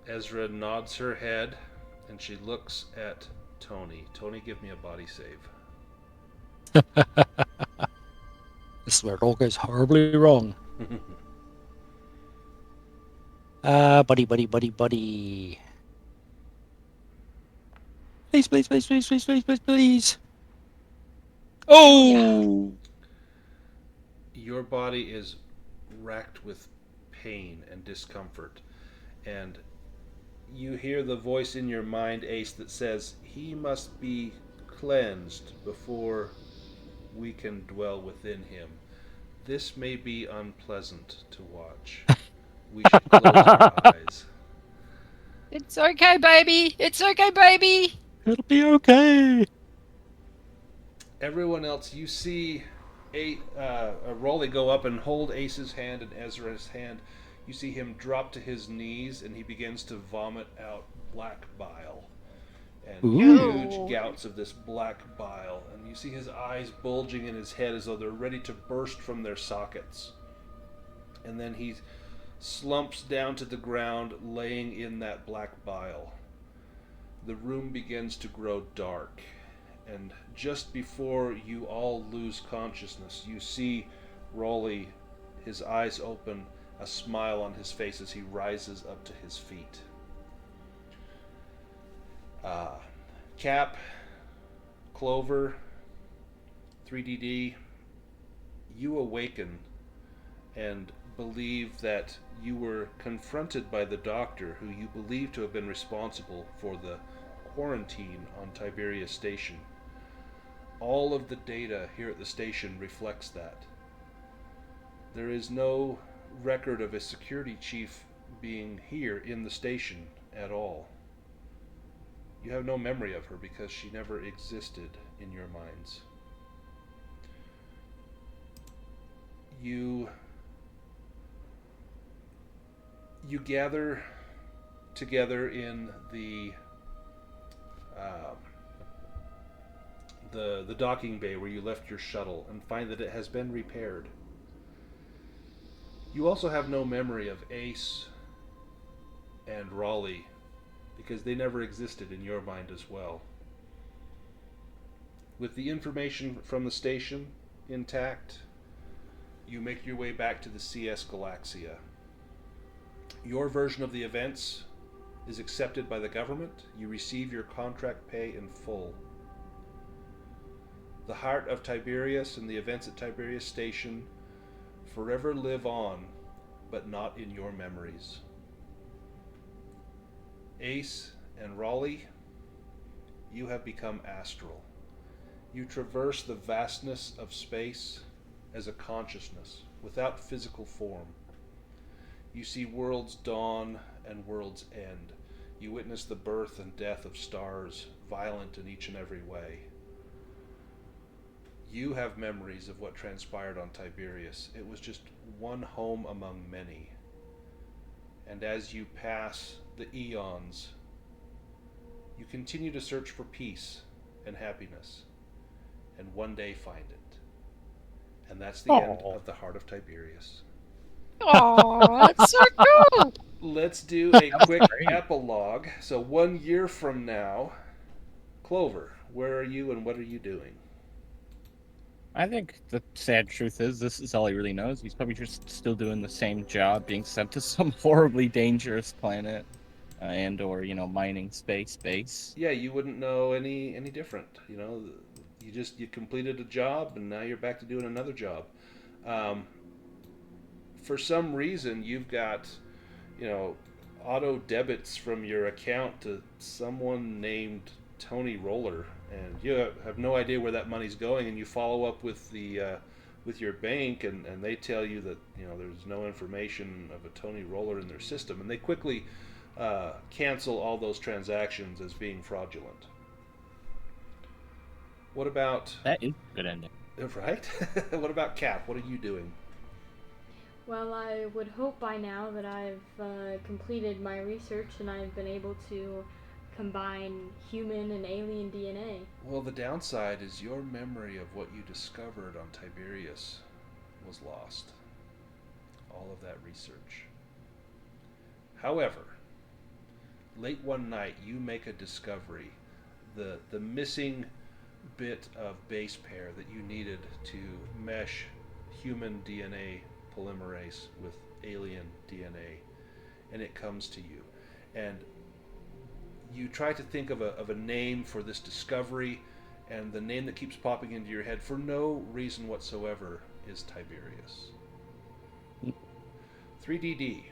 Speaker 1: Ezra nods her head, and she looks at Tony. Tony, give me a body save.
Speaker 5: This is where it all goes horribly wrong. Buddy. Please. Oh!
Speaker 1: Your body is racked with pain and discomfort, and you hear the voice in your mind, Ace, that says, he must be cleansed before we can dwell within him. This may be unpleasant to watch. We should close our eyes.
Speaker 4: It's okay, baby. It's okay, baby.
Speaker 5: It'll be okay.
Speaker 1: Everyone else, you see Rolly go up and hold Ace's hand and Ezra's hand. You see him drop to his knees, and he begins to vomit out black bile. And huge gouts of this black bile. And you see his eyes bulging in his head as though they're ready to burst from their sockets. And then he slumps down to the ground, laying in that black bile. The room begins to grow dark. And just before you all lose consciousness, you see Rolly, his eyes open, a smile on his face as he rises up to his feet. Cap, Clover, 3DD, you awaken and believe that you were confronted by the doctor who you believe to have been responsible for the quarantine on Tiberius Station. All of the data here at the station reflects that. There is no record of a security chief being here in the station at all. You have no memory of her because she never existed in your minds. You gather together in the docking bay where you left your shuttle and find that it has been repaired. You also have no memory of Ace and Raleigh because they never existed in your mind as well. With the information from the station intact, You make your way back to the CS Galaxia. Your version of the events is accepted by the government. You receive your contract pay in full. The heart of Tiberius and the events at Tiberius Station forever live on, but not in your memories. Ace and Raleigh, you have become astral. You traverse the vastness of space as a consciousness, without physical form. You see worlds dawn and worlds end. You witness the birth and death of stars, violent in each and every way. You have memories of what transpired on Tiberius. It was just one home among many. And as you pass the eons, you continue to search for peace and happiness, and one day find it. And that's the end of the Heart of Tiberius.
Speaker 4: Oh, that's so cool.
Speaker 1: Let's do a quick epilogue. So 1 year from now, Clover, where are you and what are you doing?
Speaker 2: I think the sad truth is this is all he really knows. He's probably just still doing the same job, being sent to some horribly dangerous planet, and or mining space base.
Speaker 1: Yeah, you wouldn't know any different. You completed a job and now you're back to doing another job. For some reason, you've got auto debits from your account to someone named Tony Roller, and you have no idea where that money's going. And you follow up with with your bank, and they tell you that there's no information of a Tony Roller in their system, and they quickly cancel all those transactions as being fraudulent. What about
Speaker 2: that? Is a good ending,
Speaker 1: right? What about Cap? What are you doing?
Speaker 3: Well, I would hope by now that I've completed my research and I've been able to combine human and alien DNA.
Speaker 1: Well, the downside is your memory of what you discovered on Tiberius was lost. All of that research. However, late one night you make a discovery. The missing bit of base pair that you needed to mesh human DNA polymerase with alien DNA, and it comes to you. And you try to think of a name for this discovery, and the name that keeps popping into your head for no reason whatsoever is Tiberius. 3DD,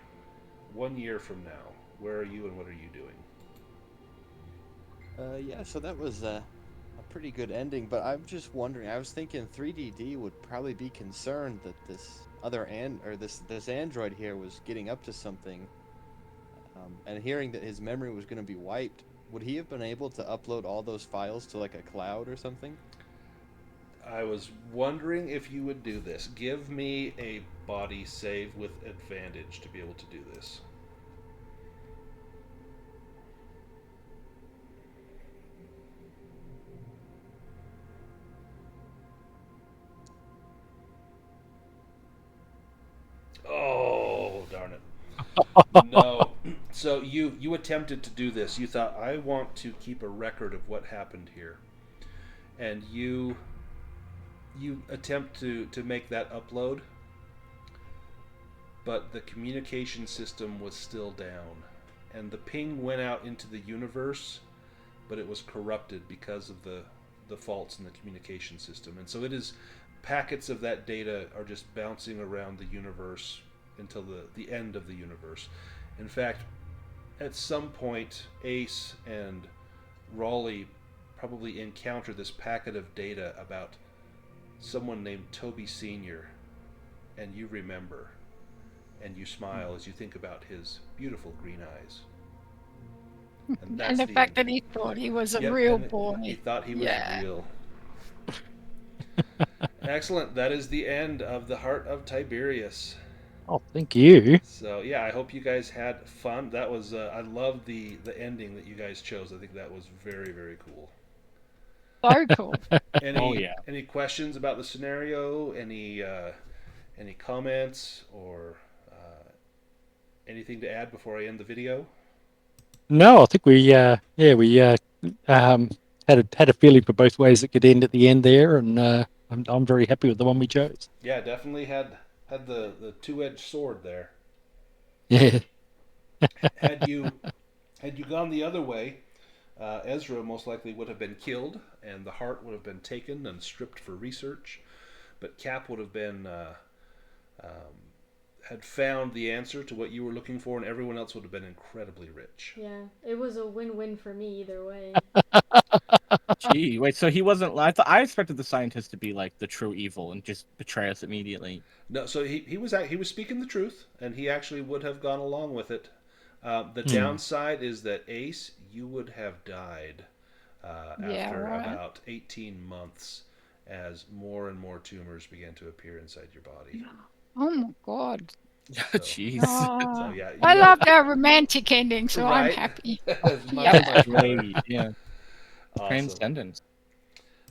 Speaker 1: 1 year from now, where are you and what are you doing?
Speaker 6: Yeah, so that was a pretty good ending, but I'm just wondering, I was thinking 3DD would probably be concerned that this this android here was getting up to something, and hearing that his memory was going to be wiped. Would he have been able to upload all those files to like a cloud or something?
Speaker 1: I was wondering if you would do this. Give me a body save with advantage to be able to do this. Oh, darn it. No. So you attempted to do this. You thought, I want to keep a record of what happened here. And you attempt to make that upload, but the communication system was still down. And the ping went out into the universe, but it was corrupted because of the faults in the communication system. And so packets of that data are just bouncing around the universe until the end of the universe. In fact, at some point, Ace and Raleigh probably encounter this packet of data about someone named Toby Sr., and you remember, and you smile as you think about his beautiful green eyes.
Speaker 4: And the fact that he thought he was a real boy.
Speaker 1: He thought he was real. Excellent. That is the end of the Heart of Tiberius.
Speaker 5: Oh, thank you.
Speaker 1: So yeah, I hope you guys had fun. That was I love the ending that you guys chose. I think that was very, very cool.
Speaker 4: So cool.
Speaker 1: Any questions about the scenario? Any comments or anything to add before I end the video?
Speaker 5: No, I think we had a feeling for both ways it could end at the end there, and I'm very happy with the one we chose.
Speaker 1: Yeah, definitely had had the two-edged sword there.
Speaker 5: Yeah.
Speaker 1: Had you gone the other way, Ezra most likely would have been killed, and the heart would have been taken and stripped for research. But Cap would have been had found the answer to what you were looking for, and everyone else would have been incredibly rich.
Speaker 3: Yeah, it was a win-win for me either way.
Speaker 2: Gee, wait, so he wasn't. I expected the scientist to be like the true evil and just betray us immediately.
Speaker 1: No, so he was speaking the truth, and he actually would have gone along with it. The downside is that Ace, you would have died after about 18 months as more and more tumors began to appear inside your body.
Speaker 4: Oh my god.
Speaker 2: Jeez.
Speaker 1: So, yeah,
Speaker 4: I loved our romantic ending, so I'm
Speaker 1: Right?
Speaker 4: happy.
Speaker 1: Much,
Speaker 2: That was
Speaker 1: much better.
Speaker 2: great. Yeah.
Speaker 1: Awesome.
Speaker 2: Transcendence.